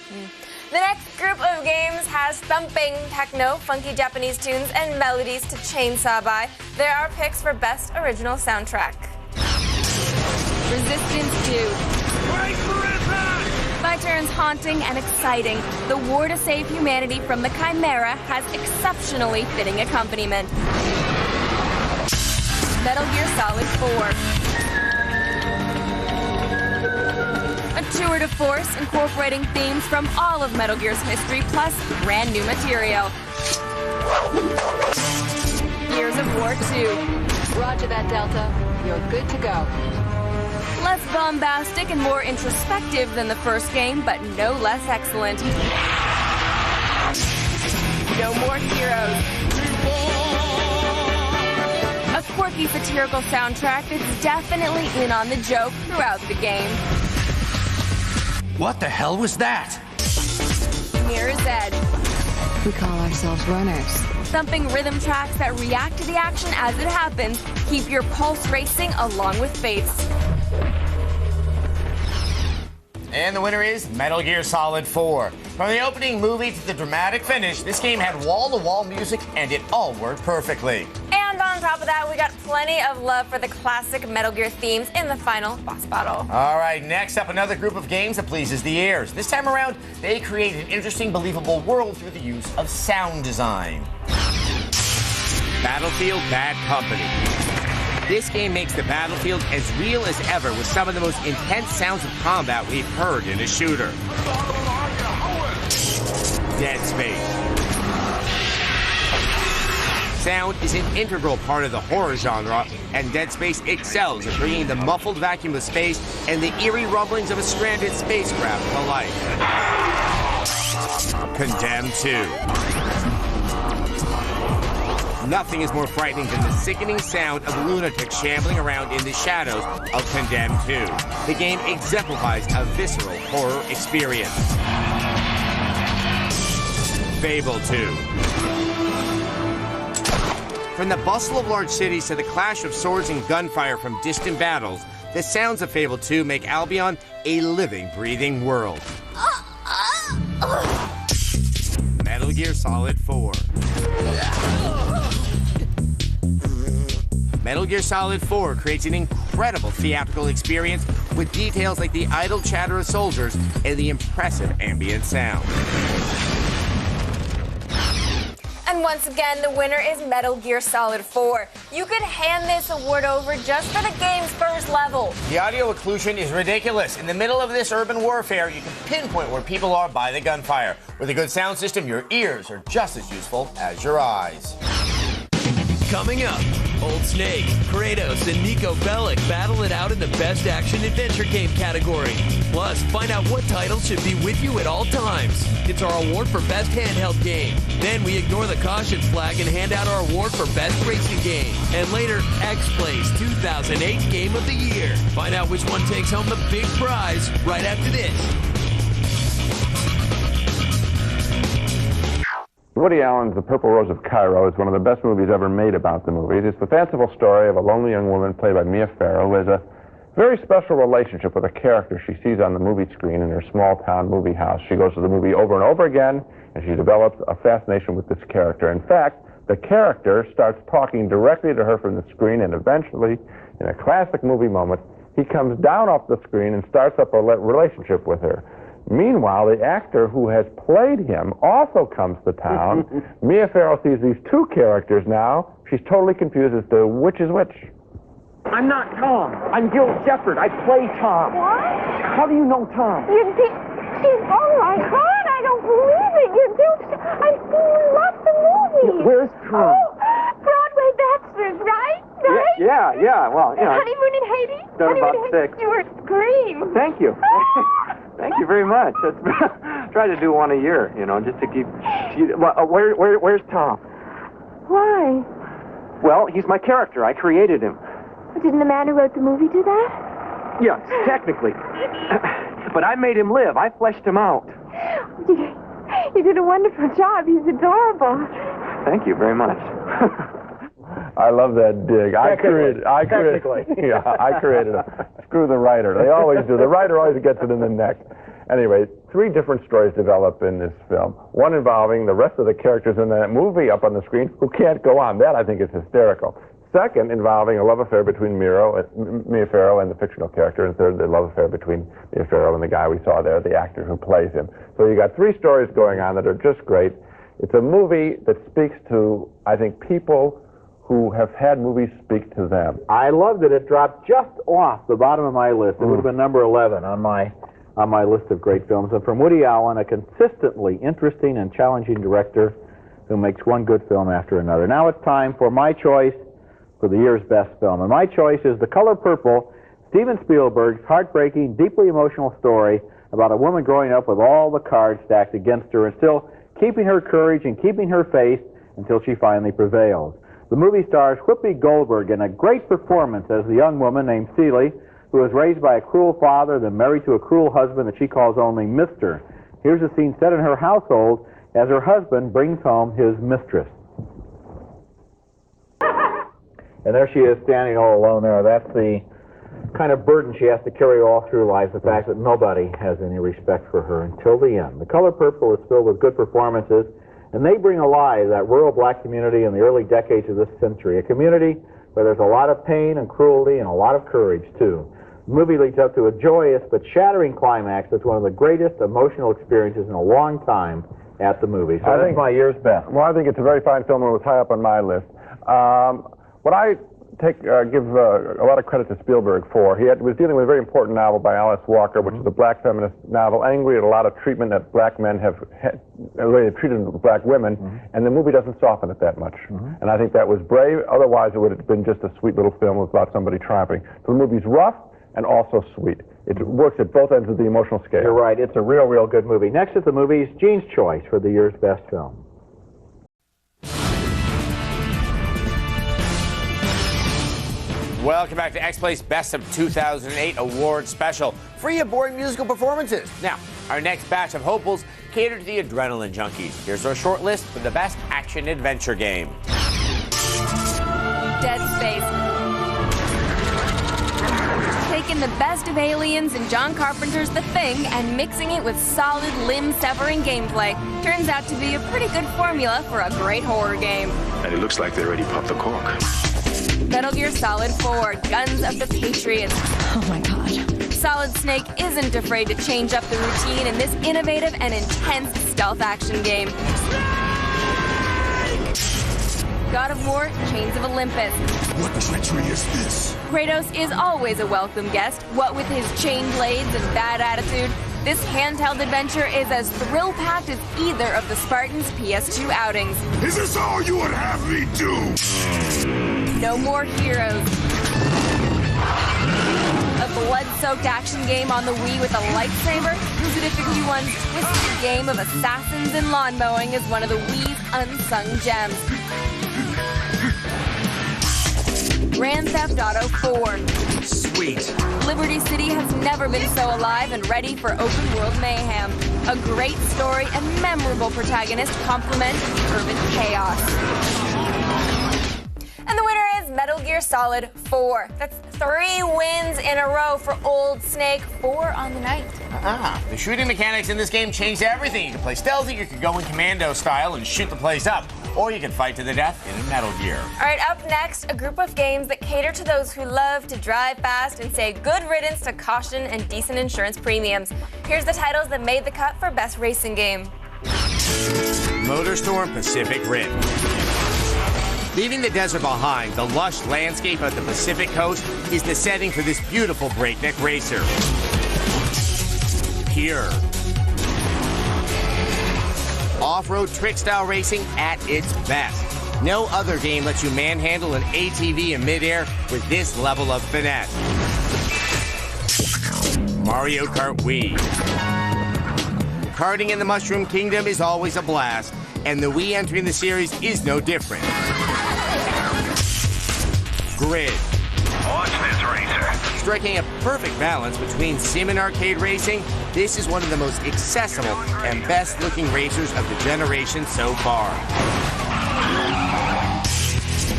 The next group of games has thumping techno, funky Japanese tunes, and melodies to chainsaw by. There are picks for Best Original Soundtrack. Resistance 2. Wait for it! By turns haunting and exciting, the war to save humanity from the Chimera has exceptionally fitting accompaniment. Metal Gear Solid 4. A tour de force incorporating themes from all of Metal Gear's history, plus brand new material. Gears of War 2. Roger that, Delta. You're good to go. Less bombastic and more introspective than the first game, but no less excellent. No More Heroes. A quirky satirical soundtrack that's definitely in on the joke throughout the game. What the hell was that? Mirror's Edge. We call ourselves runners. Thumping rhythm tracks that react to the action as it happens. Keep your pulse racing along with Fates. And the winner is Metal Gear Solid 4. From the opening movie to the dramatic finish, this game had wall-to-wall music, and it all worked perfectly. And on top of that, we got plenty of love for the classic Metal Gear themes in the final boss battle. All right, next up, another group of games that pleases the ears. This time around, they create an interesting, believable world through the use of sound design. Battlefield Bad Company. This game makes the battlefield as real as ever with some of the most intense sounds of combat we've heard in a shooter. Dead Space. Sound is an integral part of the horror genre, and Dead Space excels at bringing the muffled vacuum of space and the eerie rumblings of a stranded spacecraft to life. Condemned 2. Nothing is more frightening than the sickening sound of lunatics shambling around in the shadows of Condemned 2. The game exemplifies a visceral horror experience. Fable 2. From the bustle of large cities to the clash of swords and gunfire from distant battles, the sounds of Fable 2 make Albion a living, breathing world. Metal Gear Solid 4. Metal Gear Solid 4 creates an incredible theatrical experience with details like the idle chatter of soldiers and the impressive ambient sound. And once again, the winner is Metal Gear Solid 4. You could hand this award over just for the game's first level. The audio occlusion is ridiculous. In the middle of this urban warfare, you can pinpoint where people are by the gunfire. With a good sound system, your ears are just as useful as your eyes. Coming up, Old Snake, Kratos, and Nico Bellic battle it out in the Best Action Adventure Game category. Plus, find out what title should be with you at all times. It's our award for Best Handheld Game. Then we ignore the caution flag and hand out our award for Best Racing Game. And later, X-Play's 2008 Game of the Year. Find out which one takes home the big prize right after this. Woody Allen's The Purple Rose of Cairo is one of the best movies ever made about the movies. It's the fanciful story of a lonely young woman played by Mia Farrow who has a very special relationship with a character she sees on the movie screen in her small-town movie house. She goes to the movie over and over again, and she develops a fascination with this character. In fact, the character starts talking directly to her from the screen, and eventually, in a classic movie moment, he comes down off the screen and starts up a relationship with her. Meanwhile, the actor who has played him also comes to town. Mia Farrow sees these two characters now. She's totally confused as to which is which. I'm not Tom. I'm Gil Shepard. I play Tom. What? How do you know Tom? You did. Oh my God! I don't believe it. You do. I've seen you in lots of movies. Where's Tom? Oh, Broadway Bastards, right? Right? Yeah. Well, you know. Honeymoon in Haiti. Done about 6. You were green. Thank you. Thank you very much. Try to do one a year, you know, just to keep. Where's Tom? Why? Well, he's my character. I created him. Didn't the man who wrote the movie do that? Yes, technically. But I made him live. I fleshed him out. You did a wonderful job. He's adorable. Thank you very much. I love that dig. I created him. Screw the writer. They always do. The writer always gets it in the neck. Anyway, 3 different stories develop in this film. One involving the rest of the characters in that movie up on the screen who can't go on. That, I think, is hysterical. Second, involving a love affair between Mia Farrow and the fictional character. And third, the love affair between Mia Farrow and the guy we saw there, the actor who plays him. So you got 3 stories going on that are just great. It's a movie that speaks to, I think, people who have had movies speak to them. I loved it. It dropped just off the bottom of my list. It would have been number 11 on my list of great films. And from Woody Allen, a consistently interesting and challenging director who makes one good film after another. Now it's time for my choice for the year's best film. And my choice is The Color Purple, Steven Spielberg's heartbreaking, deeply emotional story about a woman growing up with all the cards stacked against her and still keeping her courage and keeping her faith until she finally prevails. The movie stars Whoopi Goldberg in a great performance as the young woman named Celie, who was raised by a cruel father, then married to a cruel husband that she calls only Mr. Here's a scene set in her household as her husband brings home his mistress. And there she is standing all alone there. That's the kind of burden she has to carry all through life, the fact that nobody has any respect for her until the end. The Color Purple is filled with good performances, and they bring alive that rural black community in the early decades of this century, a community where there's a lot of pain and cruelty and a lot of courage, too. The movie leads up to a joyous but shattering climax that's one of the greatest emotional experiences in a long time at the movies. So I think my year's best. Well, I think it's a very fine film and it was high up on my list. What I give a lot of credit to Spielberg for, was dealing with a very important novel by Alice Walker, which is a black feminist novel, angry at a lot of treatment that black men have the way they've treated black women, and the movie doesn't soften it that much. And I think that was brave. Otherwise, it would have been just a sweet little film about somebody triumphing. So the movie's rough and also sweet. It works at both ends of the emotional scale. You're right. It's a real, real good movie. Next at the movies, Gene's choice for the year's best film. Welcome back to X-Play's Best of 2008 Award Special. Free of boring musical performances. Now, our next batch of hopefuls cater to the adrenaline junkies. Here's our short list for the best action-adventure game. Dead Space. Taking the best of Aliens and John Carpenter's The Thing and mixing it with solid limb-severing gameplay turns out to be a pretty good formula for a great horror game. And it looks like they already popped the cork. Metal Gear Solid 4, Guns of the Patriots. Oh my God. Solid Snake isn't afraid to change up the routine in this innovative and intense stealth action game. God of War, Chains of Olympus. What treachery is this? Kratos is always a welcome guest, what with his chain blades and bad attitude. This handheld adventure is as thrill-packed as either of the Spartans' PS2 outings. Is this all you would have me do? No More Heroes. A blood-soaked action game on the Wii with a lightsaber? Suda 51's twisted game of assassins and lawn mowing is one of the Wii's unsung gems. Grand Theft Auto 4. Sweet. Liberty City has never been so alive and ready for open-world mayhem. A great story and memorable protagonist complement urban chaos. And the winner is Metal Gear Solid 4. That's 3 wins in a row for Old Snake. 4 on the night. The shooting mechanics in this game changed everything. You can play stealthy, you can go in commando style and shoot the place up, or you can fight to the death in a Metal Gear. All right, up next, a group of games that cater to those who love to drive fast and say good riddance to caution and decent insurance premiums. Here's the titles that made the cut for Best Racing Game. MotorStorm Pacific Rim. Leaving the desert behind, the lush landscape of the Pacific coast is the setting for this beautiful breakneck racer. Pure. Off-road trick-style racing at its best. No other game lets you manhandle an ATV in midair with this level of finesse. Mario Kart Wii. Karting in the Mushroom Kingdom is always a blast, and the Wii entering the series is no different. Grid. Watch this, racer. Striking a perfect balance between sim and arcade racing, this is one of the most accessible and best-looking racers of the generation so far.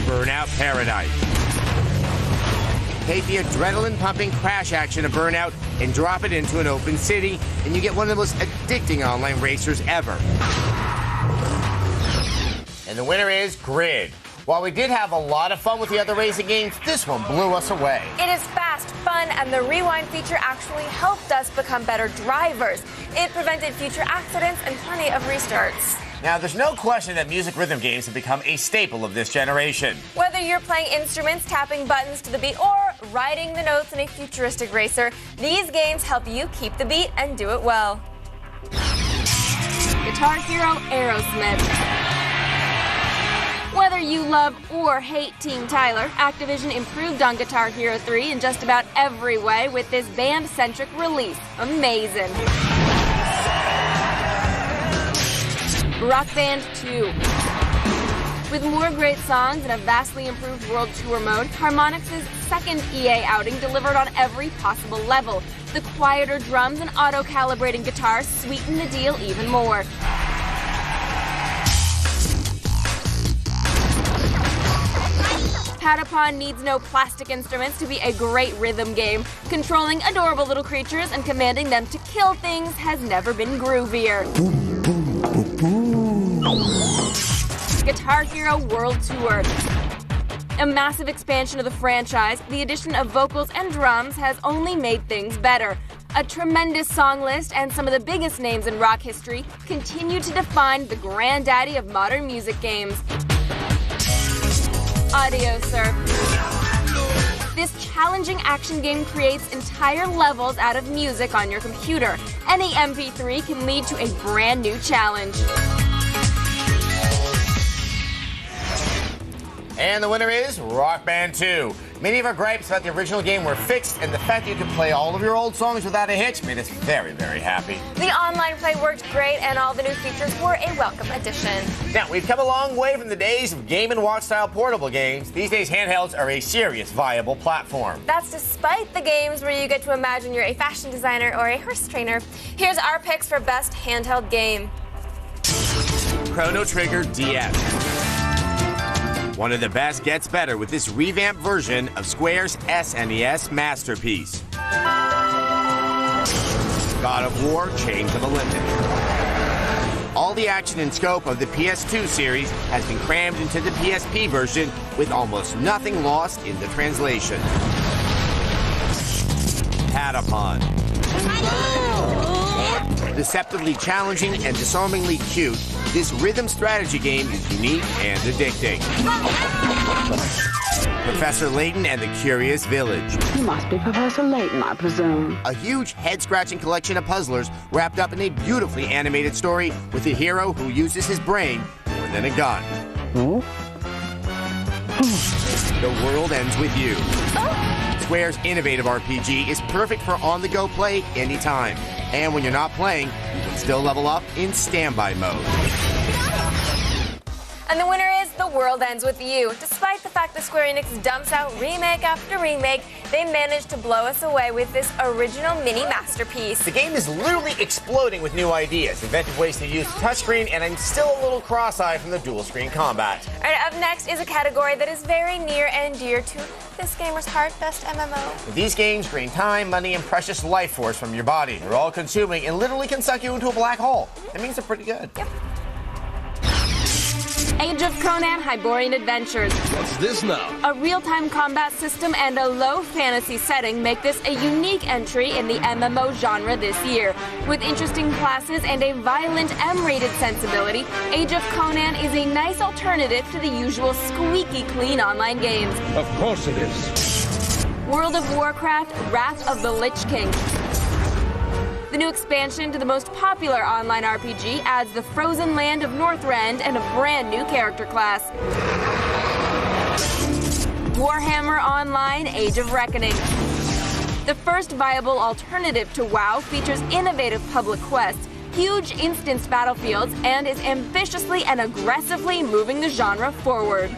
Burnout Paradise. Take the adrenaline-pumping crash action of Burnout and drop it into an open city, and you get one of the most addicting online racers ever. And the winner is Grid. While we did have a lot of fun with the other racing games, this one blew us away. It is fast, fun, and the rewind feature actually helped us become better drivers. It prevented future accidents and plenty of restarts. Now, there's no question that music rhythm games have become a staple of this generation. Whether you're playing instruments, tapping buttons to the beat, or riding the notes in a futuristic racer, these games help you keep the beat and do it well. Guitar Hero Aerosmith. Whether you love or hate Team Tyler, Activision improved on Guitar Hero 3 in just about every way with this band-centric release. Amazing. Rock Band 2. With more great songs and a vastly improved World Tour mode, Harmonix's second EA outing delivered on every possible level. The quieter drums and auto-calibrating guitars sweeten the deal even more. Patapon needs no plastic instruments to be a great rhythm game. Controlling adorable little creatures and commanding them to kill things has never been groovier. Guitar Hero World Tour. A massive expansion of the franchise, the addition of vocals and drums has only made things better. A tremendous song list and some of the biggest names in rock history continue to define the granddaddy of modern music games. Audio Surf. This challenging action game creates entire levels out of music on your computer. Any MP3 can lead to a brand new challenge. And the winner is Rock Band 2. Many of our gripes about the original game were fixed, and the fact that you could play all of your old songs without a hitch made us very, very happy. The online play worked great, and all the new features were a welcome addition. Now, we've come a long way from the days of Game & Watch-style portable games. These days, handhelds are a serious, viable platform. That's despite the games where you get to imagine you're a fashion designer or a horse trainer. Here's our picks for best handheld game. Chrono Trigger DS. One of the best gets better with this revamped version of Square's SNES masterpiece. God of War: Chains of Olympus. All the action and scope of the PS2 series has been crammed into the PSP version with almost nothing lost in the translation. Patapon. Deceptively challenging and disarmingly cute, this rhythm strategy game is unique and addicting. Professor Layton and the Curious Village. You must be Professor Layton, I presume. A huge head-scratching collection of puzzlers wrapped up in a beautifully animated story with a hero who uses his brain more than a gun. The World Ends With You. Square's innovative RPG is perfect for on-the-go play anytime. And when you're not playing, you can still level up in standby mode. And the winner is The World Ends With You. Despite the fact that Square Enix dumps out remake after remake, they managed to blow us away with this original mini masterpiece. The game is literally exploding with new ideas, inventive ways to use the touchscreen, and I'm still a little cross-eyed from the dual-screen combat. All right, up next is a category that is very near and dear to this gamer's heart, best MMO. These games drain time, money, and precious life force from your body. They're all consuming and literally can suck you into a black hole. That means they're pretty good. Yep. Age of Conan Hyborian Adventures. What's this now? A real-time combat system and a low fantasy setting make this a unique entry in the MMO genre this year. With interesting classes and a violent M-rated sensibility, Age of Conan is a nice alternative to the usual squeaky clean online games. Of course it is. World of Warcraft Wrath of the Lich King. The new expansion to the most popular online RPG adds the frozen land of Northrend and a brand new character class. Warhammer Online Age of Reckoning. The first viable alternative to WoW features innovative public quests, huge instanced battlefields, and is ambitiously and aggressively moving the genre forward.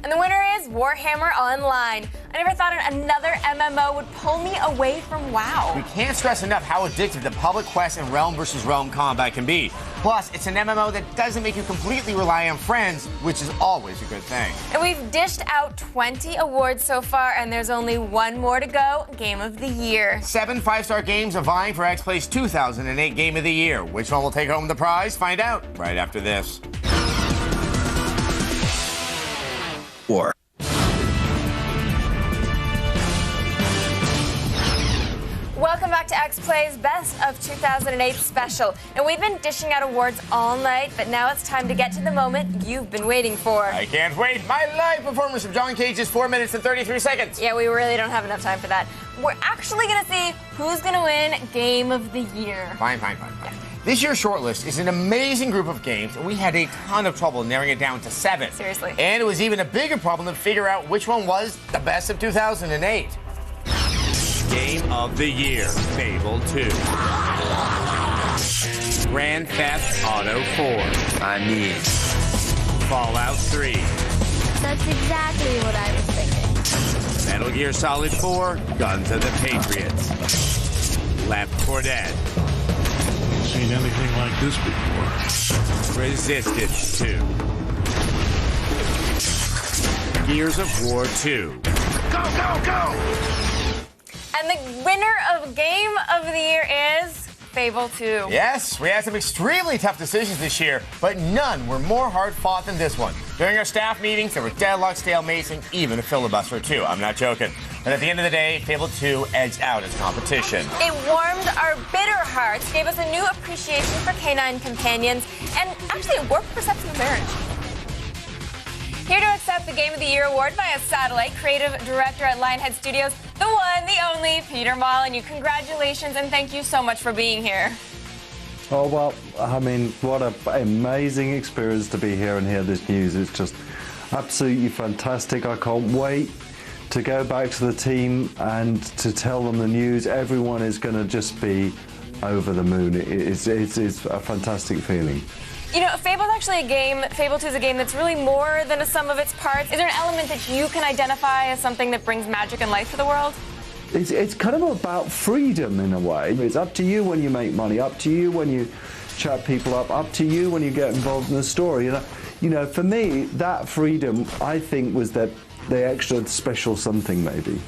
And the winner is Warhammer Online. I never thought another MMO would pull me away from WoW. We can't stress enough how addictive the public quest and realm versus realm combat can be. Plus, it's an MMO that doesn't make you completely rely on friends, which is always a good thing. And we've dished out 20 awards so far, and there's only one more to go, Game of the Year. 7 5-star games are vying for XPlay's 2008 Game of the Year. Which one will take home the prize? Find out right after this. War. Welcome back to XPlay's Best of 2008 special. And we've been dishing out awards all night, but now it's time to get to the moment you've been waiting for. I can't wait. My live performance of John Cage's 4 minutes and 33 seconds. Yeah, we really don't have enough time for that. We're actually going to see who's going to win Game of the Year. Fine. Yeah. This year's shortlist is an amazing group of games, and we had a ton of trouble narrowing it down to 7. Seriously. And it was even a bigger problem to figure out which one was the best of 2008. Game of the Year, Fable 2. Grand Theft Auto 4. Fallout 3. That's exactly what I was thinking. Metal Gear Solid 4, Guns of the Patriots. Left 4 Dead. Seen anything like this before. Resistance 2. Gears of War 2. Go, go, go! And the winner of Game of the Year is Fable 2. Yes, we had some extremely tough decisions this year, but none were more hard-fought than this one. During our staff meetings, there were deadlocks, stalemates, and even a filibuster or two. I'm not joking. And at the end of the day, Fable 2 edged out its competition. It warmed our bitter hearts, gave us a new appreciation for canine companions, and actually a warped perception of marriage. Here to accept the Game of the Year award via satellite, creative director at Lionhead Studios, the one, the only, Peter Molyneux. Congratulations and thank you so much for being here. Oh, well, I mean, what an amazing experience to be here and hear this news. It's just absolutely fantastic. I can't wait to go back to the team and to tell them the news. Everyone is going to just be over the moon. It's a fantastic feeling. You know, Fable's actually a game, Fable 2 is a game that's really more than a sum of its parts. Is there an element that you can identify as something that brings magic and life to the world? It's kind of about freedom in a way. It's up to you when you make money, up to you when you chat people up to you when you get involved in the story. You know, for me, that freedom, I think, was the extra special something maybe.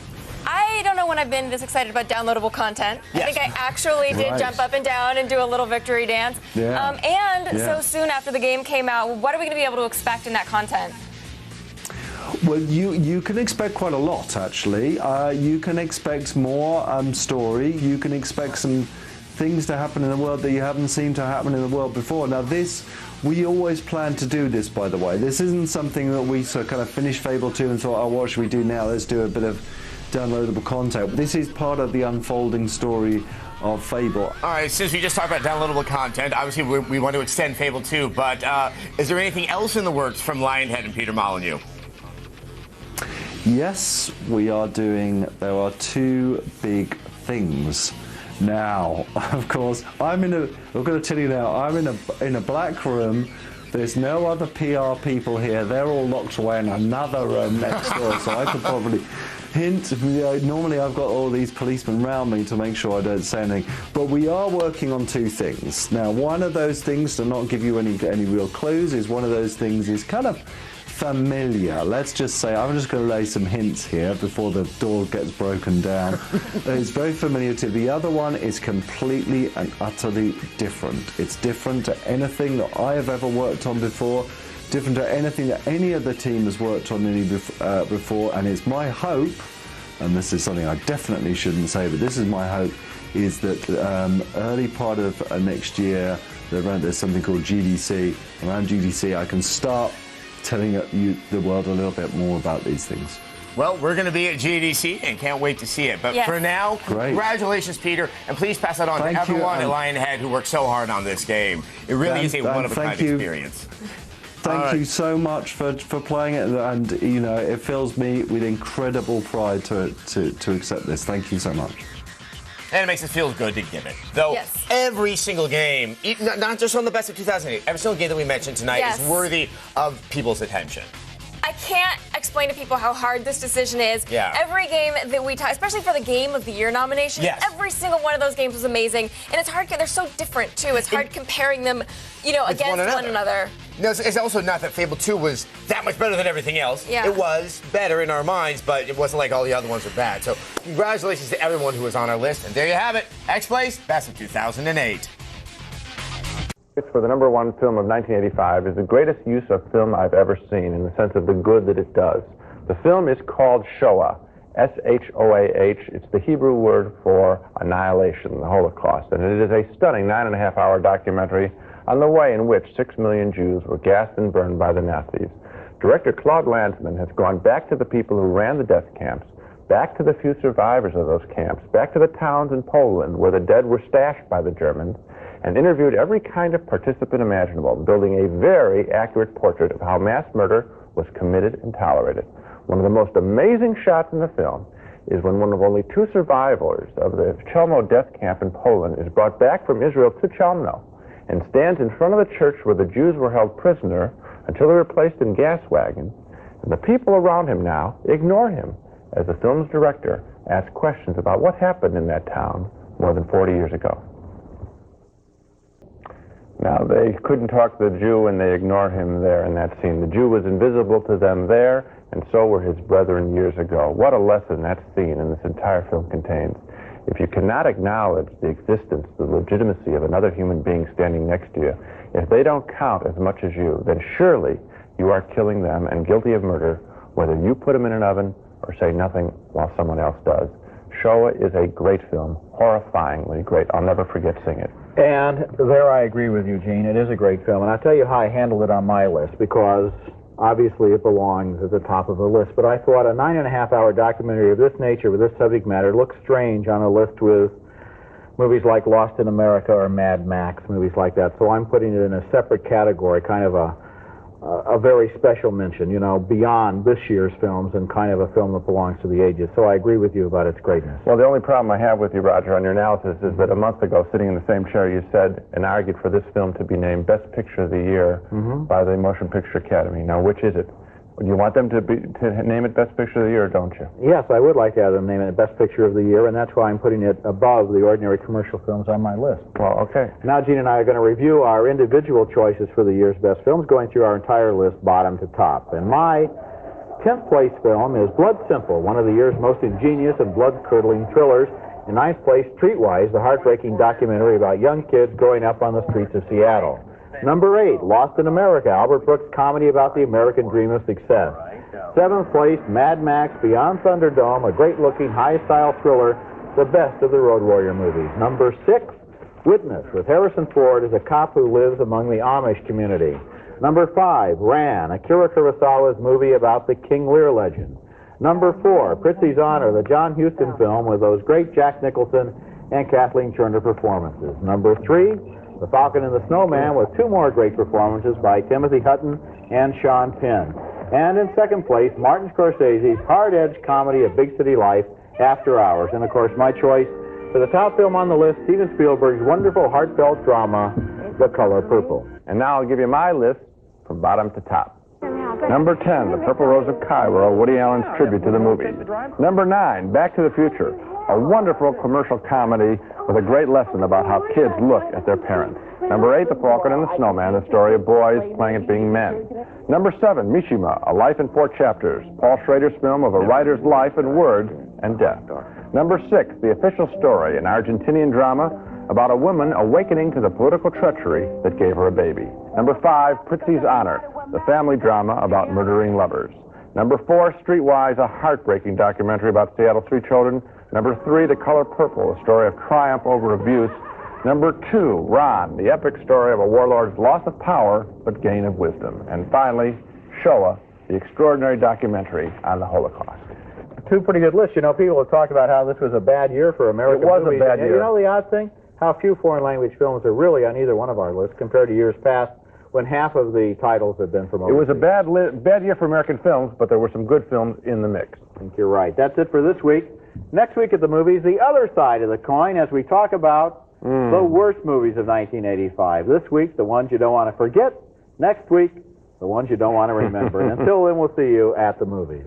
I don't know when I've been this excited about downloadable content. Yes. I think I actually did jump up and down and do a little victory dance. Yeah. So soon after the game came out, what are we going to be able to expect in that content? Well, you can expect quite a lot, actually. You can expect more story. You can expect some things to happen in the world that you haven't seen to happen in the world before. Now, we always plan to do this, by the way. This isn't something that we sort of kind of finished Fable 2 and thought, oh, what should we do now? Let's do a bit of downloadable content. This is part of the unfolding story of Fable. All right, since we just talked about downloadable content, obviously we want to extend Fable 2, but is there anything else in the works from Lionhead and Peter Molyneux? Yes, we are doing. There are two big things. Now, of course, I'm going to tell you now, I'm in a black room. There's no other PR people here. They're all locked away in another room next door, so I could probably hint. Normally I've got all these policemen around me to make sure I don't say anything. But we are working on two things. Now, one of those things, to not give you any real clues, is one of those things is kind of familiar. Let's just say, I'm just going to lay some hints here before the door gets broken down. It's very familiar to the other one. Is completely and utterly different. It's different to anything that I have ever worked on before, different to anything that any other team has worked on before, and it's my hope, and this is something I definitely shouldn't say, but this is my hope, is that early part of next year, there's something called GDC. Around GDC, I can start telling the world a little bit more about these things. Well, we're going to be at GDC and can't wait to see it. But for now, congratulations, Peter, and please pass that on to everyone at Lionhead who worked so hard on this game. It really is a one-of-a-kind experience. Thank you so much for playing it, and you know, it fills me with incredible pride to accept this. Thank you so much. And it makes us feel good to give it. Though every single game, not just on the Best of 2008, every single game that we mentioned tonight is worthy of people's attention. I can't explain to people how hard this decision is. Yeah. Every game that we talk, especially for the Game of the Year nomination, every single one of those games was amazing. And it's hard, they're so different too. It's hard comparing them, you know, against one another. No, it's also not that Fable 2 was that much better than everything else. Yeah. It was better in our minds, but it wasn't like all the other ones were bad. So congratulations to everyone who was on our list. And there you have it. X-Plays, Best of 2008. For the #1 film of 1985 is the greatest use of film I've ever seen in the sense of the good that it does. The film is called Shoah, S-H-O-A-H. It's the Hebrew word for annihilation, the Holocaust, and it is a stunning 9.5-hour documentary on the way in which 6 million Jews were gassed and burned by the Nazis. Director Claude Lanzmann has gone back to the people who ran the death camps, back to the few survivors of those camps, back to the towns in Poland where the dead were stashed by the Germans, and interviewed every kind of participant imaginable, building a very accurate portrait of how mass murder was committed and tolerated. One of the most amazing shots in the film is when one of only 2 survivors of the Chelmno death camp in Poland is brought back from Israel to Chelmno and stands in front of the church where the Jews were held prisoner until they were placed in gas wagons. And the people around him now ignore him as the film's director asks questions about what happened in that town more than 40 years ago. Now, they couldn't talk to the Jew, and they ignore him there in that scene. The Jew was invisible to them there, and so were his brethren years ago. What a lesson that scene and this entire film contains. If you cannot acknowledge the existence, the legitimacy of another human being standing next to you, if they don't count as much as you, then surely you are killing them and guilty of murder, whether you put them in an oven or say nothing while someone else does. Showa is a great film, horrifyingly great. I'll never forget seeing it. And there I agree with you, Gene. It is a great film. And I'll tell you how I handled it on my list, because obviously it belongs at the top of the list. But I thought a 9.5-hour documentary of this nature, with this subject matter, looks strange on a list with movies like Lost in America or Mad Max, movies like that. So I'm putting it in a separate category, kind of a very special mention, you know, beyond this year's films, and kind of a film that belongs to the ages. So I agree with you about its greatness. Well, the only problem I have with you, Roger, on your analysis is that a month ago, sitting in the same chair, you said and argued for this film to be named Best Picture of the Year by the Motion Picture Academy. Now, which is it? Do you want them to name it Best Picture of the Year, or don't you? Yes, I would like to have them name it Best Picture of the Year, and that's why I'm putting it above the ordinary commercial films on my list. Well, okay. Now, Gene and I are going to review our individual choices for the year's best films, going through our entire list, bottom to top. And my 10th place film is Blood Simple, one of the year's most ingenious and blood-curdling thrillers. In 9th place, Streetwise, the heartbreaking documentary about young kids growing up on the streets of Seattle. Number 8, Lost in America, Albert Brooks' comedy about the American dream of success. 7th place, Mad Max Beyond Thunderdome, a great-looking, high-style thriller, the best of the Road Warrior movies. Number 6, Witness, with Harrison Ford as a cop who lives among the Amish community. Number 5, Ran, Akira Kurosawa's movie about the King Lear legend. Number 4, Prizzi's Honor, the John Huston film with those great Jack Nicholson and Kathleen Turner performances. Number 3, The Falcon and the Snowman, with 2 more great performances by Timothy Hutton and Sean Penn. And in 2nd place, Martin Scorsese's hard-edged comedy of big city life, After Hours. And of course, my choice for the top film on the list, Steven Spielberg's wonderful heartfelt drama, The Color Purple. And now I'll give you my list from bottom to top. Number 10, The Purple Rose of Cairo, Woody Allen's tribute to the movie. Number 9, Back to the Future, a wonderful commercial comedy with a great lesson about how kids look at their parents. Number 8, The Falcon and the Snowman, the story of boys playing at being men. Number 7, Mishima, A Life in 4 Chapters, Paul Schrader's film of a writer's life and words and death. Number 6, The Official Story, an Argentinian drama about a woman awakening to the political treachery that gave her a baby. Number 5, Prizzi's Honor, the family drama about murdering lovers. Number 4, Streetwise, a heartbreaking documentary about Seattle's 3 children. Number 3, The Color Purple, a story of triumph over abuse. Number 2, Ron, the epic story of a warlord's loss of power but gain of wisdom. And finally, Showa, the extraordinary documentary on the Holocaust. 2 pretty good lists. You know, people have talked about how this was a bad year for American movies. It was a bad year. You know the odd thing? How few foreign language films are really on either one of our lists compared to years past, when half of the titles have been from overseas. It was a bad year for American films, but there were some good films in the mix. I think you're right. That's it for this week. Next week at the movies, the other side of the coin, as we talk about the worst movies of 1985. This week, the ones you don't want to forget. Next week, the ones you don't want to remember. And until then, we'll see you at the movies.